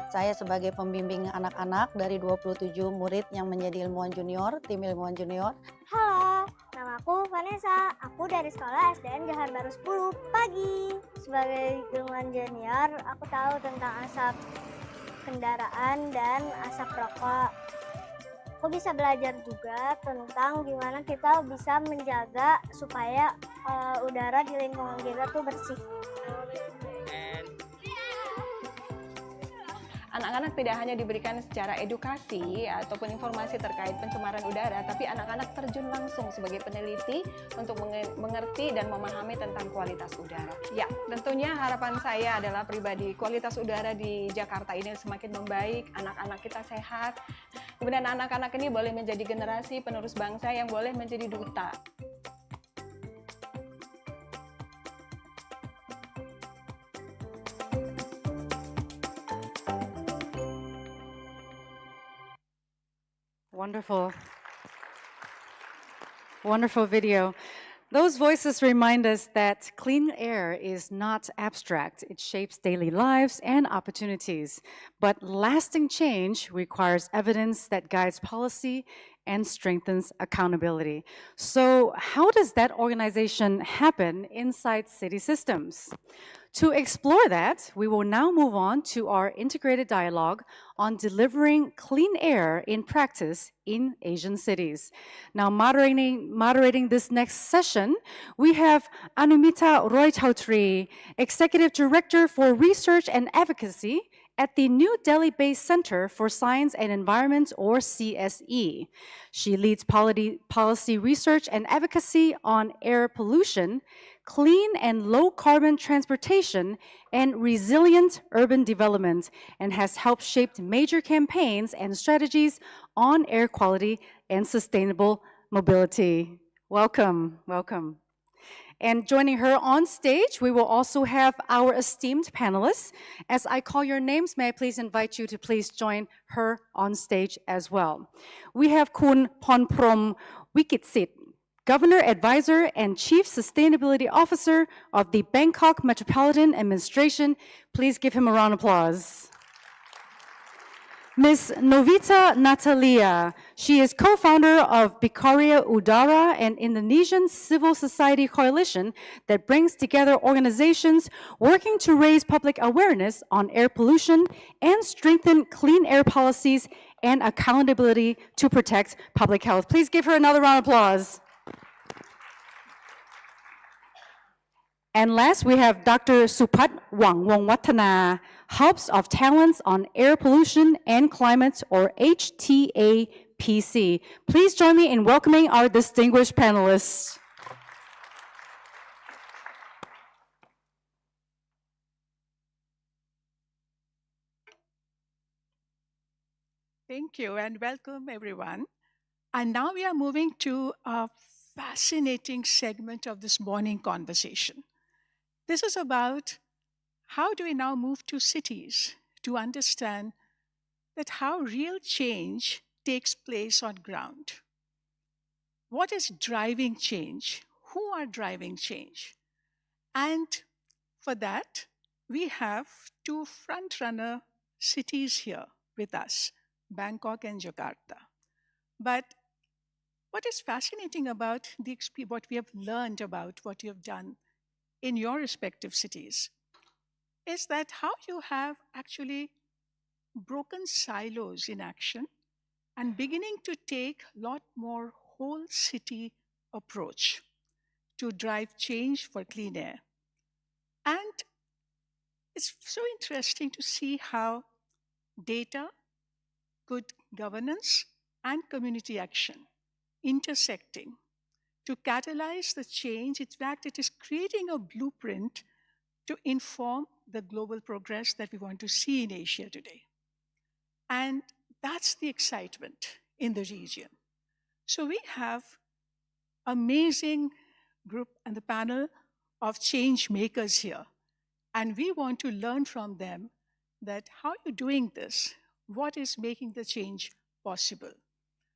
Saya sebagai pembimbing anak-anak dari 27 murid yang menjadi ilmuwan junior, tim ilmuwan junior. Halo, nama aku Vanessa. Aku dari sekolah SDN Johar Baru 10 pagi. Sebagai ilmuwan junior, aku tahu tentang asap kendaraan dan asap rokok. Aku bisa belajar juga tentang gimana kita bisa menjaga supaya udara di lingkungan kita tuh bersih. Anak-anak tidak hanya diberikan secara edukasi ataupun informasi terkait pencemaran udara, tapi anak-anak terjun langsung sebagai peneliti untuk mengerti dan memahami tentang kualitas udara. Ya, tentunya harapan saya adalah pribadi kualitas udara di Jakarta ini semakin membaik, anak-anak kita sehat, kemudian anak-anak ini boleh menjadi generasi penerus bangsa yang boleh menjadi duta. Wonderful. Wonderful video. Those voices remind us that clean air is not abstract. It shapes daily lives and opportunities. But lasting change requires evidence that guides policy and strengthens accountability. So how does that organization happen inside city systems? To explore that, we will now move on to our integrated dialogue on delivering clean air in practice in Asian cities. Now, moderating this next session, we have Anumita Roy Chaudhary, Executive Director for Research and Advocacy at the New Delhi-based Center for Science and Environment, or CSE. She leads policy research and advocacy on air pollution, clean and low-carbon transportation, and resilient urban development, and has helped shape major campaigns and strategies on air quality and sustainable mobility. Welcome, welcome. And joining her on stage, we will also have our esteemed panelists. As I call your names, may I please invite you to please join her on stage as well. We have Kun Ponprom Wikitsit, Governor Advisor and Chief Sustainability Officer of the Bangkok Metropolitan Administration. Please give him a round of applause. Ms. Novita Natalia. She is co-founder of Bikaria Udara, an Indonesian civil society coalition that brings together organizations working to raise public awareness on air pollution and strengthen clean air policies and accountability to protect public health. Please give her another round of applause. And last, we have Dr. Supat Wangwongwatana, Hubs of Talents on Air Pollution and Climate, or HTAPC. Please join me in welcoming our distinguished panelists. Thank you and welcome everyone. And now we are moving to a fascinating segment of this morning conversation. This is about how do we now move to cities to understand that how real change takes place on ground. What is driving change? Who are driving change? And for that, we have two front-runner cities here with us, Bangkok and Jakarta. But what is fascinating about what we have learned about what you have done in your respective cities is that how you have actually broken silos in action and beginning to take a lot more whole city approach to drive change for clean air. And it's so interesting to see how data, good governance, and community action intersecting to catalyze the change. In fact, it is creating a blueprint to inform the global progress that we want to see in Asia today. And that's the excitement in the region. So we have amazing group and the panel of change makers here. And we want to learn from them that how you're doing this, what is making the change possible.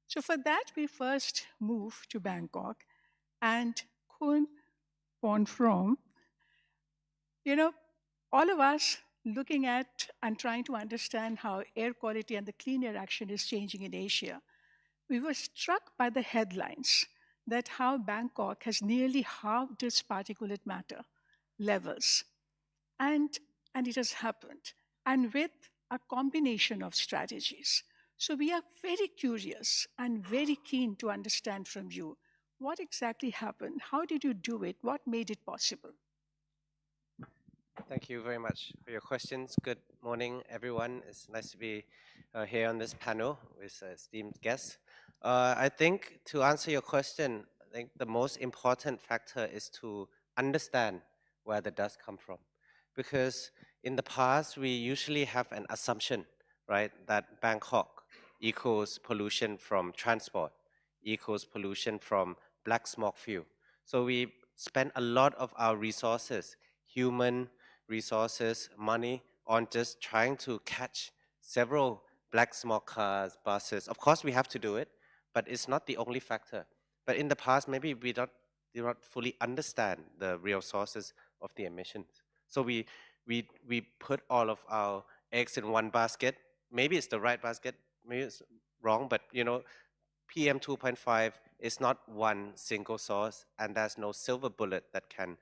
So for that, we first move to Bangkok. And Kun Ponprom, all of us looking at and trying to understand how air quality and the clean air action is changing in Asia, we were struck by the headlines that how Bangkok has nearly halved its particulate matter levels. And it has happened, and with a combination of strategies. So we are very curious and very keen to understand from you what exactly happened, how did you do it, what made it possible? Thank you very much for your questions. Good morning, everyone. It's nice to be here on this panel with esteemed guests. I think to answer your question, I think the most important factor is to understand where the dust comes from. Because in the past, we usually have an assumption, right, that Bangkok equals pollution from transport, equals pollution from black smoke fuel. So we spend a lot of our resources, human resources, money, on just trying to catch several black smoke cars, buses. Of course, we have to do it, but it's not the only factor. But in the past, maybe we do not fully understand the real sources of the emissions. So we put all of our eggs in one basket. Maybe it's the right basket, maybe it's wrong, but PM 2.5 is not one single source, and there's no silver bullet that can,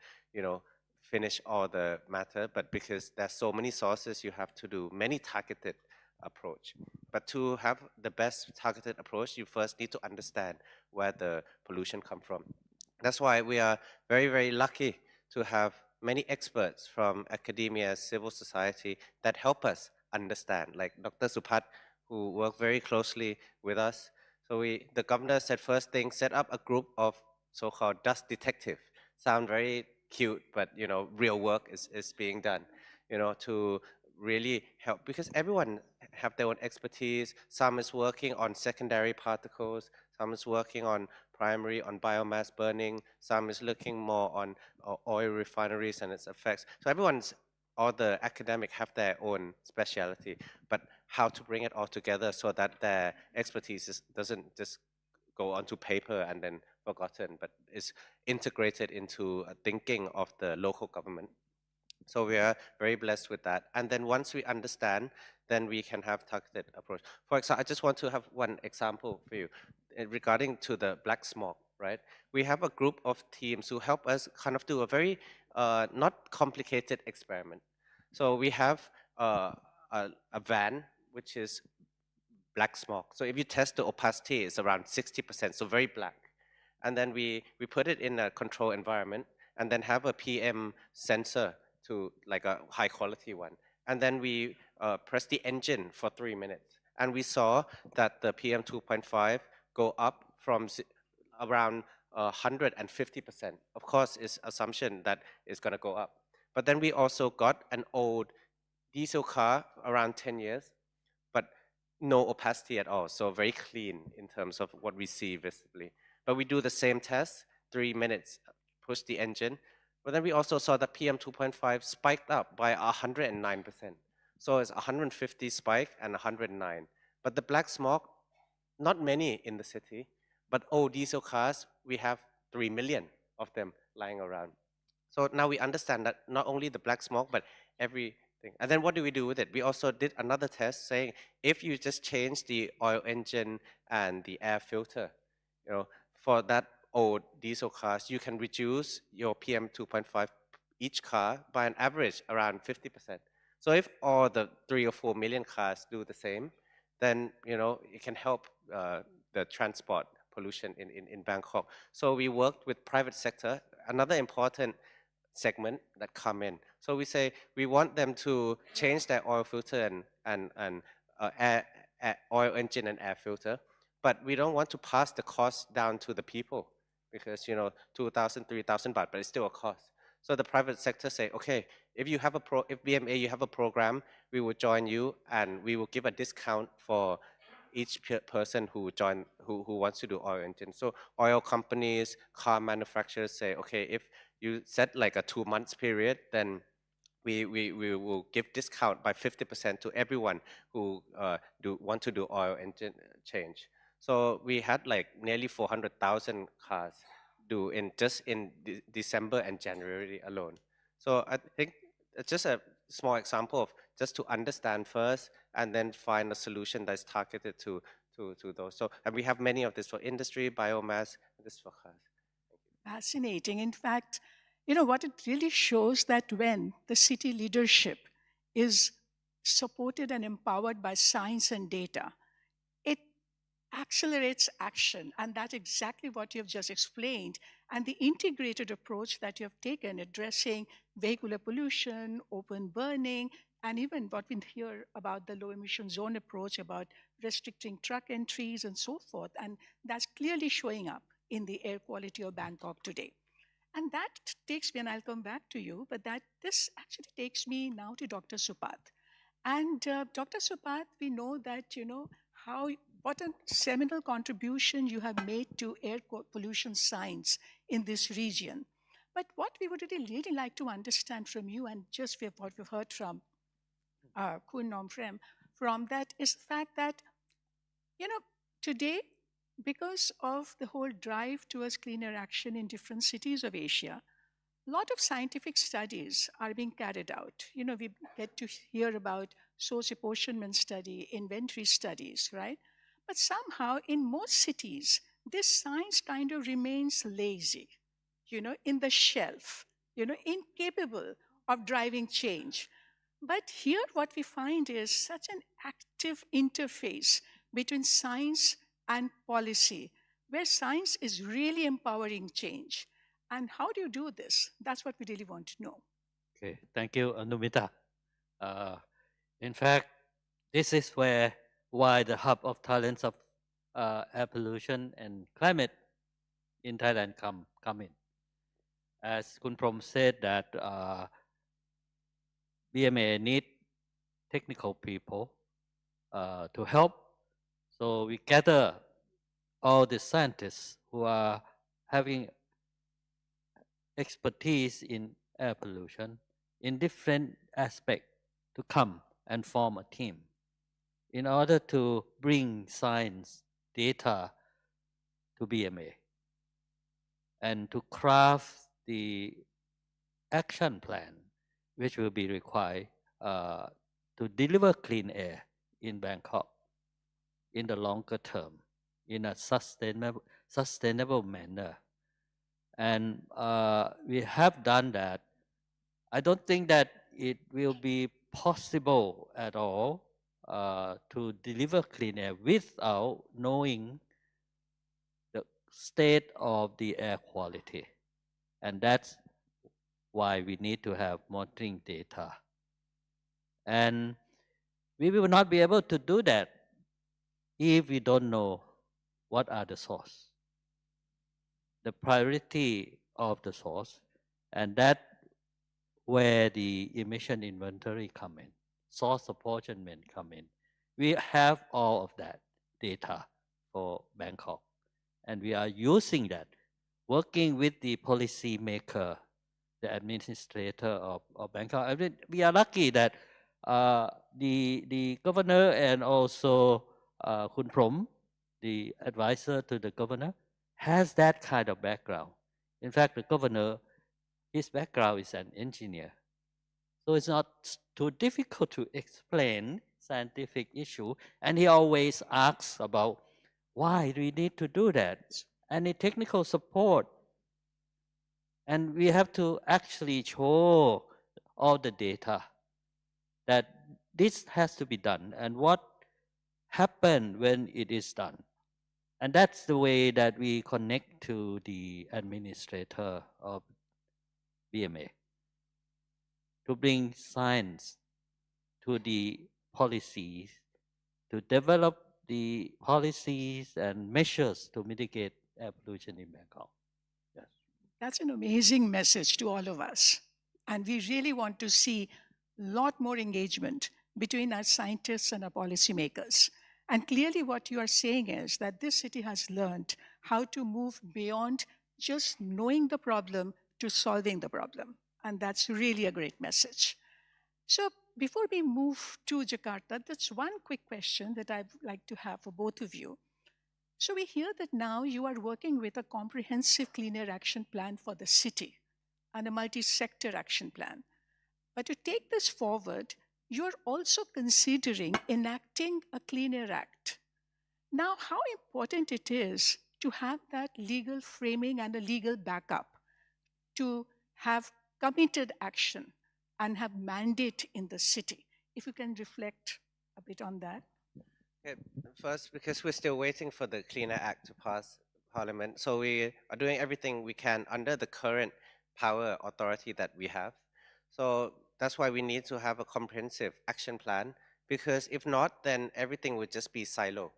finish all the matter. But because there's so many sources, you have to do many targeted approach. But to have the best targeted approach, you first need to understand where the pollution come from. That's why we are very, very lucky to have many experts from academia, civil society that help us understand, like Dr. Supat, who worked very closely with us. So the governor said first thing, set up a group of so-called dust detective. Sound very cute, but real work is being done, to really help, because everyone have their own expertise. Some is working on secondary particles, some is working on primary, on biomass burning, some is looking more on oil refineries and its effects. So all the academic have their own specialty, but how to bring it all together so that their expertise doesn't just go onto paper and then forgotten, but is integrated into thinking of the local government. So we are very blessed with that. And then once we understand, then we can have targeted approach. For example, I just want to have one example for you regarding to the black smoke, right? We have a group of teams who help us kind of do a very not complicated experiment. So we have a van, which is black smoke. So if you test the opacity, it's around 60%, so very black. And then we put it in a control environment and then have a PM sensor to like a high quality one. And then we press the engine for 3 minutes. And we saw that the PM 2.5 go up from around 150%. Of course, it's assumption that it's going to go up. But then we also got an old diesel car around 10 years, but no opacity at all. So very clean in terms of what we see visibly. But we do the same test, 3 minutes, push the engine. But then we also saw that PM 2.5 spiked up by 109%. So it's 150 spike and 109. But the black smoke, not many in the city, but old diesel cars, we have 3 million of them lying around. So now we understand that not only the black smoke, but everything. And then what do we do with it? We also did another test saying, if you just change the oil engine and the air filter, for that old diesel cars, you can reduce your PM 2.5 each car by an average around 50%. So if all the 3 or 4 million cars do the same, then it can help the transport pollution in Bangkok. So we worked with private sector, another important segment that come in. So we say we want them to change their oil filter and oil engine and air filter, but we don't want to pass the cost down to the people because 2,000, 3,000 baht, but it's still a cost. So the private sector say, okay, if BMA you have a program, we will join you and we will give a discount for each person who wants to do oil engine. So oil companies, car manufacturers say, okay, if you set like a 2 months period, then we will give discount by 50% to everyone who want to do oil engine change. So we had like nearly 400,000 cars do just in December and January alone. So I think it's just a small example of just to understand first and then find a solution that's targeted to those. So, and we have many of this for industry, biomass, and this for cars. Fascinating. In fact, what it really shows that when the city leadership is supported and empowered by science and data, it accelerates action. And that's exactly what you have just explained. And the integrated approach that you have taken, addressing vehicular pollution, open burning, and even what we hear about the low emission zone approach, about restricting truck entries and so forth. And that's clearly showing up in the air quality of Bangkok today. And that takes me, and I'll come back to you, but this actually takes me now to Dr. Supat. And Dr. Supat, we know that, what a seminal contribution you have made to air pollution science in this region. But what we would really like to understand from you, and just what we've heard from Kun Nom Frem, from that is the fact that, today, because of the whole drive towards cleaner action in different cities of Asia, a lot of scientific studies are being carried out. We get to hear about source apportionment study, inventory studies, right? But somehow in most cities, this science kind of remains lazy, in the shelf, incapable of driving change. But here, what we find is such an active interface between science and policy, where science is really empowering change. And how do you do this? That's what we really want to know. Okay, thank you, Numita. Uh, in fact, this is why the hub of talents of air pollution and climate in Thailand come in. As Kun Prom said that BMA need technical people to help. So we gather all the scientists who are having expertise in air pollution in different aspects to come and form a team in order to bring science data to BMA and to craft the action plan which will be required to deliver clean air in Bangkok in the longer term in a sustainable manner. And we have done that. I don't think that it will be possible at all to deliver clean air without knowing the state of the air quality. And that's why we need to have monitoring data. And we will not be able to do that if we don't know what are the source, the priority of the source, and that where the emission inventory come in, source apportionment come in. We have all of that data for Bangkok, and we are using that, working with the policy maker, the administrator of Bangkok. I mean, we are lucky that the governor and also Kun Prom, the advisor to the governor, has that kind of background. In fact, the governor, his background is an engineer. So it's not too difficult to explain scientific issue. And he always asks about why do we need to do that? Any technical support? And we have to actually show all the data that this has to be done and what happened when it is done. And that's the way that we connect to the administrator of BMA to bring science to the policies, to develop the policies and measures to mitigate air pollution in Bangkok. Yes. That's an amazing message to all of us. And we really want to see a lot more engagement between our scientists and our policymakers. And clearly what you are saying is that this city has learned how to move beyond just knowing the problem to solving the problem. And that's really a great message. So before we move to Jakarta, that's one quick question that I'd like to have for both of you. So we hear that now you are working with a comprehensive clean air action plan for the city and a multi-sector action plan. But to take this forward, you're also considering enacting a Clean Air Act. Now, how important it is to have that legal framing and a legal backup to have committed action and have mandate in the city. If you can reflect a bit on that. Okay, first, because we're still waiting for the Clean Air Act to pass Parliament, so we are doing everything we can under the current power authority that we have. So that's why we need to have a comprehensive action plan, because if not, then everything would just be silo,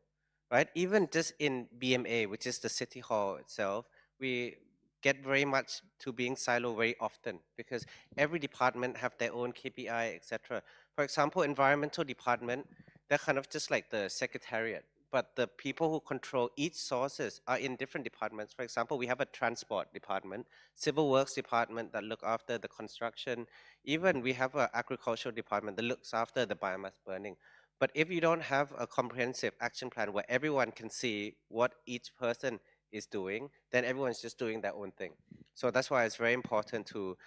right? Even just in BMA, which is the city hall itself, we get very much to being silo very often because every department have their own KPI, etc. For example, environmental department, they're kind of just like the secretariat, but the people who control each sources are in different departments. For example, we have a transport department, civil works department that look after the construction. Even we have an agricultural department that looks after the biomass burning. But if you don't have a comprehensive action plan where everyone can see what each person is doing, then everyone's just doing their own thing. So that's why it's very important to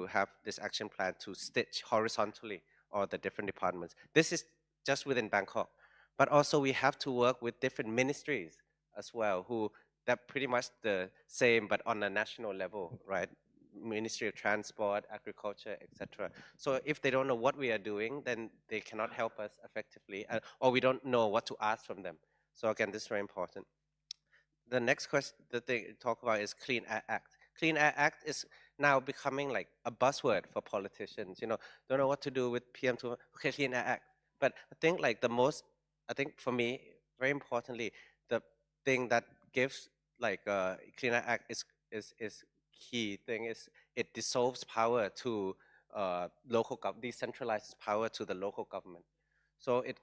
have this action plan to stitch horizontally all the different departments. This is just within Bangkok. But also we have to work with different ministries as well, who they're pretty much the same, but on a national level, right? Ministry of Transport, Agriculture, etc. So if they don't know what we are doing, then they cannot help us effectively, or we don't know what to ask from them. So again, this is very important. The next question, the thing to talk about is Clean Air Act. Clean Air Act is now becoming like a buzzword for politicians. You know, don't know what to do with PM2. Okay, Clean Air Act. But I think like the most, I think for me, very importantly, the thing that gives like Clean Air Act is key thing is it dissolves power to local government, decentralizes power to the local government. So it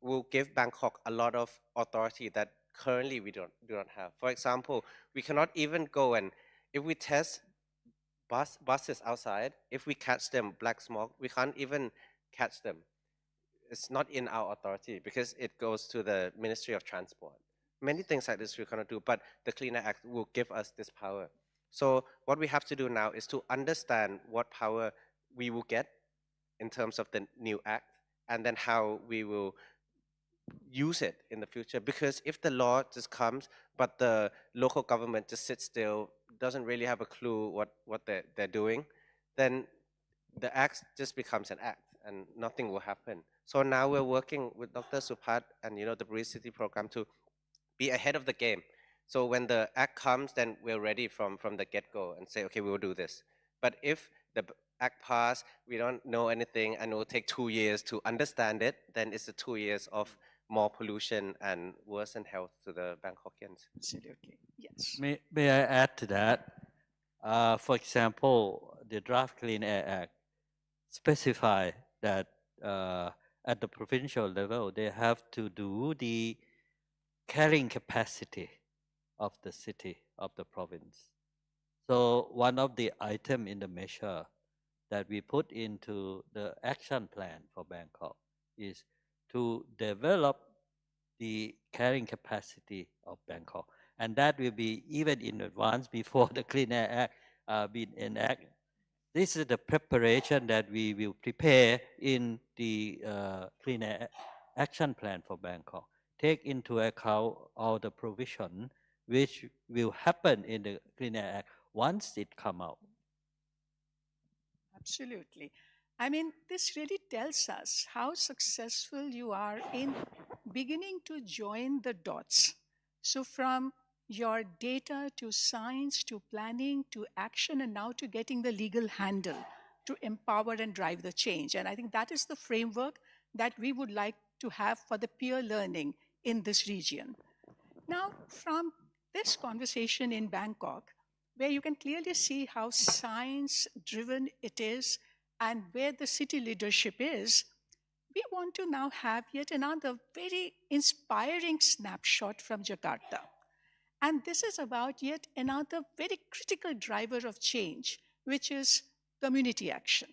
will give Bangkok a lot of authority that currently we do not have. For example, we cannot even go and if we test buses outside, if we catch them black smoke, we can't even catch them. It's not in our authority because it goes to the Ministry of Transport. Many things like this we cannot do, but the Clean Air Act will give us this power. So what we have to do now is to understand what power we will get in terms of the new act, and then how we will use it in the future. Because if the law just comes, but the local government just sits still, doesn't really have a clue what they're doing, then the act just becomes an act and nothing will happen. So now we're working with Dr. Supat and the Breeze City program to be ahead of the game. So when the act comes, then we're ready from the get-go and say, okay, we will do this. But if the act pass, we don't know anything, and it will take 2 years to understand it, then it's the 2 years of more pollution and worsen health to the Bangkokians. Absolutely, yes. May I add to that? For example, the Draft Clean Air Act specify that at the provincial level, they have to do the carrying capacity of the city, of the province. So one of the item in the measure that we put into the action plan for Bangkok is to develop the carrying capacity of Bangkok. And that will be even in advance before the Clean Air Act being enacted. This is the preparation that we will prepare in the Clean Air Action Plan for Bangkok. Take into account all the provision which will happen in the Clean Air Act once it come out. Absolutely. I mean, this really tells us how successful you are in beginning to join the dots. So from your data to science to planning to action and now to getting the legal handle to empower and drive the change. And I think that is the framework that we would like to have for the peer learning in this region. Now, from this conversation in Bangkok, where you can clearly see how science-driven it is and where the city leadership is, we want to now have yet another very inspiring snapshot from Jakarta. And this is about yet another very critical driver of change, which is community action.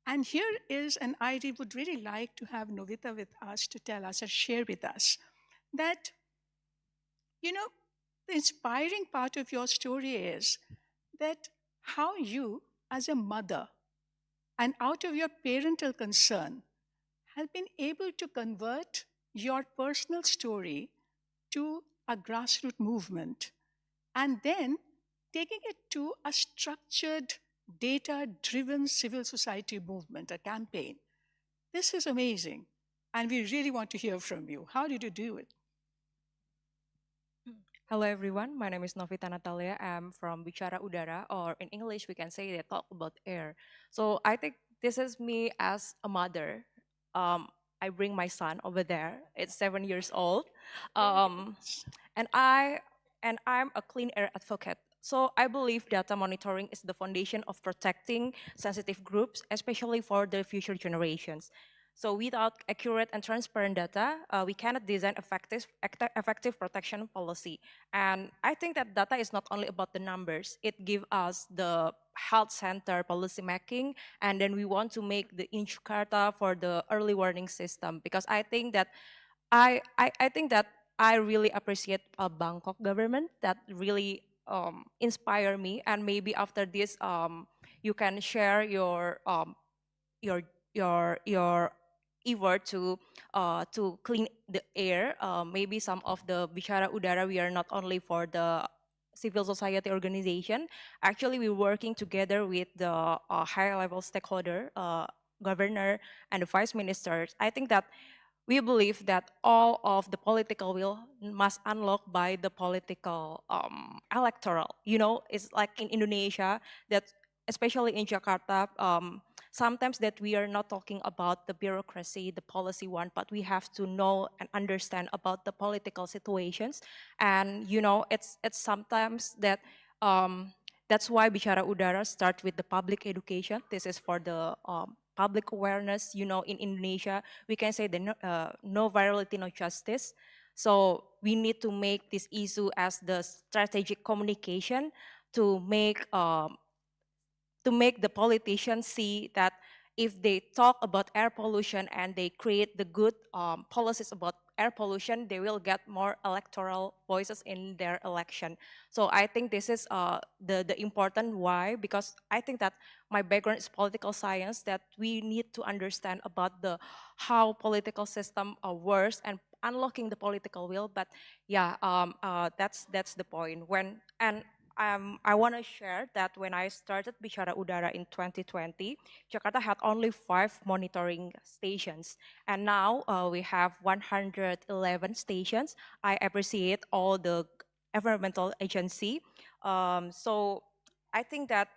And here is, and I would really like to have Novita with us to tell us or share with us that, the inspiring part of your story is that how you, as a mother, and out of your parental concern, have been able to convert your personal story to a grassroots movement and then taking it to a structured, data-driven civil society movement, a campaign. This is amazing, and we really want to hear from you. How did you do it? Hello everyone, my name is Novita Natalia. I'm from Bicara Udara, or in English we can say they talk about air. So I think this is me as a mother. I bring my son over there. It's 7 years old, and I'm a clean air advocate. So I believe data monitoring is the foundation of protecting sensitive groups, especially for the future generations. So without accurate and transparent data, we cannot design effective protection policy. And I think that data is not only about the numbers. It gives us the health center policy making, and then we want to make the in Jakarta for the early warning system, because I think that I think that I really appreciate a Bangkok government that really inspire me. And maybe after this, you can share your effort to clean the air. Maybe some of the Bicara Udara, we are not only for the civil society organization. Actually, we're working together with the higher level stakeholder, governor, and the vice ministers. I think that we believe that all of the political will must unlock by the political electoral. You know, it's like in Indonesia that, especially in Jakarta, sometimes that we are not talking about the bureaucracy, the policy one, but we have to know and understand about the political situations. And you know, it's sometimes that that's why Bicara Udara start with the public education. This is for the public awareness. You know, in Indonesia, we can say the no virality, no justice. So we need to make this issue as the strategic communication to make the politicians see that if they talk about air pollution and they create the good policies about air pollution, they will get more electoral voices in their election. So I think this is the important why, because I think that my background is political science, that we need to understand about the how political system works and unlocking the political will. But yeah, that's the point. I want to share that when I started Bicara Udara in 2020, Jakarta had only 5 monitoring stations. And now we have 111 stations. I appreciate all the environmental agency. So I think that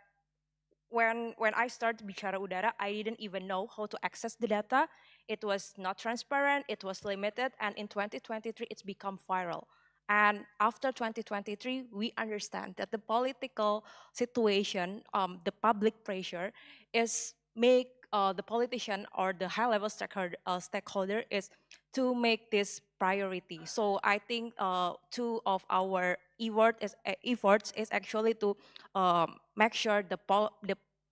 when I started Bicara Udara, I didn't even know how to access the data. It was not transparent, it was limited, and in 2023, it's become viral. And after 2023, we understand that the political situation, the public pressure is make the politician or the high-level stakeholder is to make this priority. So I think 2 of our efforts is actually to make sure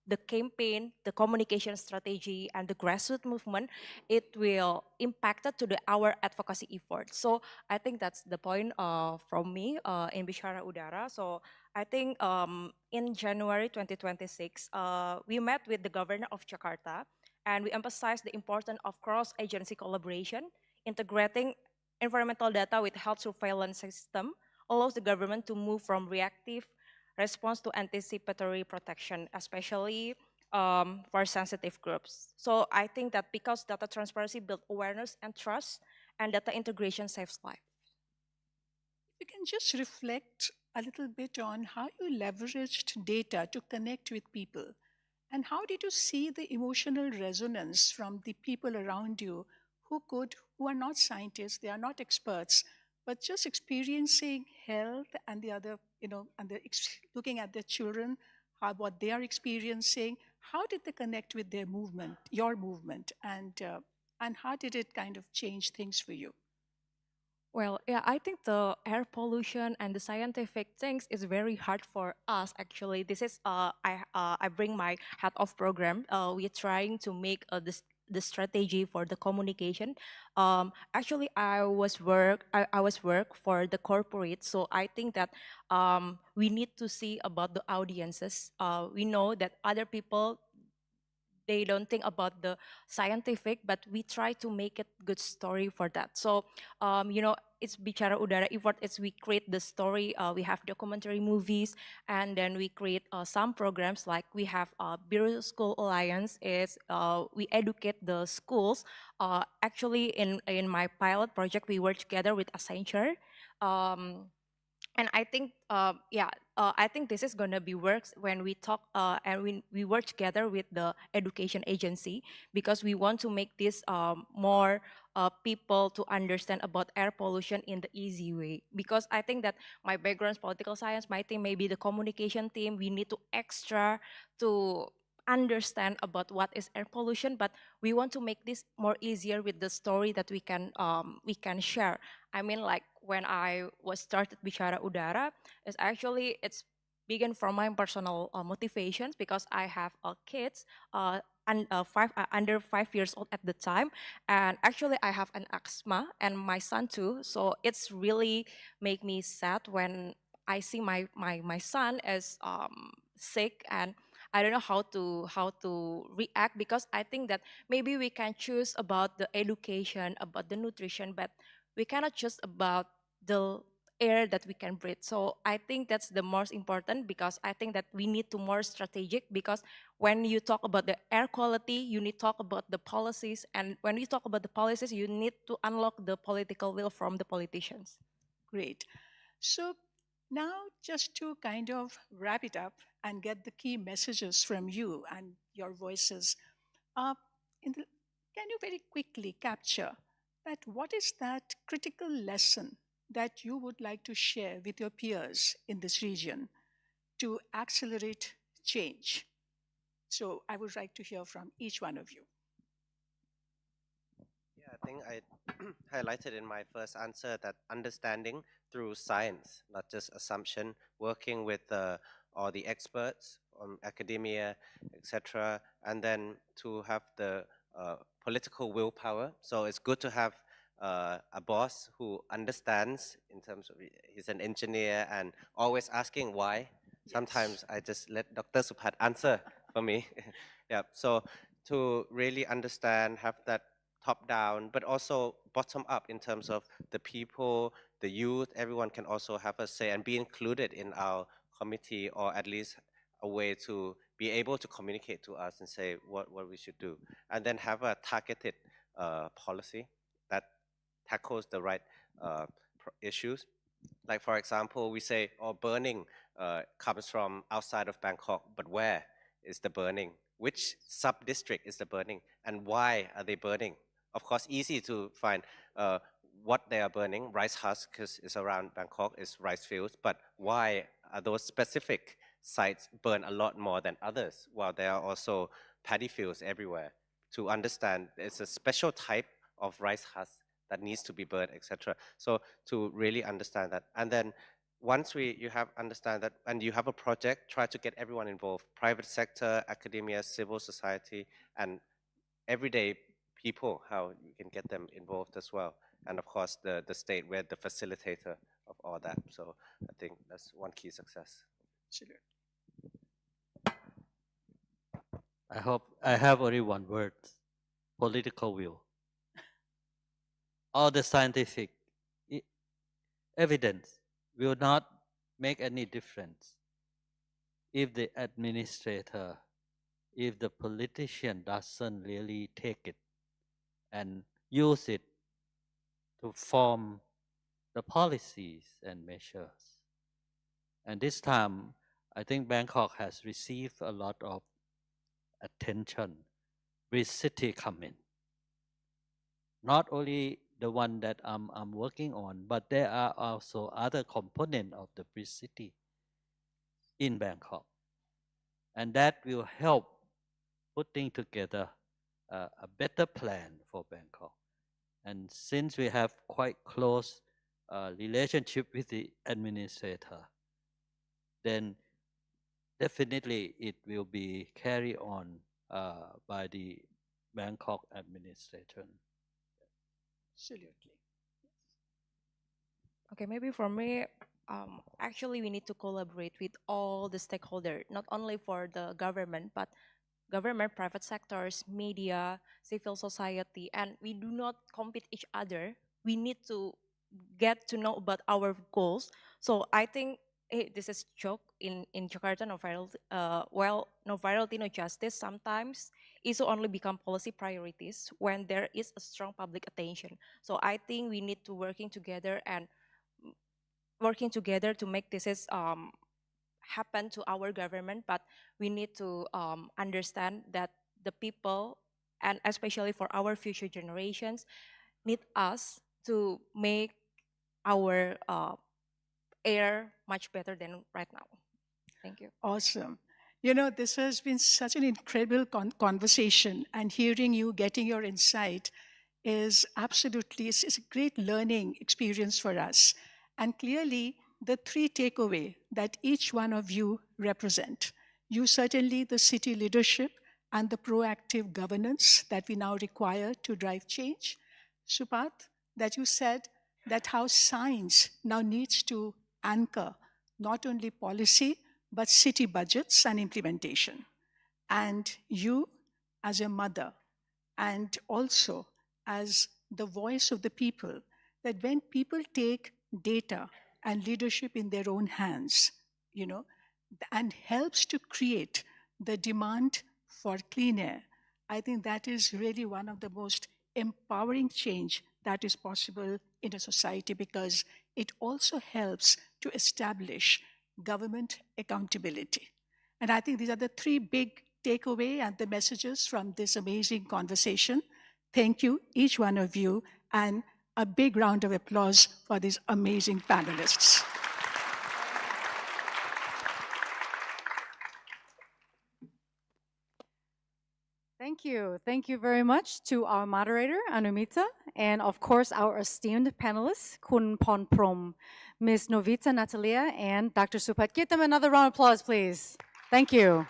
the campaign, the communication strategy, and the grassroots movement, it will impact to our advocacy efforts. So I think that's the point from me in Bicara Udara. So I think in January 2026, we met with the governor of Jakarta, and we emphasized the importance of cross-agency collaboration. Integrating environmental data with health surveillance system allows the government to move from reactive response to anticipatory protection, especially for sensitive groups. So I think that because data transparency builds awareness and trust, and data integration saves life. You can just reflect a little bit on how you leveraged data to connect with people. And how did you see the emotional resonance from the people around you who are not scientists, they are not experts, but just experiencing health and the other, and looking at their children, what they are experiencing? How did they connect with their movement, your movement, and how did it kind of change things for you? Well, yeah, I think the air pollution and the scientific things is very hard for us. Actually, this is I bring my head of program. We're trying to make the strategy for the communication. Actually, I was work for the corporate, so I think that we need to see about the audiences. We know that other people, they don't think about the scientific, but we try to make it good story for that. So, it's Bicara Udara effort. It's we create the story. We have documentary movies, and then we create some programs like we have Biru School Alliance. Is we educate the schools. Actually, in my pilot project, we work together with Accenture. And I think, I think this is gonna be works when we talk and we work together with the education agency, because we want to make this more people to understand about air pollution in the easy way. Because I think that my background is political science, my team maybe the communication team, we need to extra to understand about what is air pollution, but we want to make this more easier with the story that we can share. I mean, like when I was started Bicara Udara, it's begin from my personal motivations, because I have kids and under 5 years old at the time, and actually I have an asthma and my son too. So it's really make me sad when I see my son is sick, and I don't know how to react, because I think that maybe we can choose about the education, about the nutrition, but we cannot choose about the air that we can breathe. So I think that's the most important, because I think that we need to more strategic, because when you talk about the air quality, you need to talk about the policies, and when you talk about the policies, you need to unlock the political will from the politicians. Great. So now just to kind of wrap it up and get the key messages from you and your voices, uh, can you very quickly capture that what is that critical lesson that you would like to share with your peers in this region to accelerate change? So I would like to hear from each one of you. Yeah, I think I highlighted in my first answer that understanding through science, not just assumption, working with all the experts from academia, etc., and then to have the political willpower. So it's good to have a boss who understands in terms of he's an engineer and always asking why. Sometimes I just let Dr. Supat answer for me. Yeah, so to really understand, have that top down, but also bottom up in terms of the people, the youth, everyone can also have a say and be included in our committee, or at least a way to be able to communicate to us and say what we should do. And then have a targeted policy that tackles the right issues. Like, for example, we say, oh, burning comes from outside of Bangkok, but where is the burning? Which sub-district is the burning? And why are they burning? Of course, easy to find what they are burning. Rice husk, because it's around Bangkok, is rice fields. But why are those specific sites burn a lot more than others, while there are also paddy fields everywhere? To understand, it's a special type of rice husk that needs to be burned, etc. So to really understand that, and then once you have understand that and you have a project, try to get everyone involved: private sector, academia, civil society, and everyday people, how you can get them involved as well. And of course, the state, where the facilitator of all that. So I think that's one key success. Sure. I hope I have only one word: political will. All the scientific evidence will not make any difference if the administrator, if the politician doesn't really take it and use it to form the policies and measures. And this time, I think Bangkok has received a lot of attention with city coming. Not only the one that I'm working on, but there are also other components of the bridge city in Bangkok. And that will help putting together a better plan for Bangkok. And since we have quite close relationship with the administrator, then definitely it will be carried on by the Bangkok administration. Absolutely. Okay, maybe for me, actually we need to collaborate with all the stakeholders, not only for the government, but government, private sectors, media, civil society, and we do not compete each other. We need to get to know about our goals. So I think this is joke in Jakarta, no virality, no virality, no justice. Sometimes issue only become policy priorities when there is a strong public attention. So I think we need to working together to make this is happen to our government, but we need to understand that the people, and especially for our future generations, need us to make our air much better than right now. Thank you. Awesome. You know, this has been such an incredible conversation, and hearing you, getting your insight is absolutely, it's a great learning experience for us. And clearly, the three takeaway that each one of you represent. You certainly, the city leadership and the proactive governance that we now require to drive change. Supat, that you said that how science now needs to anchor not only policy, but city budgets and implementation. And you, as a mother, and also as the voice of the people, that when people take data and leadership in their own hands, and helps to create the demand for clean air, I think that is really one of the most empowering change that is possible in a society, because it also helps to establish government accountability. And I think these are the three big takeaway and the messages from this amazing conversation. Thank you, each one of you, and a big round of applause for these amazing panelists. Thank you. Thank you very much to our moderator, Anumita, and of course, our esteemed panelists, Kun Pon Prom, Ms. Novita Natalia, and Dr. Supat. Give them another round of applause, please. Thank you.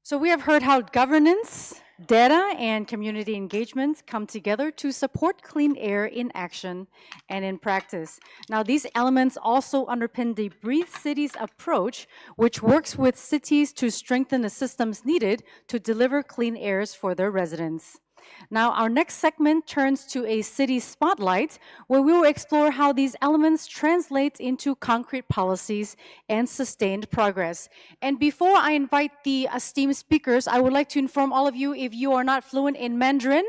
So we have heard how governance, data, and community engagement come together to support clean air in action and in practice. Now, these elements also underpin the Breathe Cities approach, which works with cities to strengthen the systems needed to deliver clean airs for their residents. Now, our next segment turns to a city spotlight, where we will explore how these elements translate into concrete policies and sustained progress. And before I invite the esteemed speakers, I would like to inform all of you, if you are not fluent in Mandarin,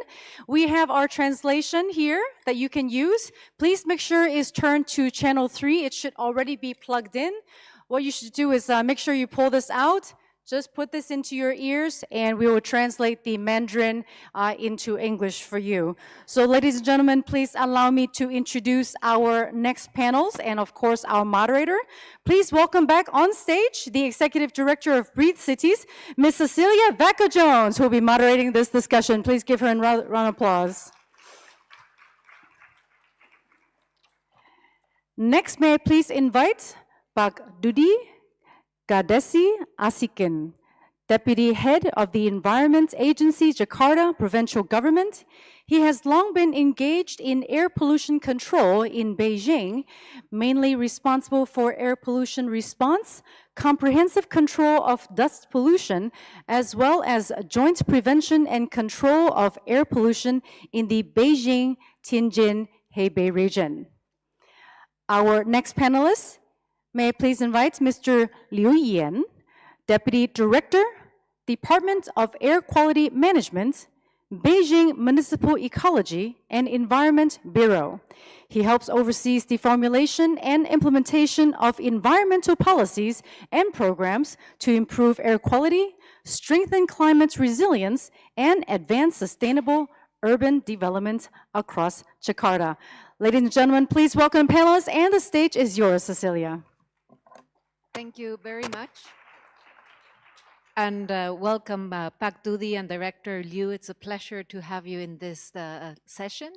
we have our translation here that you can use. Please make sure it's turned to channel 3. It should already be plugged in. What you should do is make sure you pull this out. Just put this into your ears, and we will translate the Mandarin into English for you. So, ladies and gentlemen, please allow me to introduce our next panels and, of course, our moderator. Please welcome back on stage the Executive Director of Breathe Cities, Ms. Cecilia Vacca-Jones, who will be moderating this discussion. Please give her a round of applause. Next, may I please invite Pak Dudi Gadesi Asikin, Deputy Head of the Environment Agency, Jakarta Provincial Government. He has long been engaged in air pollution control in Beijing, mainly responsible for air pollution response, comprehensive control of dust pollution, as well as joint prevention and control of air pollution in the Beijing-Tianjin-Hebei region. Our next panelist, may I please invite Mr. Liu Yan, Deputy Director, Department of Air Quality Management, Beijing Municipal Ecology and Environment Bureau. He helps oversees the formulation and implementation of environmental policies and programs to improve air quality, strengthen climate resilience, and advance sustainable urban development across Jakarta. Ladies and gentlemen, please welcome panelists, and the stage is yours, Cecilia. Thank you very much. And welcome, Pak Dudi and Director Liu. It's a pleasure to have you in this session.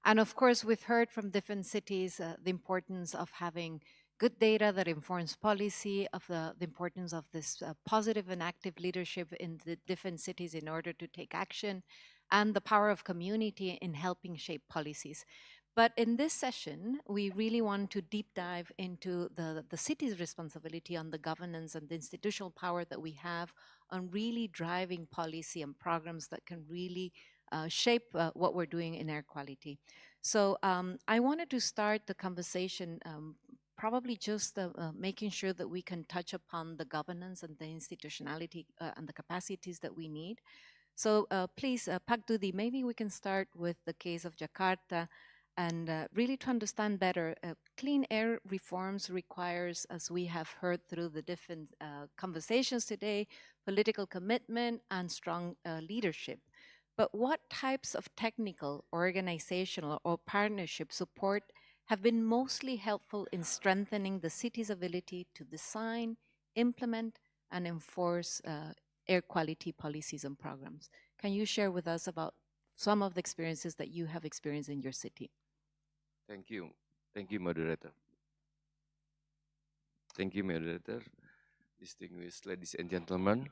And of course, we've heard from different cities the importance of having good data that informs policy, of the importance of this positive and active leadership in the different cities in order to take action, and the power of community in helping shape policies. But in this session, we really want to deep dive into the city's responsibility on the governance and the institutional power that we have on really driving policy and programs that can really shape what we're doing in air quality. So I wanted to start the conversation probably just making sure that we can touch upon the governance and the institutionality and the capacities that we need. So please, Pak Dudi, maybe we can start with the case of Jakarta, and really to understand better, clean air reforms requires, as we have heard through the different conversations today, political commitment and strong leadership. But what types of technical, organizational, or partnership support have been mostly helpful in strengthening the city's ability to design, implement, and enforce air quality policies and programs? Can you share with us about some of the experiences that you have experienced in your city? Thank you. Thank you, moderator. Thank you, moderator. Distinguished ladies and gentlemen,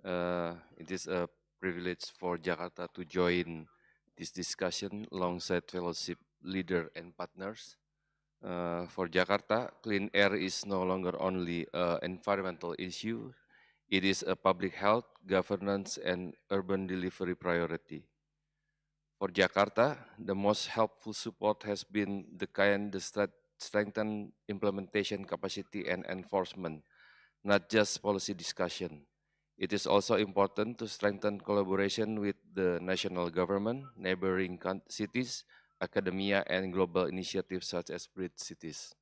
it is a privilege for Jakarta to join this discussion alongside fellowship leader and partners. For Jakarta, clean air is no longer only an environmental issue, it is a public health, governance, and urban delivery priority. For Jakarta, the most helpful support has been the strengthen implementation capacity and enforcement, not just policy discussion. It is also important to strengthen collaboration with the national government, neighboring cities, academia, and global initiatives such as Bridge Cities.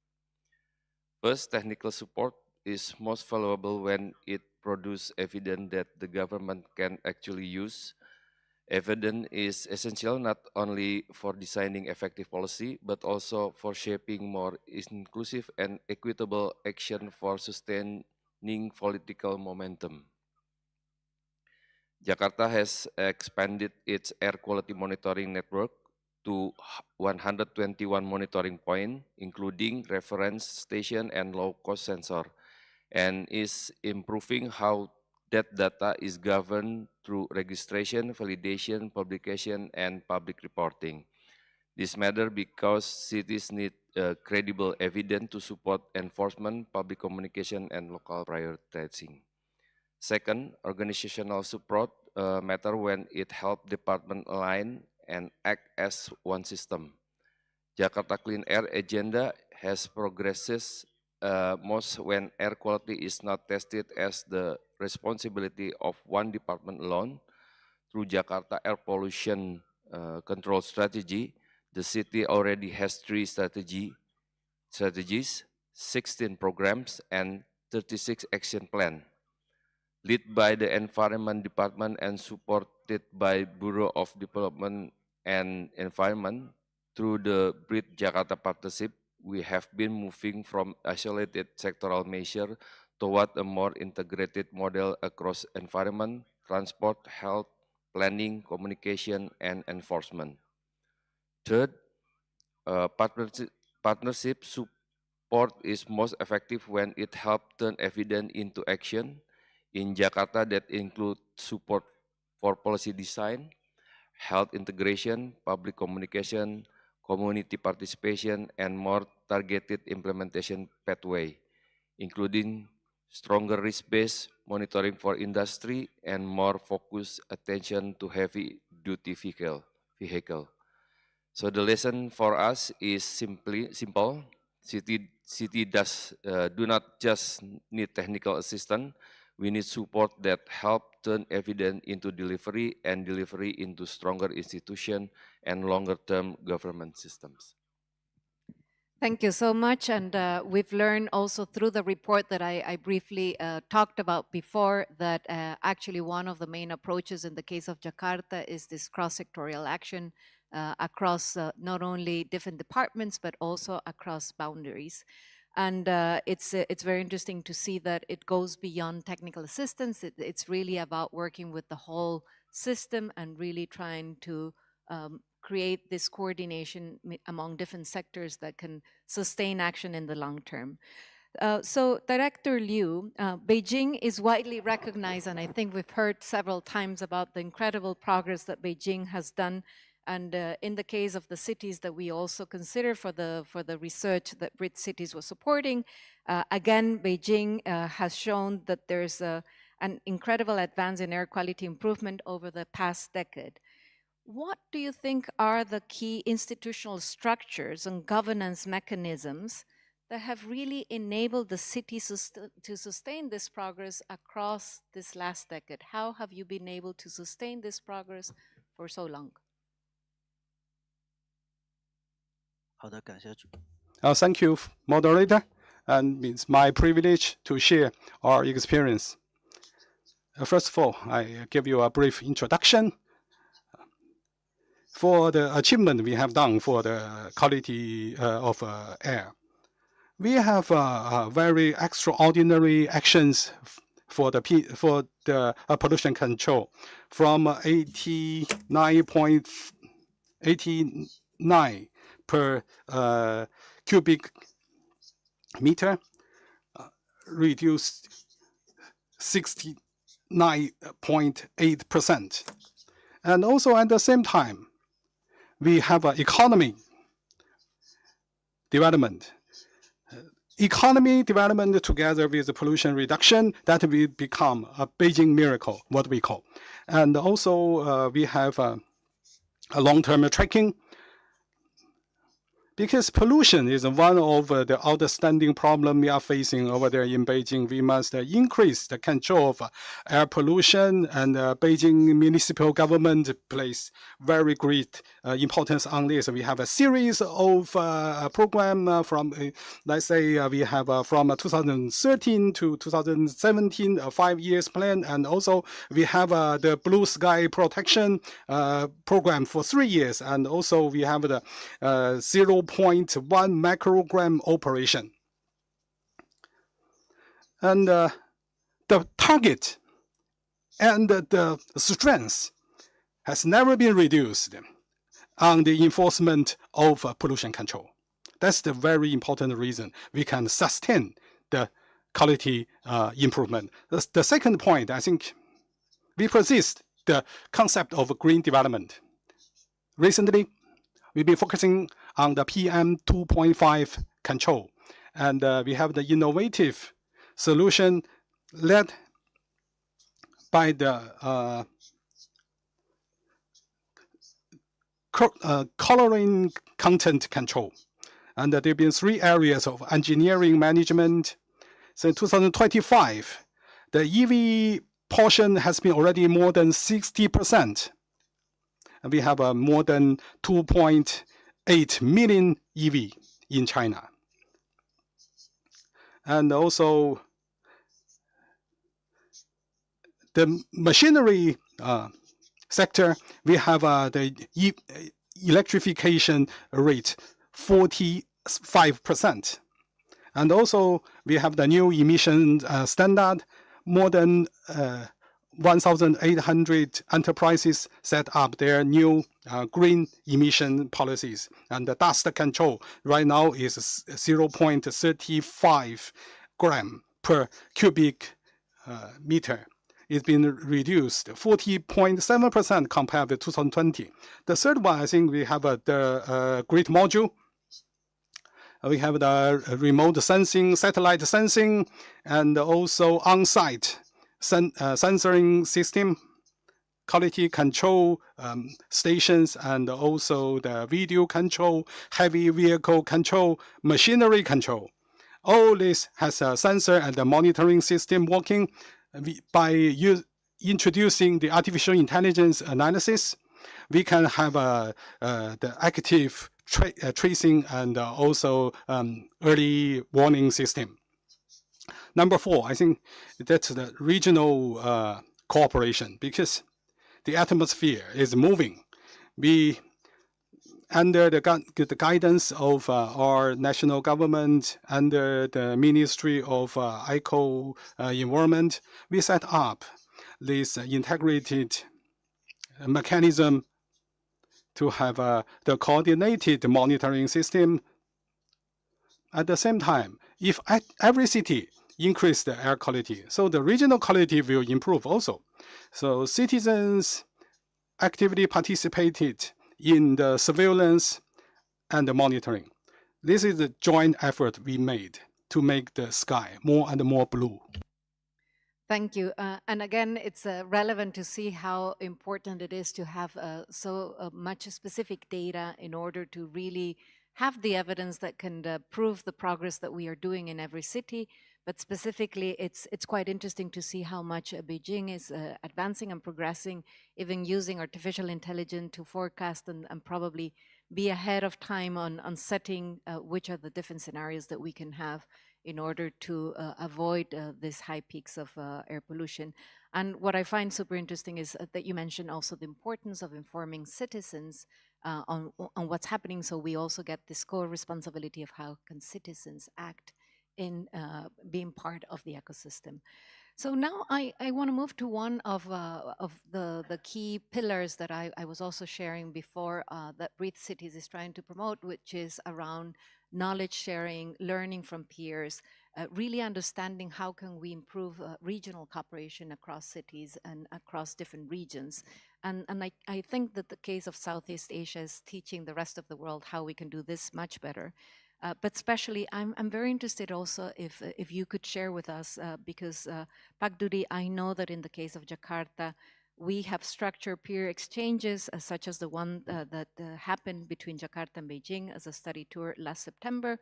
First, technical support is most valuable when it produces evidence that the government can actually use. Evidence is essential not only for designing effective policy, but also for shaping more inclusive and equitable action for sustaining political momentum. Jakarta has expanded its air quality monitoring network to 121 monitoring points, including reference station and low-cost sensor, and is improving how that data is governed through registration, validation, publication, and public reporting. This matters because cities need credible evidence to support enforcement, public communication, and local prioritizing. Second, organizational support matter when it helps department align and act as one system. Jakarta Clean Air Agenda has progresses most when air quality is not tested as the responsibility of one department alone. Through Jakarta Air Pollution Control Strategy, the city already has 3 strategies, 16 programs, and 36 action plans. Led by the Environment Department and supported by Bureau of Development and Environment, through the Bridge Jakarta Partnership, we have been moving from isolated sectoral measures toward a more integrated model across environment, transport, health, planning, communication, and enforcement. Third, partnership support is most effective when it helps turn evidence into action. In Jakarta, that includes support for policy design, health integration, public communication, community participation, and more targeted implementation pathway, including stronger risk-based monitoring for industry and more focused attention to heavy-duty vehicle. So the lesson for us is simple. City do not just need technical assistance. We need support that help turn evidence into delivery and delivery into stronger institution and longer-term government systems. Thank you so much. And we've learned also through the report that I briefly talked about before that actually one of the main approaches in the case of Jakarta is this cross-sectorial action across not only different departments, but also across boundaries. And it's very interesting to see that it goes beyond technical assistance. It's really about working with the whole system and really trying to create this coordination among different sectors that can sustain action in the long term. So Director Liu, Beijing is widely recognized, and I think we've heard several times about the incredible progress that Beijing has done. And in the case of the cities that we also consider for the research that Bridge Cities was supporting, again, Beijing has shown that there's an incredible advance in air quality improvement over the past decade. What do you think are the key institutional structures and governance mechanisms that have really enabled the city to sustain this progress across this last decade? How have you been able to sustain this progress for so long? Thank you, moderator, and it's my privilege to share our experience. First of all, I give you a brief introduction for the achievement we have done for the quality of air. We have very extraordinary actions for the pollution control from 89.89 per cubic meter, reduced 69.8%. And also at the same time, we have an economy development. Economy development together with pollution reduction, that will become a Beijing miracle, what we call. And also we have a long-term tracking, because pollution is one of the outstanding problems we are facing over there in Beijing. We must increase the control of air pollution, and Beijing municipal government plays very great importance on this. We have a series of program from, let's say, we have from 2013 to 2017, a 5 years plan, and also we have the blue sky protection program for 3 years, and also we have the 0.1 microgram operation. And the target and the strength has never been reduced on the enforcement of pollution control. That's the very important reason we can sustain the quality improvement. The second point, I think, we persist the concept of green development. Recently, we've been focusing on the PM 2.5 control, and we have the innovative solution led by the coloring content control. And there have been 3 areas of engineering management. So in 2025, the EV portion has been already more than 60%. And we have more than 2.8 million EV in China. And also the machinery sector, we have the electrification rate 45%. And also we have the new emission standard. More than 1,800 enterprises set up their new green emission policies. And the dust control right now is 0.35 gram per cubic meter. It's been reduced 40.7% compared with 2020. The third one, I think we have the grid module. We have the remote sensing, satellite sensing, and also on-site sensoring system, quality control stations, and also the video control, heavy vehicle control, machinery control. All this has a sensor and a monitoring system working. By introducing the artificial intelligence analysis, we can have the active tracing and also early warning system. Number 4, I think that's the regional cooperation, because the atmosphere is moving. We, under the guidance of our national government, under the Ministry of Eco Environment, we set up this integrated mechanism to have the coordinated monitoring system. At the same time, if every city increase the air quality, so the regional quality will improve also. So citizens actively participated in the surveillance and the monitoring. This is the joint effort we made to make the sky more and more blue. Thank you. And again, it's relevant to see how important it is to have so much specific data in order to really have the evidence that can prove the progress that we are doing in every city. But specifically, it's quite interesting to see how much Beijing is advancing and progressing, even using artificial intelligence to forecast and probably be ahead of time on setting which are the different scenarios that we can have in order to avoid these high peaks of air pollution. And what I find super interesting is that you mentioned also the importance of informing citizens on what's happening, so we also get this core responsibility of how can citizens act in being part of the ecosystem. So now I want to move to one of the key pillars that I was also sharing before that Breathe Cities is trying to promote, which is around knowledge sharing, learning from peers, really understanding how can we improve regional cooperation across cities and across different regions. And I think that the case of Southeast Asia is teaching the rest of the world how we can do this much better. But especially, I'm very interested also if you could share with us, because Pak Dudi, I know that in the case of Jakarta, we have structured peer exchanges such as the one that happened between Jakarta and Beijing as a study tour last September.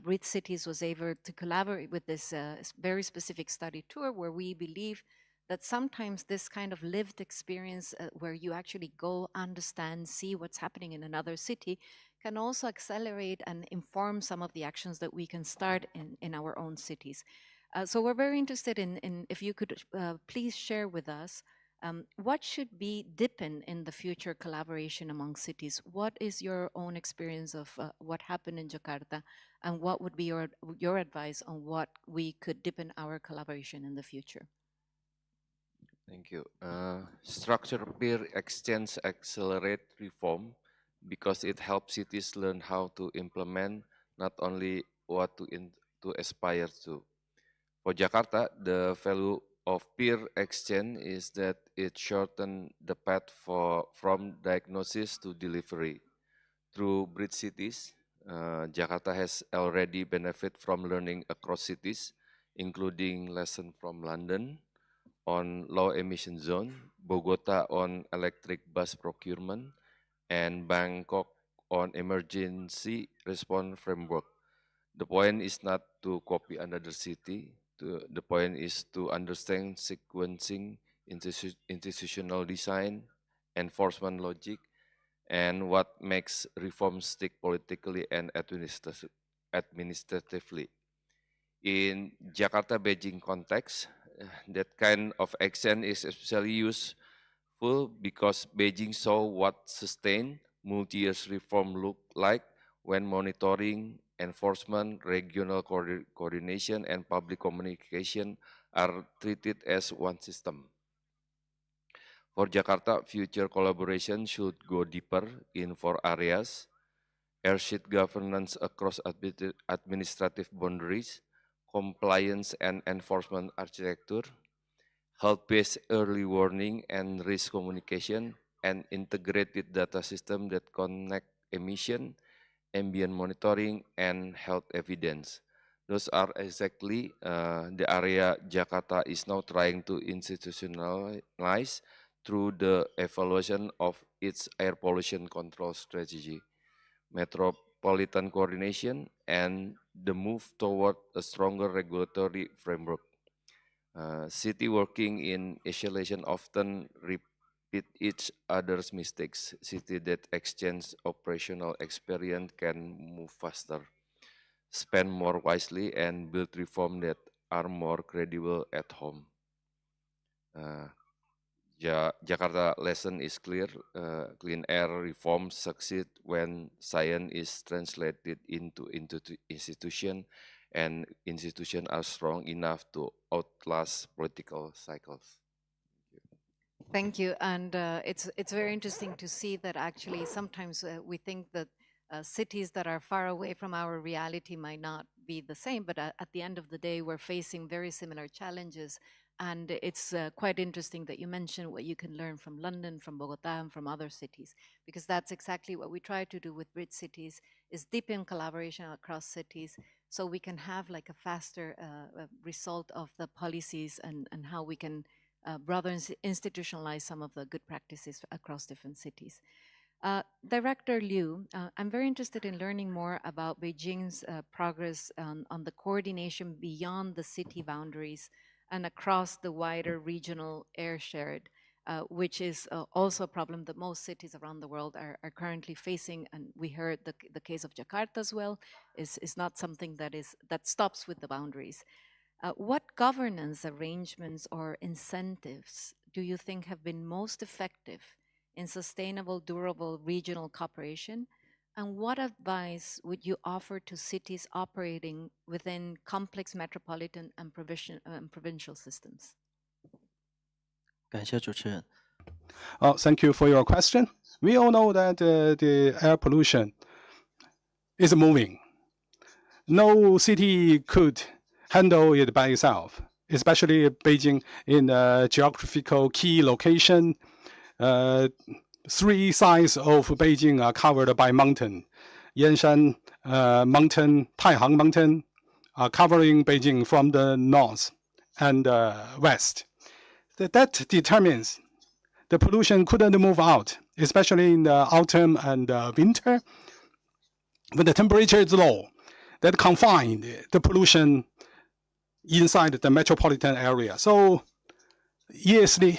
Bridge Cities was able to collaborate with this very specific study tour where we believe that sometimes this kind of lived experience where you actually go, understand, see what's happening in another city can also accelerate and inform some of the actions that we can start in our own cities. So we're very interested in if you could please share with us what should be deepened in the future collaboration among cities? What is your own experience of what happened in Jakarta, and what would be your advice on what we could deepen our collaboration in the future? Thank you. Structured peer exchange accelerate reform because it helps cities learn how to implement not only what to aspire to. For Jakarta, the value of peer exchange is that it shortens the path from diagnosis to delivery. Through Bridge Cities, Jakarta has already benefited from learning across cities, including lessons from London on low emission zone, Bogota on electric bus procurement, and Bangkok on emergency response framework. The point is not to copy another city. The point is to understand sequencing, institutional design, enforcement logic, and what makes reforms stick politically and administratively. In Jakarta-Beijing context, that kind of action is especially useful because Beijing saw what sustained multi-year reform look like when monitoring, enforcement, regional coordination, and public communication are treated as one system. For Jakarta, future collaboration should go deeper in 4 areas: airshed governance across administrative boundaries, compliance and enforcement architecture, health-based early warning and risk communication, and integrated data system that connect emission, ambient monitoring, and health evidence. Those are exactly the area Jakarta is now trying to institutionalize through the evaluation of its air pollution control strategy, metropolitan coordination, and the move toward a stronger regulatory framework. City working in isolation often repeat each other's mistakes. City that exchange operational experience can move faster, spend more wisely, and build reform that are more credible at home. Jakarta lesson is clear. Clean air reforms succeed when science is translated into institution, and institutions are strong enough to outlast political cycles. Thank you. And it's very interesting to see that actually sometimes we think that cities that are far away from our reality might not be the same, but at the end of the day, we're facing very similar challenges. And it's quite interesting that you mentioned what you can learn from London, from Bogota, and from other cities, because that's exactly what we try to do with Bridge Cities, is deepen collaboration across cities so we can have like a faster result of the policies and how we can rather institutionalize some of the good practices across different cities. Director Liu, I'm very interested in learning more about Beijing's progress on the coordination beyond the city boundaries and across the wider regional air shared, which is also a problem that most cities around the world are currently facing. And we heard the case of Jakarta as well is not something that stops with the boundaries. What governance arrangements or incentives do you think have been most effective in sustainable, durable regional cooperation? And what advice would you offer to cities operating within complex metropolitan and provincial systems? 感谢主持人。 Thank you for your question. We all know that the air pollution is moving. No city could handle it by itself, especially Beijing in a geographical key location. 3 sides of Beijing are covered by mountain. Yanshan Mountain, Taihang Mountain, covering Beijing from the north and west. That determines the pollution couldn't move out, especially in the autumn and winter, when the temperature is low. That confined the pollution inside the metropolitan area. So, yearly,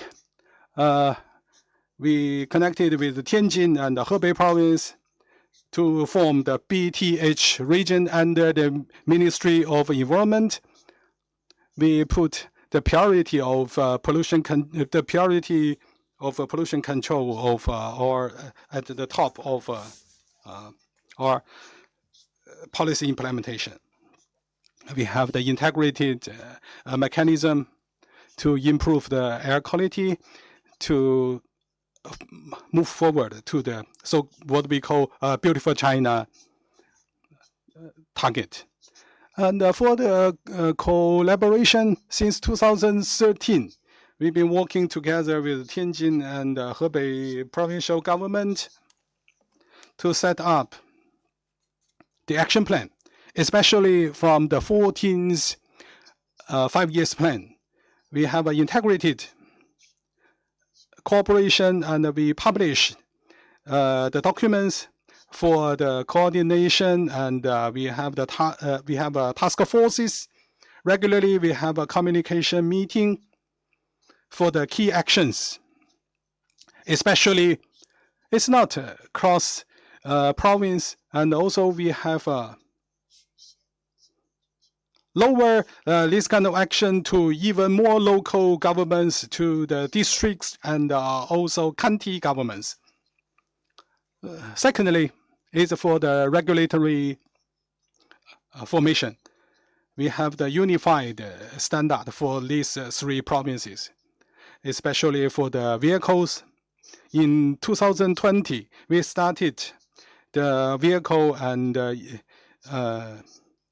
we connected with Tianjin and the Hebei province to form the BTH region under the Ministry of Environment. We put the priority of pollution control of or at the top of our policy implementation. We have the integrated mechanism to improve the air quality, to move forward to the what we call beautiful China target. And for the collaboration since 2013, we've been working together with Tianjin and Hebei provincial government to set up the action plan, especially from the 14th 5-year plan. We have an integrated cooperation, and we publish the documents for the coordination, and we have task forces. Regularly, we have a communication meeting for the key actions. Especially, it's not cross province, and also we have lower this kind of action to even more local governments, to the districts, and also county governments. Secondly, is for the regulatory formation. We have the unified standard for these 3 provinces, especially for the vehicles. In 2020, we started the vehicle and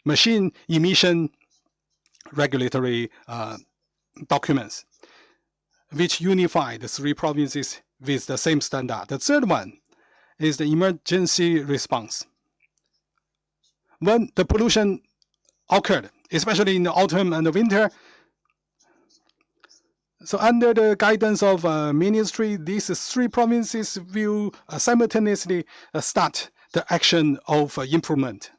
machine emission regulatory documents, which unify the 3 provinces with the same standard. The third one is the emergency response. When the pollution occurred, especially in the autumn and the winter, so under the guidance of ministry, these 3 provinces will simultaneously start the action of improvement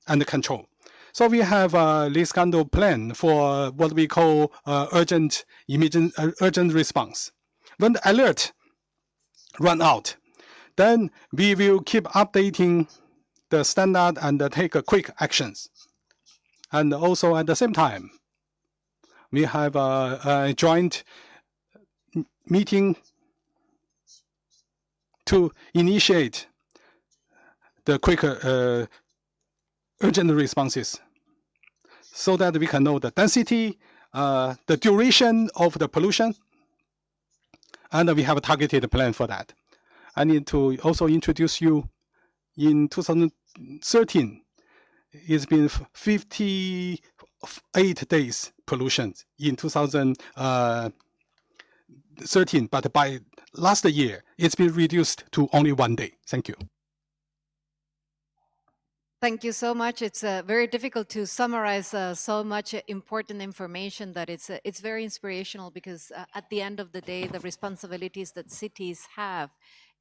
and control. So we have this kind of plan for what we call urgent response. When the alert run out, then we will keep updating the standard and take quick actions. And also at the same time, we have a joint meeting to initiate the quicker urgent responses, so that we can know the density, the duration of the pollution, and we have a targeted plan for that. I need to also introduce you, in 2013, it's been 58 days pollution in 2013, but by last year, it's been reduced to only 1 day. Thank you. Thank you so much. It's very difficult to summarize so much important information that it's very inspirational, because at the end of the day, the responsibilities that cities have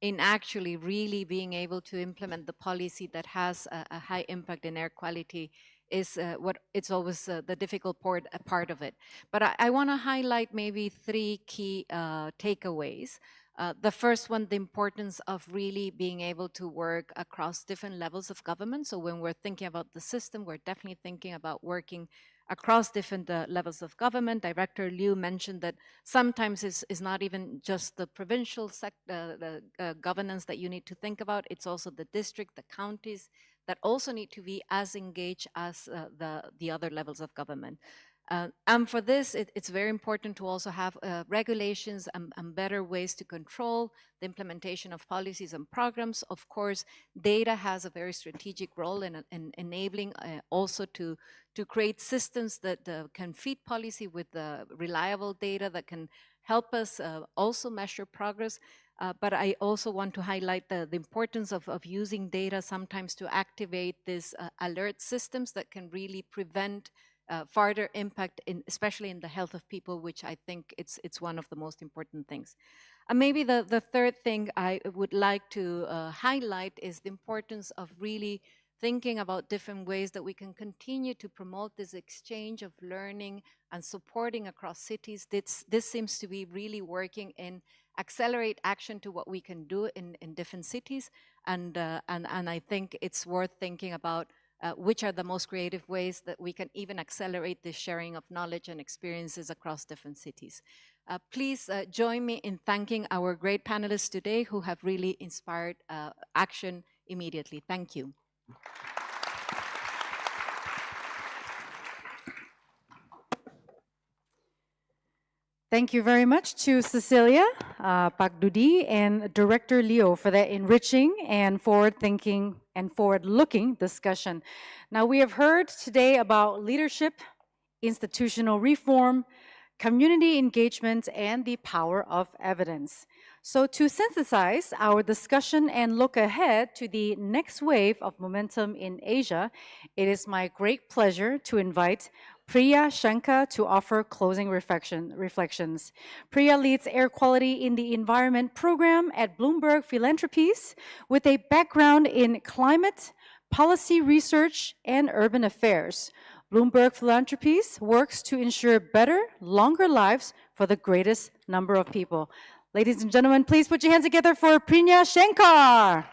in actually really being able to implement the policy that has a high impact in air quality is it's always the difficult part of it. But I want to highlight maybe 3 key takeaways. The first one, the importance of really being able to work across different levels of government. So when we're thinking about the system, we're definitely thinking about working across different levels of government. Director Liu mentioned that sometimes it's not even just the provincial governance that you need to think about. It's also the district, the counties that also need to be as engaged as the other levels of government. And for this, it's very important to also have regulations and better ways to control the implementation of policies and programs. Of course, data has a very strategic role in enabling also to create systems that can feed policy with reliable data that can help us also measure progress. But I also want to highlight the importance of using data sometimes to activate these alert systems that can really prevent further impact, especially in the health of people, which I think it's one of the most important things. And maybe the third thing I would like to highlight is the importance of really thinking about different ways that we can continue to promote this exchange of learning and supporting across cities. This seems to be really working in accelerate action to what we can do in different cities. And I think it's worth thinking about which are the most creative ways that we can even accelerate the sharing of knowledge and experiences across different cities. Please join me in thanking our great panelists today who have really inspired action immediately. Thank you. Thank you very much to Cecilia, Pak Dudi, and Director Leo for that enriching and forward-thinking and forward-looking discussion. Now, we have heard today about leadership, institutional reform, community engagement, and the power of evidence. So to synthesize our discussion and look ahead to the next wave of momentum in Asia, it is my great pleasure to invite Priya Shankar to offer closing reflections. Priya leads air quality in the environment program at Bloomberg Philanthropies with a background in climate, policy research, and urban affairs. Bloomberg Philanthropies works to ensure better, longer lives for the greatest number of people. Ladies and gentlemen, please put your hands together for Priya Shankar.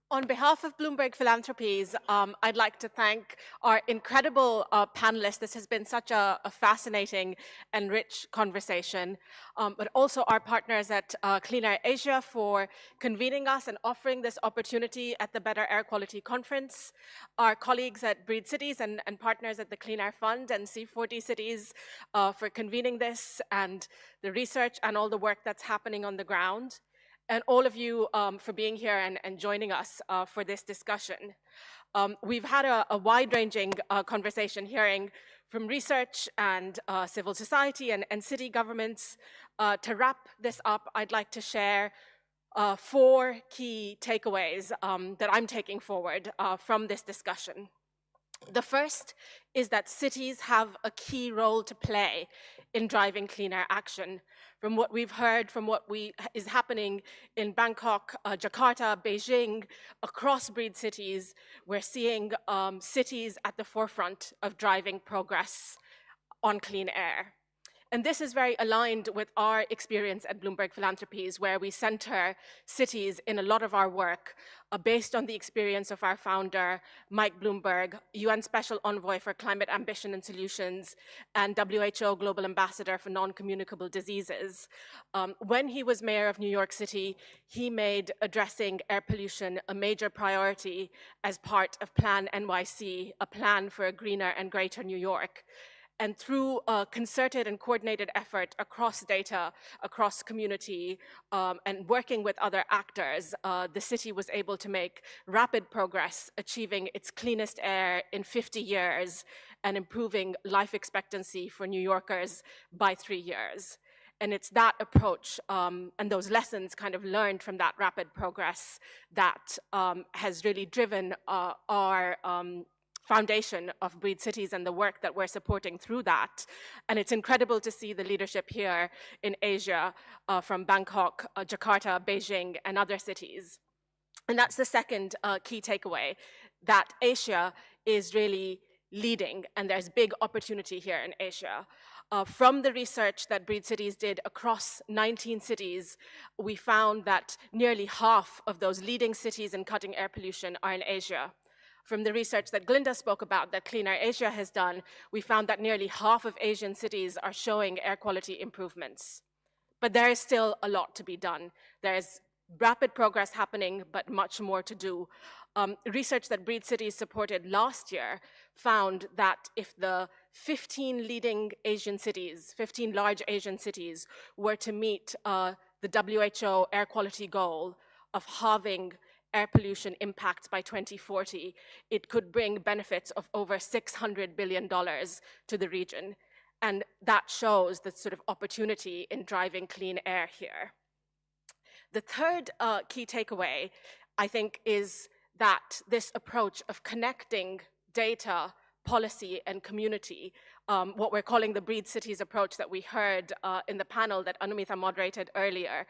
On behalf of Bloomberg Philanthropies, I'd like to thank our incredible panelists. This has been such a fascinating and rich conversation, but also our partners at Clean Air Asia for convening us and offering this opportunity at the Better Air Quality Conference, our colleagues at Breed Cities and partners at the Clean Air Fund and C40 Cities for convening this, and the research and all the work that's happening on the ground, and all of you for being here and joining us for this discussion. We've had a wide-ranging conversation hearing from research and civil society and city governments. To wrap this up, I'd like to share 4 key takeaways that I'm taking forward from this discussion. The first is that cities have a key role to play in driving clean air action. From what we've heard, from what is happening in Bangkok, Jakarta, Beijing, across Breed cities, we're seeing cities at the forefront of driving progress on clean air. And this is very aligned with our experience at Bloomberg Philanthropies, where we center cities in a lot of our work based on the experience of our founder, Mike Bloomberg, UN Special Envoy for Climate Ambition and Solutions, and WHO Global Ambassador for Non-Communicable Diseases. When he was mayor of New York City, he made addressing air pollution a major priority as part of Plan NYC, a plan for a greener and greater New York. And through a concerted and coordinated effort across data, across community, and working with other actors, the city was able to make rapid progress, achieving its cleanest air in 50 years and improving life expectancy for New Yorkers by 3 years. And it's that approach and those lessons kind of learned from that rapid progress that has really driven our foundation of Breed Cities and the work that we're supporting through that. And it's incredible to see the leadership here in Asia from Bangkok, Jakarta, Beijing, and other cities. And that's the second key takeaway, that Asia is really leading, and there's big opportunity here in Asia. From the research that Breed Cities did across 19 cities, we found that nearly half of those leading cities in cutting air pollution are in Asia. From the research that Glinda spoke about that Clean Air Asia has done, we found that nearly half of Asian cities are showing air quality improvements. But there is still a lot to be done. There is rapid progress happening, but much more to do. Research that Breed Cities supported last year found that if the 15 leading Asian cities, 15 large Asian cities, were to meet the WHO air quality goal of halving air pollution impacts by 2040, it could bring benefits of over $600 billion to the region. And that shows the sort of opportunity in driving clean air here. The third key takeaway, I think, is that this approach of connecting data, policy, and community, what we're calling the Breed Cities approach that we heard in the panel that Anumita moderated earlier,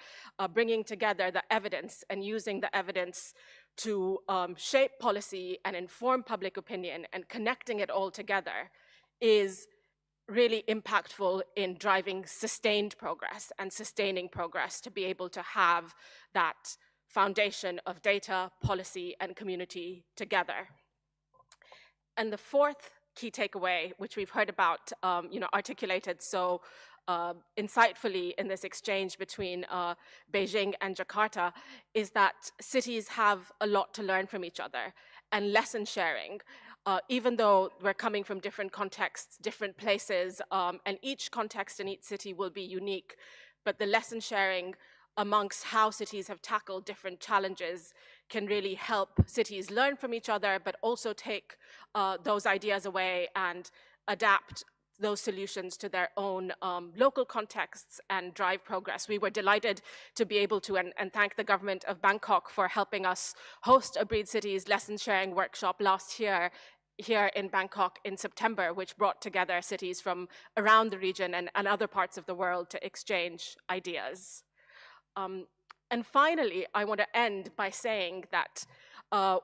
bringing together the evidence and using the evidence to shape policy and inform public opinion and connecting it all together is really impactful in driving sustained progress and sustaining progress to be able to have that foundation of data, policy, and community together. And the fourth key takeaway, which we've heard about, articulated so insightfully in this exchange between Beijing and Jakarta, is that cities have a lot to learn from each other, and lesson sharing. Even though we're coming from different contexts, different places, and each context in each city will be unique, but the lesson sharing amongst how cities have tackled different challenges can really help cities learn from each other, but also take those ideas away and adapt those solutions to their own local contexts and drive progress. We were delighted to be able to, and thank the government of Bangkok for helping us host a Breed Cities lesson sharing workshop last year here in Bangkok in September, which brought together cities from around the region and other parts of the world to exchange ideas. And finally, I want to end by saying that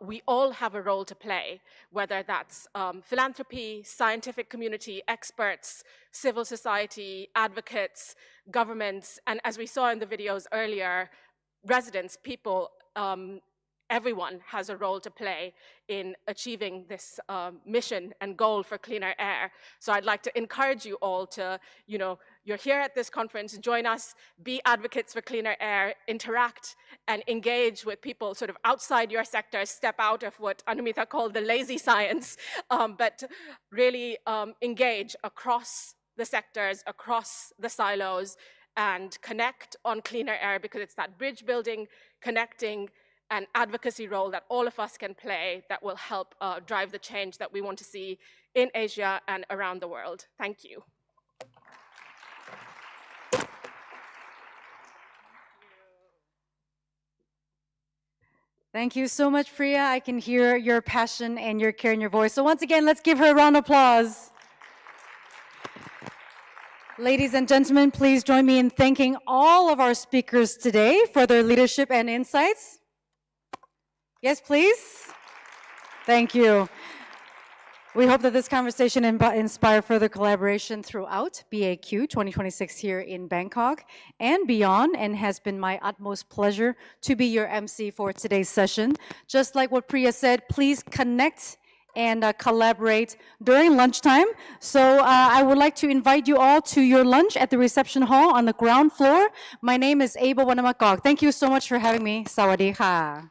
we all have a role to play, whether that's philanthropy, scientific community, experts, civil society, advocates, governments, and as we saw in the videos earlier, residents, people, everyone has a role to play in achieving this mission and goal for cleaner air. So I'd like to encourage you all to, you're here at this conference, join us, be advocates for cleaner air, interact and engage with people sort of outside your sector, step out of what Anumita called the lazy science, but really engage across the sectors, across the silos, and connect on cleaner air, because it's that bridge building, connecting, and advocacy role that all of us can play that will help drive the change that we want to see in Asia and around the world. Thank you. Thank you so much, Priya. I can hear your passion and your care in your voice. So once again, let's give her a round of applause. Ladies and gentlemen, please join me in thanking all of our speakers today for their leadership and insights. Yes, please. Thank you. We hope that this conversation inspire further collaboration throughout BAQ 2026 here in Bangkok and beyond, and has been my utmost pleasure to be your MC for today's session. Just like what Priya said, please connect and collaborate during lunchtime. So I would like to invite you all to your lunch at the reception hall on the ground floor. My name is Abel Wanamakok. Thank you so much for having me. Sawadee ka.